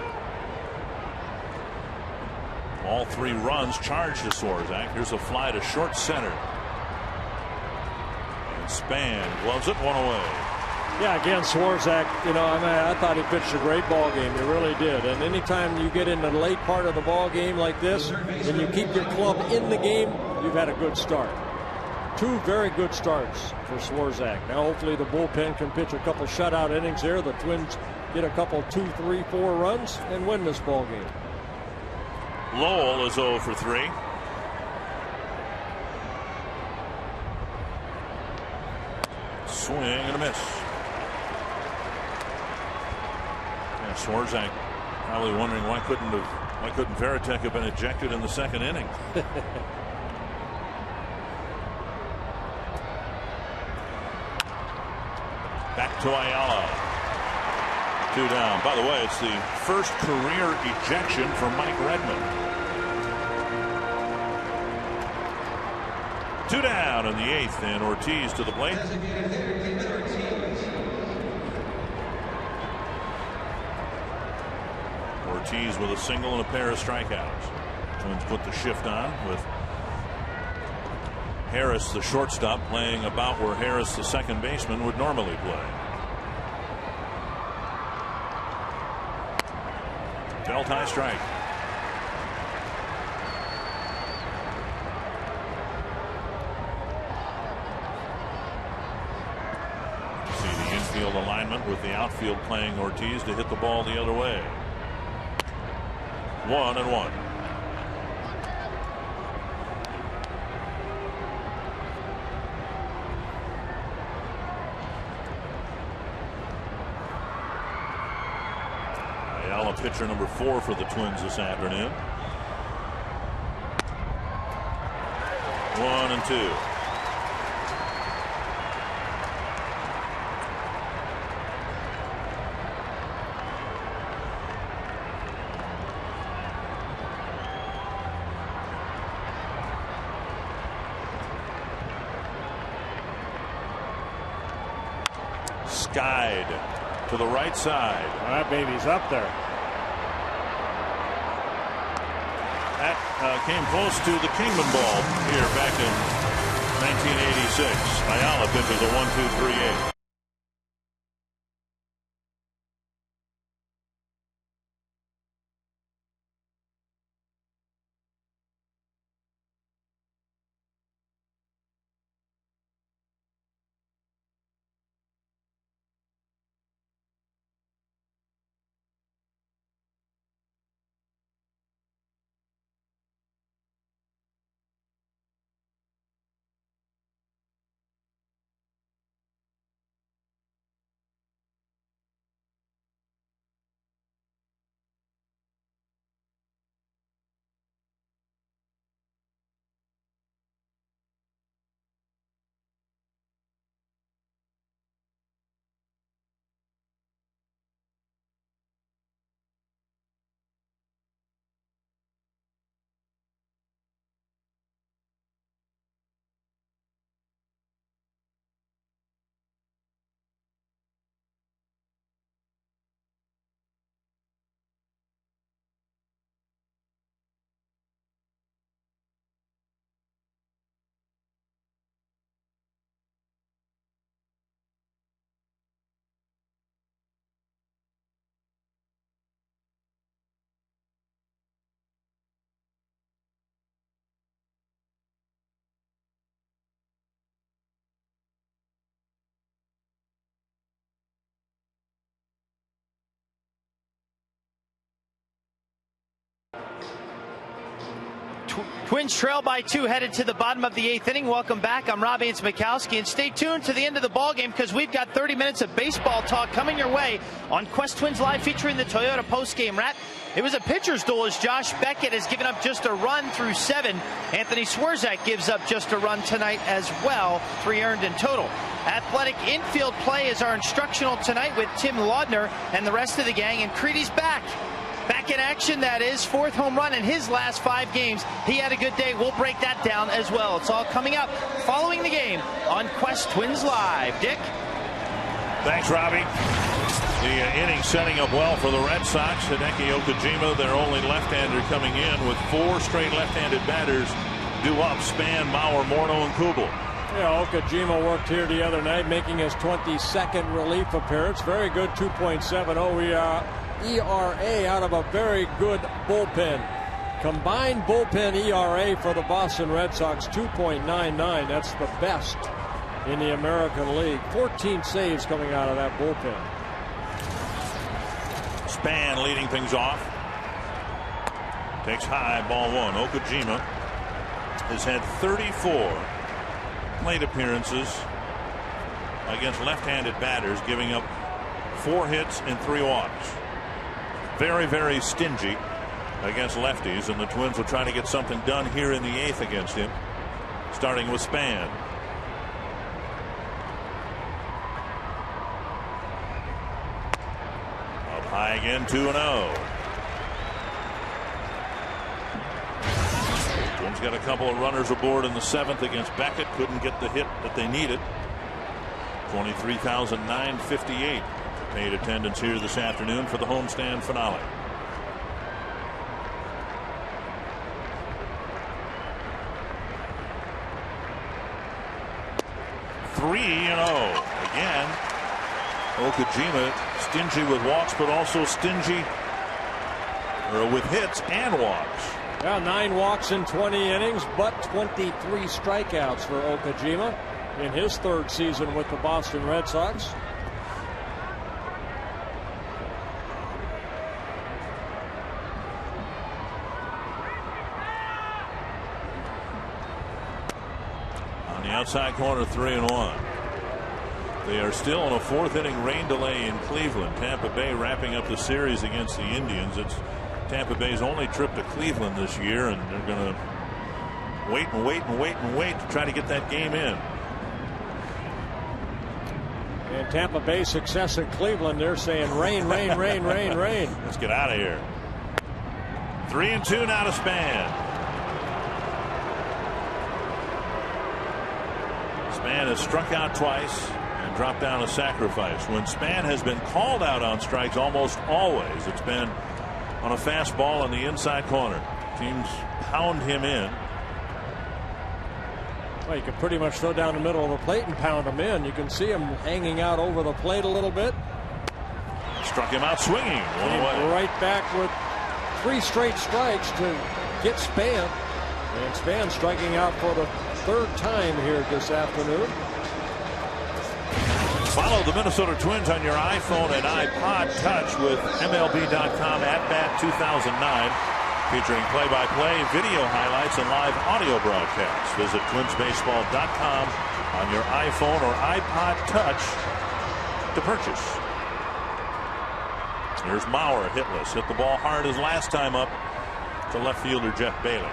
All 3 runs charged to Swarzak. Here's a fly to short center. And Span gloves it, 1 away. Yeah, again, Swarzak, I thought he pitched a great ball game. He really did. And anytime you get in the late part of the ball game like this, and you keep your club in the game, you've had a good start. 2 very good starts for Swarzak. Now, hopefully, the bullpen can pitch a couple shutout innings here. The Twins get a couple 2, 3, 4 runs and win this ball game. Lowell is 0 for 3. Swing and a miss. Swarzak probably wondering why couldn't Veritek have been ejected in the 2nd inning. Back to Ayala. 2 down. By the way, it's the first career ejection for Mike Redmond. 2 down in the 8th, and Ortiz to the plate. Ortiz with a single and a pair of strikeouts. Twins put the shift on with Harris, the shortstop, playing about where Harris, the second baseman, would normally play. Belt high strike. See the infield alignment with the outfield playing Ortiz to hit the ball the other way. 1-1. Pitcher number 4 for the Twins this afternoon. 1-2. Skied to the right side. Well, that baby's up there. That came close to the Kingman ball here back in 1986. Ayala pitches a 1-2-3-8. Twins trail by 2 headed to the bottom of the 8th inning. Welcome back. I'm Rob Mikowski, and stay tuned to the end of the ball game because we've got 30 minutes of baseball talk coming your way on Quest Twins Live featuring the Toyota postgame wrap. It was a pitcher's duel as Josh Beckett has given up just a run through 7. Anthony Swarzak gives up just a run tonight as well, 3 earned in total. Athletic infield play is our instructional tonight with Tim Laudner and the rest of the gang, and Creedy's back. Back in action, that is. 4th home run in his last 5 games. He had a good day. We'll break that down as well. It's all coming up following the game on Quest Twins Live. Dick? Thanks, Robbie. The inning setting up well for the Red Sox. Hideki Okajima, their only left-hander, coming in with 4 straight left-handed batters due up. Span, Mauer, Morneau, and Kubel. Yeah, Okajima worked here the other night, making his 22nd relief appearance. Very good 2.70 ERA out of a very good bullpen. Combined bullpen ERA for the Boston Red Sox, 2.99. That's the best in the American League. 14 saves coming out of that bullpen. Span leading things off. Takes high, ball 1. Okajima has had 34 plate appearances against left-handed batters, giving up 4 hits and 3 walks. Very, very stingy against lefties, and the Twins will try to get something done here in the 8th against him, starting with Span. Up high again, 2-0. Twins Twins got a couple of runners aboard in the 7th against Beckett. Couldn't get the hit that they needed. 23,958 paid attendance here this afternoon for the homestand finale. 3-0 again. Okajima stingy with walks, but also stingy with hits and walks. Yeah, 9 walks in 20 innings, but 23 strikeouts for Okajima in his 3rd season with the Boston Red Sox. On the outside corner, 3-1. They are still in a 4th inning rain delay in Cleveland. Tampa Bay wrapping up the series against the Indians. It's Tampa Bay's only trip to Cleveland this year, and they're going to wait and wait and wait and wait to try to get that game in. And Tampa Bay's success in Cleveland, they're saying rain, rain, rain, rain, rain. Let's get out of here. 3-2 now to Span. Span has struck out twice and dropped down a sacrifice. When Span has been called out on strikes, almost always it's been on a fastball in the inside corner. Teams pound him in. Well, you can pretty much throw down the middle of the plate and pound him in. You can see him hanging out over the plate a little bit. Struck him out swinging. One away. Right back with 3 straight strikes to get Span. And Span striking out for the 3rd time here this afternoon. Follow the Minnesota Twins on your iPhone and iPod Touch with MLB.com @Bat 2009. Featuring play-by-play, video highlights, and live audio broadcasts. Visit twinsbaseball.com on your iPhone or iPod Touch to purchase. Here's Mauer hitless. Hit the ball hard his last time up to left fielder Jeff Bailey.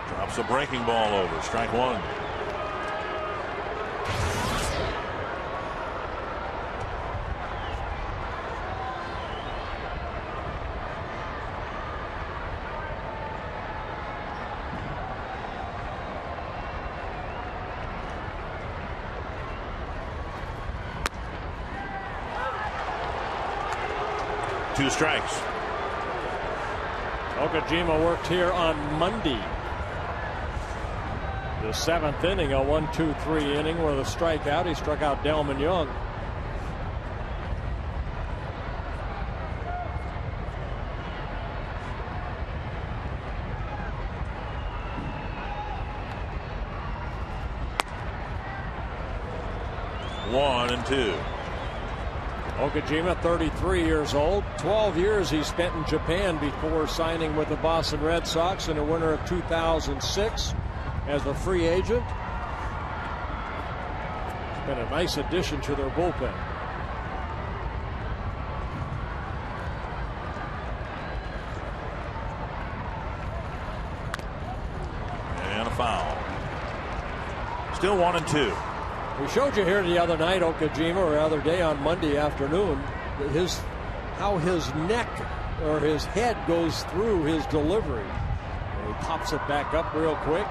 Drops a breaking ball over. Strike 1. Two strikes. Okajima worked here on Monday. The 7th inning, a 1-2-3 inning with a strikeout. He struck out Delman Young. One and two. Okajima, 33 years old. 12 years he spent in Japan before signing with the Boston Red Sox in the winter of 2006 as a free agent. It's been a nice addition to their bullpen. And a foul. Still 1 and 2. We showed you here the other night, Okajima, or the other day on Monday afternoon, how his neck or his head goes through his delivery. And he pops it back up real quick.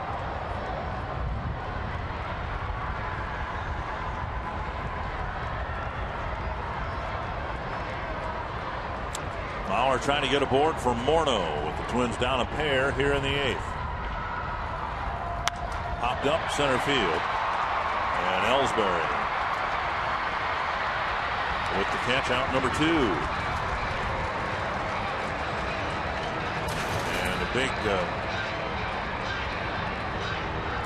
Mauer trying to get aboard for Morneau with the Twins down a pair here in the 8th. Popped up center field. And Ellsbury with the catch out number 2. And a big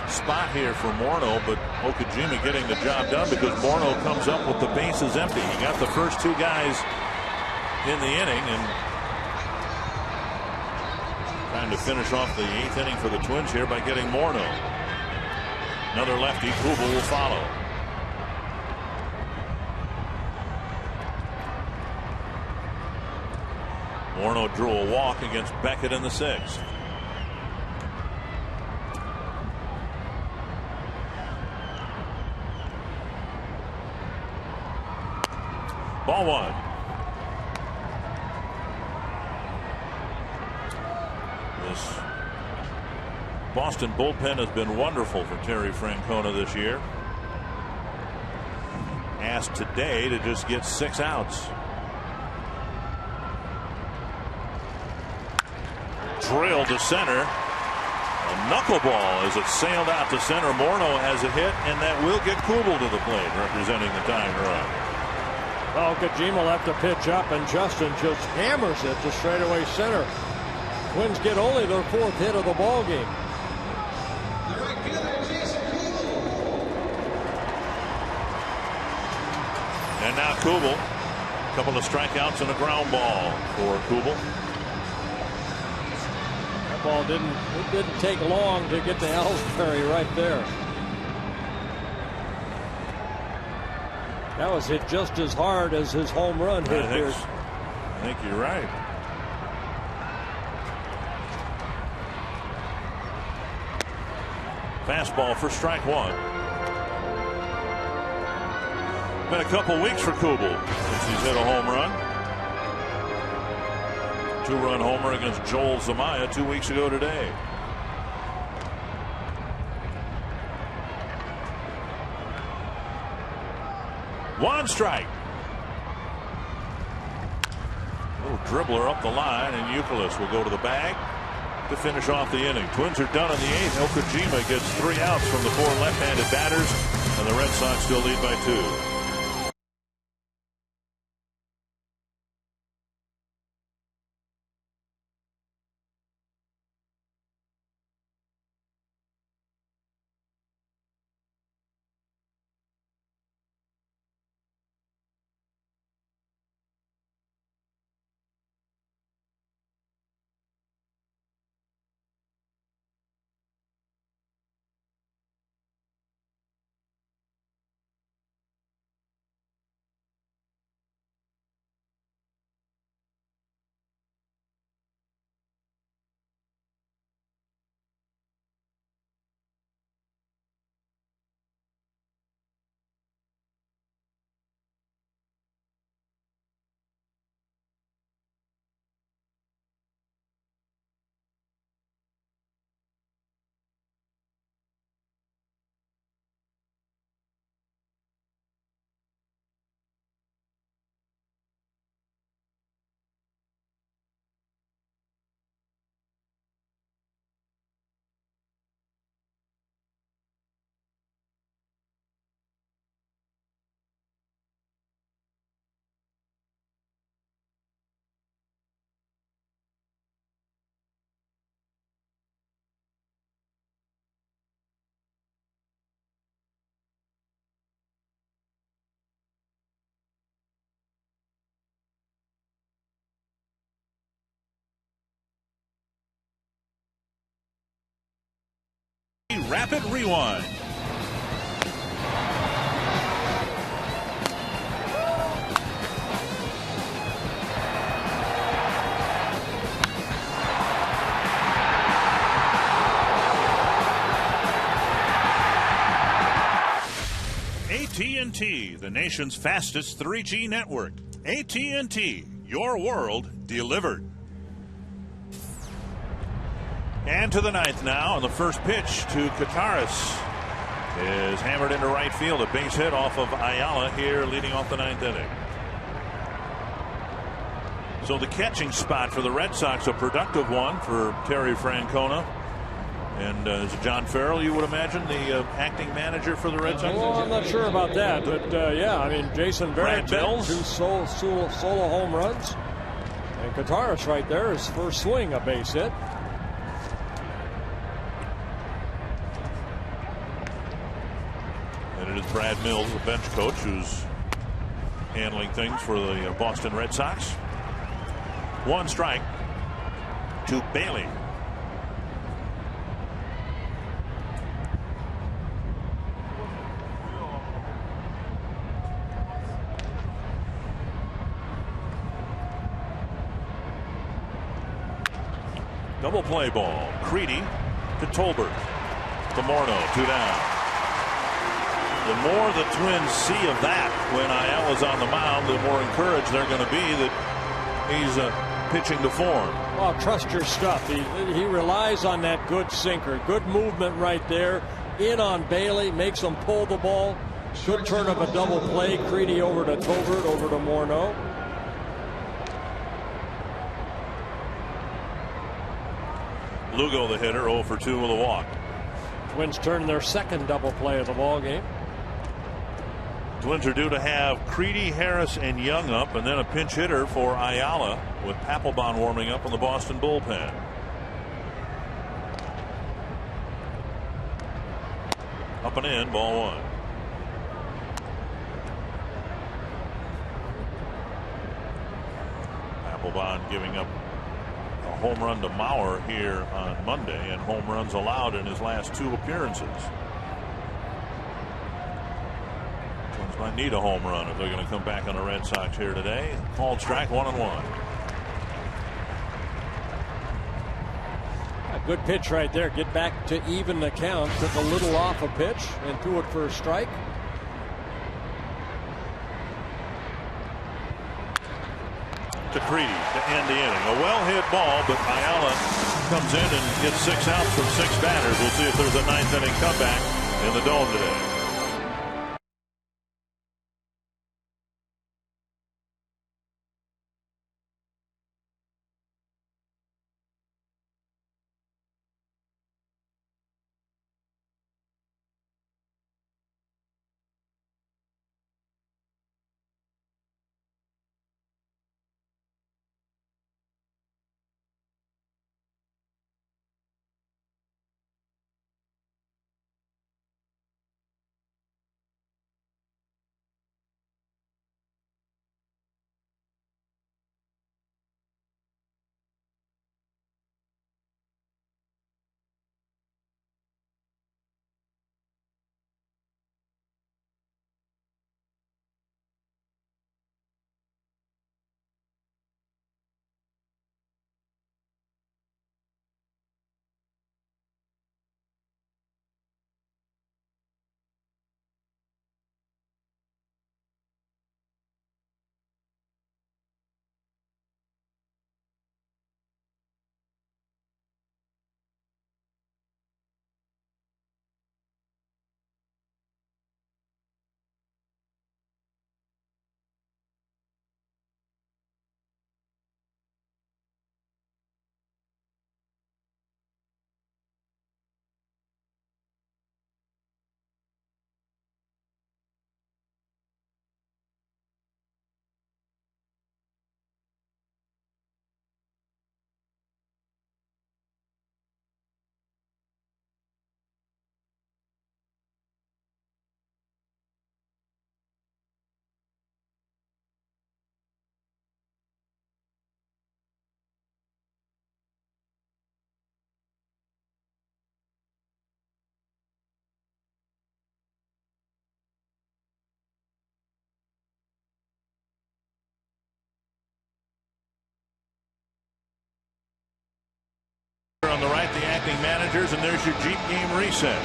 spot here for Morneau, but Okajima getting the job done because Morneau comes up with the bases empty. He got the first 2 guys in the inning and trying to finish off the 8th inning for the Twins here by getting Morneau. Another lefty, Kubel will follow. Morneau drew a walk against Beckett in the 6th. Ball 1. This Boston bullpen has been wonderful for Terry Francona this year. Asked today to just get 6 outs. Drilled to center. A knuckleball as it sailed out to center. Morneau has a hit, and that will get Kubel to the plate, representing the tying run. Well, Kojima will have to pitch up, and Justin just hammers it to straightaway center. Twins get only their 4th hit of the ball game. And now Kubel. A couple of strikeouts and a ground ball for Kubel. That ball didn't take long to get to Ellsbury right there. That was hit just as hard as his home run hit here. I think you're right. Fastball for strike 1. Been a couple weeks for Kubel since he's hit a home run. 2-run homer against Joel Zumaya 2 weeks ago today. One strike. Little dribbler up the line, and Youkilis will go to the bag to finish off the inning. Twins are done in the 8th. El Kojima gets 3 outs from the 4 left-handed batters, and the Red Sox still lead by 2. Rapid rewind. AT&T, the nation's fastest 3G network. AT&T, your world delivered. And to the 9th now, and the first pitch to Contentious is hammered into right field. A base hit off of Ayala here, leading off the 9th inning. So the catching spot for the Red Sox, a productive one for Terry Francona. And is it John Farrell, you would imagine, the acting manager for the Red Sox? Well, I'm not sure about that, but yeah, I mean, Jason Barrett, 2 solo home runs. And Contentious right there, his first swing, a base hit. And it is Brad Mills, the bench coach, who's handling things for the Boston Red Sox. 1 strike to Bailey. Double play ball. Creedy to Tolbert. To Morneau, 2 down. The more the Twins see of that when Ayala's on the mound, the more encouraged they're going to be that he's pitching to form. Well, trust your stuff. He relies on that good sinker. Good movement right there. In on Bailey, makes him pull the ball. Good turn of a double play. Creedy over to Tolbert, over to Morneau. Lugo, the hitter, 0 for 2 with a walk. Twins turn their second double play of the ball game. Twins are due to have Creedy, Harris, and Young up, and then a pinch hitter for Ayala with Papelbon warming up on the Boston bullpen. Up and in, ball 1. Papelbon giving up a home run to Mauer here on Monday, and home runs allowed in his last 2 appearances. Twins might need a home run if they're going to come back on the Red Sox here today. Called strike, 1-1. A good pitch right there. Get back to even the count. Took a little off a pitch and threw it for a strike. To Creedy to end the inning. A well-hit ball, but Ayala comes in and gets 6 outs from 6 batters. We'll see if there's a 9th inning comeback in the Dome today. On the right, the acting managers, and there's your Jeep game reset.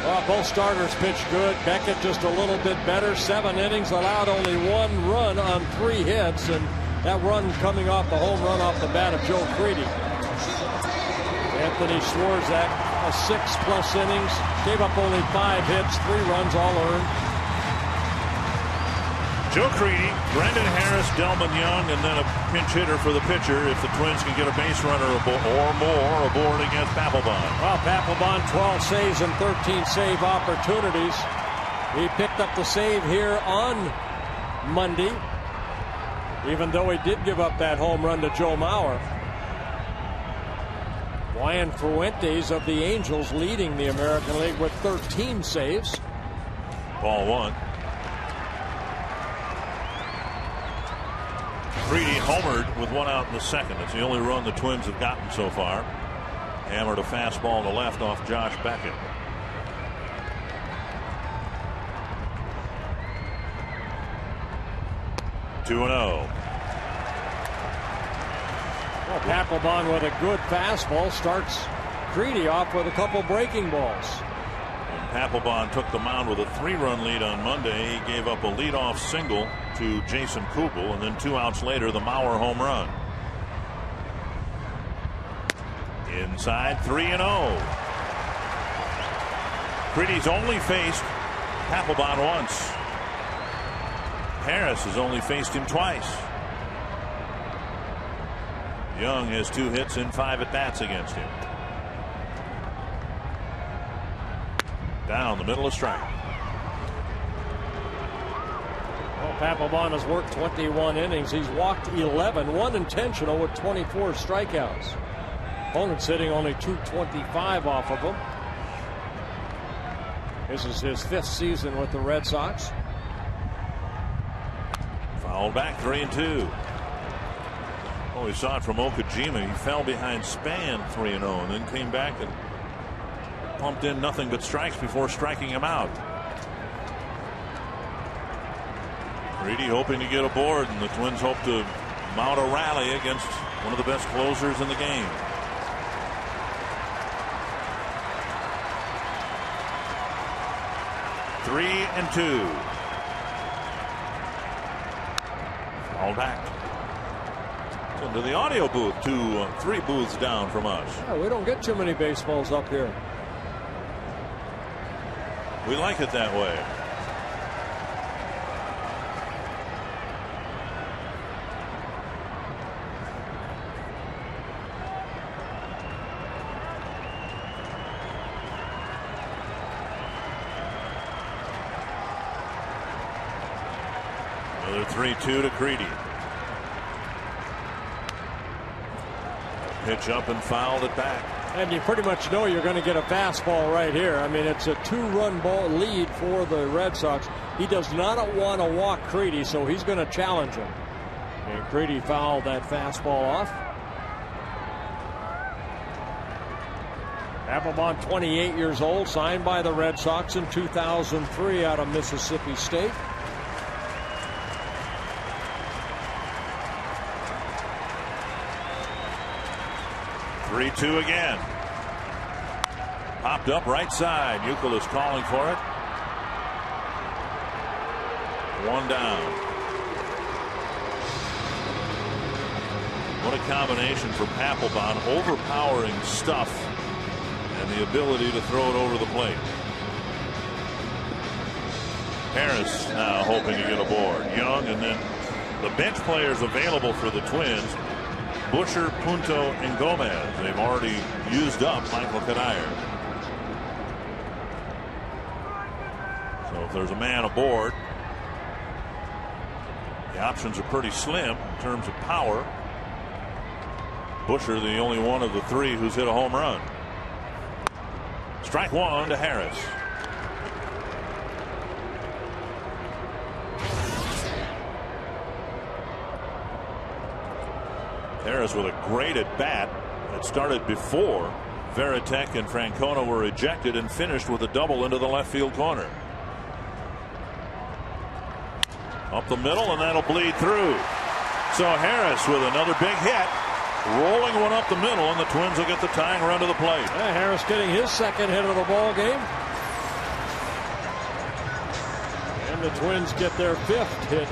Well, both starters pitched good. Beckett just a little bit better. 7 innings, allowed only 1 run on 3 hits, and that run coming off the home run off the bat of Joe Creedy. Anthony Swarzak, a 6+ innings, gave up only 5 hits, 3 runs, all earned. Joe Creedy, Brendan Harris, Delman Young, and then a pinch hitter for the pitcher if the Twins can get a base runner or more aboard against Papelbon. Well, Papelbon 12 saves and 13 save opportunities. He picked up the save here on Monday, even though he did give up that home run to Joe Mauer. Juan Fuentes of the Angels leading the American League with 13 saves. Ball 1. Creedy homered with 1 out in the second. It's the only run the Twins have gotten so far. Hammered a fastball to left off Josh Beckett. Two and 0. Well, Papelbon with a good fastball starts Creedy off with a couple breaking balls. Papelbon took the mound with a 3-run lead on Monday. He gave up a leadoff single to Jason Kubel, and then 2 outs later, the Mauer home run. Inside, 3-0. Creedy's only faced Papelbon once. Harris has only faced him twice. Young has 2 hits in 5 at-bats against him. Down the middle of strike. Well, Papelbon has worked 21 innings. He's walked 11, 1 intentional with 24 strikeouts. Opponent's hitting only .225 off of him. This is his 5th season with the Red Sox. Fouled back, 3-2. Oh, we saw it from Okajima. He fell behind Span 3-0 and then came back and pumped in nothing but strikes before striking him out. Creedy hoping to get aboard, and the Twins hope to mount a rally against one of the best closers in the game. Three and 2. All back into the audio booth, 3 booths down from us. Yeah, we don't get too many baseballs up here. We like it that way. Another 3-2 to Creedy. Pitch up and fouled it back. And you pretty much know you're going to get a fastball right here. I mean, it's a 2-run ball lead for the Red Sox. He does not want to walk Creedy, so he's going to challenge him. And Creedy fouled that fastball off. Papelbon, 28 years old, signed by the Red Sox in 2003 out of Mississippi State. Three-2 again. Popped up right side. Youkilis calling for it. 1 down. What a combination for Papelbon. Overpowering stuff and the ability to throw it over the plate. Harris now hoping to get aboard. Young, and then the bench players available for the Twins: Busher, Punto, and Gomez. They've already used up Michael Kadire. So if there's a man aboard, the options are pretty slim in terms of power. Busher, the only one of the 3 who's hit a home run. Strike 1 to Harris. Harris with a great at bat. It started before Veritek and Francona were ejected, and finished with a double into the left field corner. Up the middle, and that'll bleed through. So Harris with another big hit, rolling one up the middle, and the Twins will get the tying run to the plate. Yeah, Harris getting his 2nd hit of the ball game. And the Twins get their 5th hit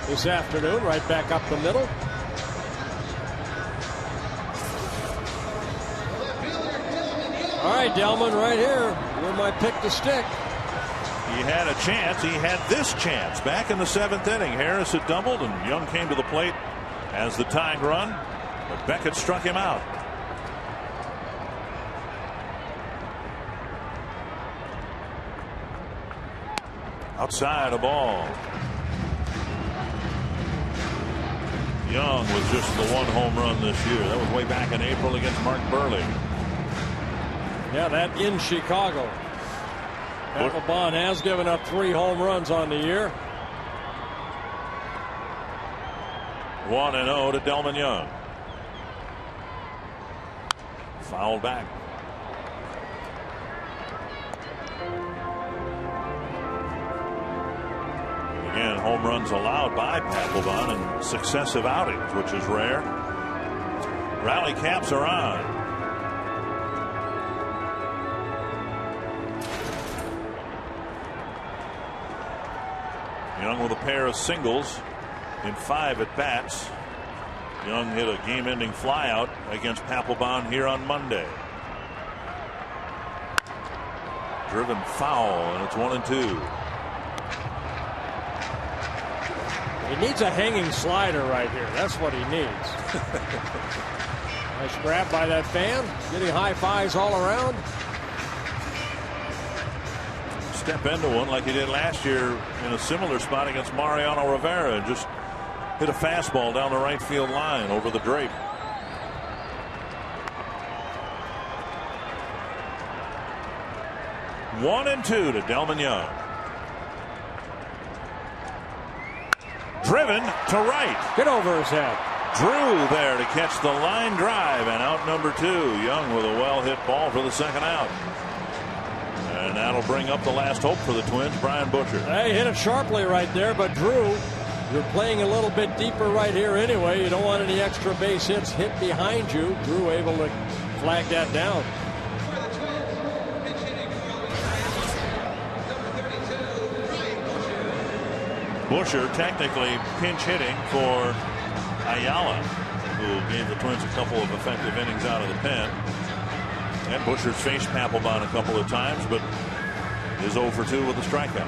this afternoon, right back up the middle. All right, Delman, right here. You're my pick to stick. He had a chance. He had this chance back in the 7th inning. Harris had doubled, and Young came to the plate as the tying run, but Beckett struck him out. Outside a ball. Young was just the 1 home run this year. That was way back in April against Mark Burley. Yeah, that in Chicago. Papelbon has given up 3 home runs on the year. 1-0 to Delman Young. Fouled back. Again, home runs allowed by Papelbon in successive outings, which is rare. Rally caps are on. Young with a pair of singles in 5 at bats. Young hit a game-ending flyout against Papelbon here on Monday. Driven foul, and it's 1-2. He needs a hanging slider right here. That's what he needs. Nice grab by that fan. Getting high fives all around. Step into one like he did last year in a similar spot against Mariano Rivera. And just hit a fastball down the right field line over the drape. One and 2 to Delmon Young. Driven to right. Get over his head. Drew there to catch the line drive, and out number 2. Young with a well-hit ball for the second out. And that'll bring up the last hope for the Twins, Brian Busher. Hey, hit it sharply right there, but Drew, you're playing a little bit deeper right here anyway. You don't want any extra base hits hit behind you. Drew able to flag that down. Busher technically pinch hitting for Ayala, who gave the Twins a couple of effective innings out of the pen. And Busher's faced Papelbon a couple of times, but is 0 for 2 with a strikeout.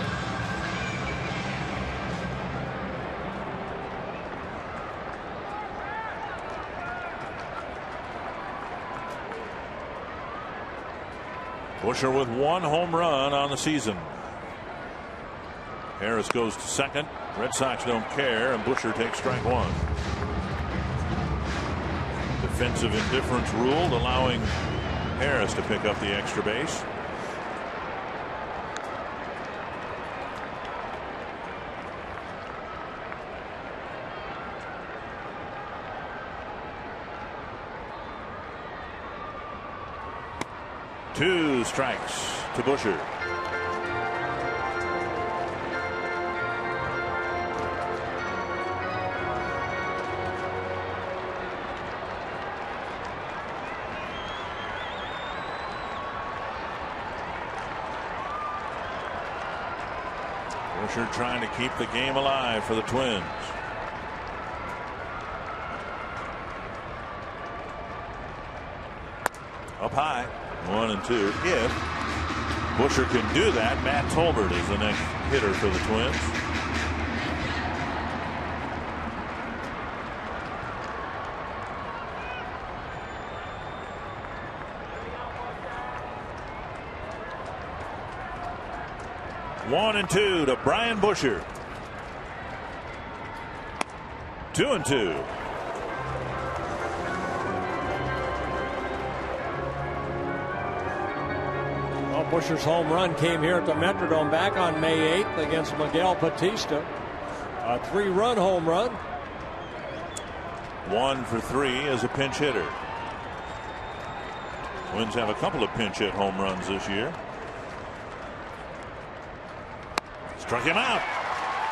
Busher with 1 home run on the season. Harris goes to second. Red Sox don't care, and Busher takes strike 1. Defensive indifference ruled, allowing Harris to pick up the extra base. Two strikes to Busher. Busher trying to keep the game alive for the Twins. Up high, 1 and 2. If Busher can do that, Matt Tolbert is the next hitter for the Twins. One and 2 to Brian Busher. 2 and 2. Well, Busher's home run came here at the Metrodome back on May 8th against Miguel Batista. A 3-run home run. 1 for 3 as a pinch hitter. Twins have a couple of pinch hit home runs this year. Struck him out.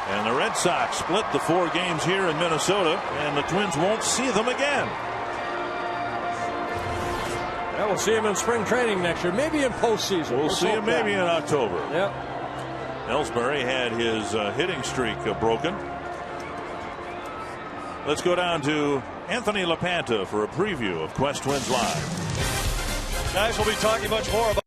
And the Red Sox split the 4 games here in Minnesota, and the Twins won't see them again. Yeah, we'll see him in spring training next year, maybe in postseason. We'll see him maybe in October. Yep. Ellsbury had his hitting streak broken. Let's go down to Anthony LaPanta for a preview of Quest Twins Live. Guys, we'll be talking much more about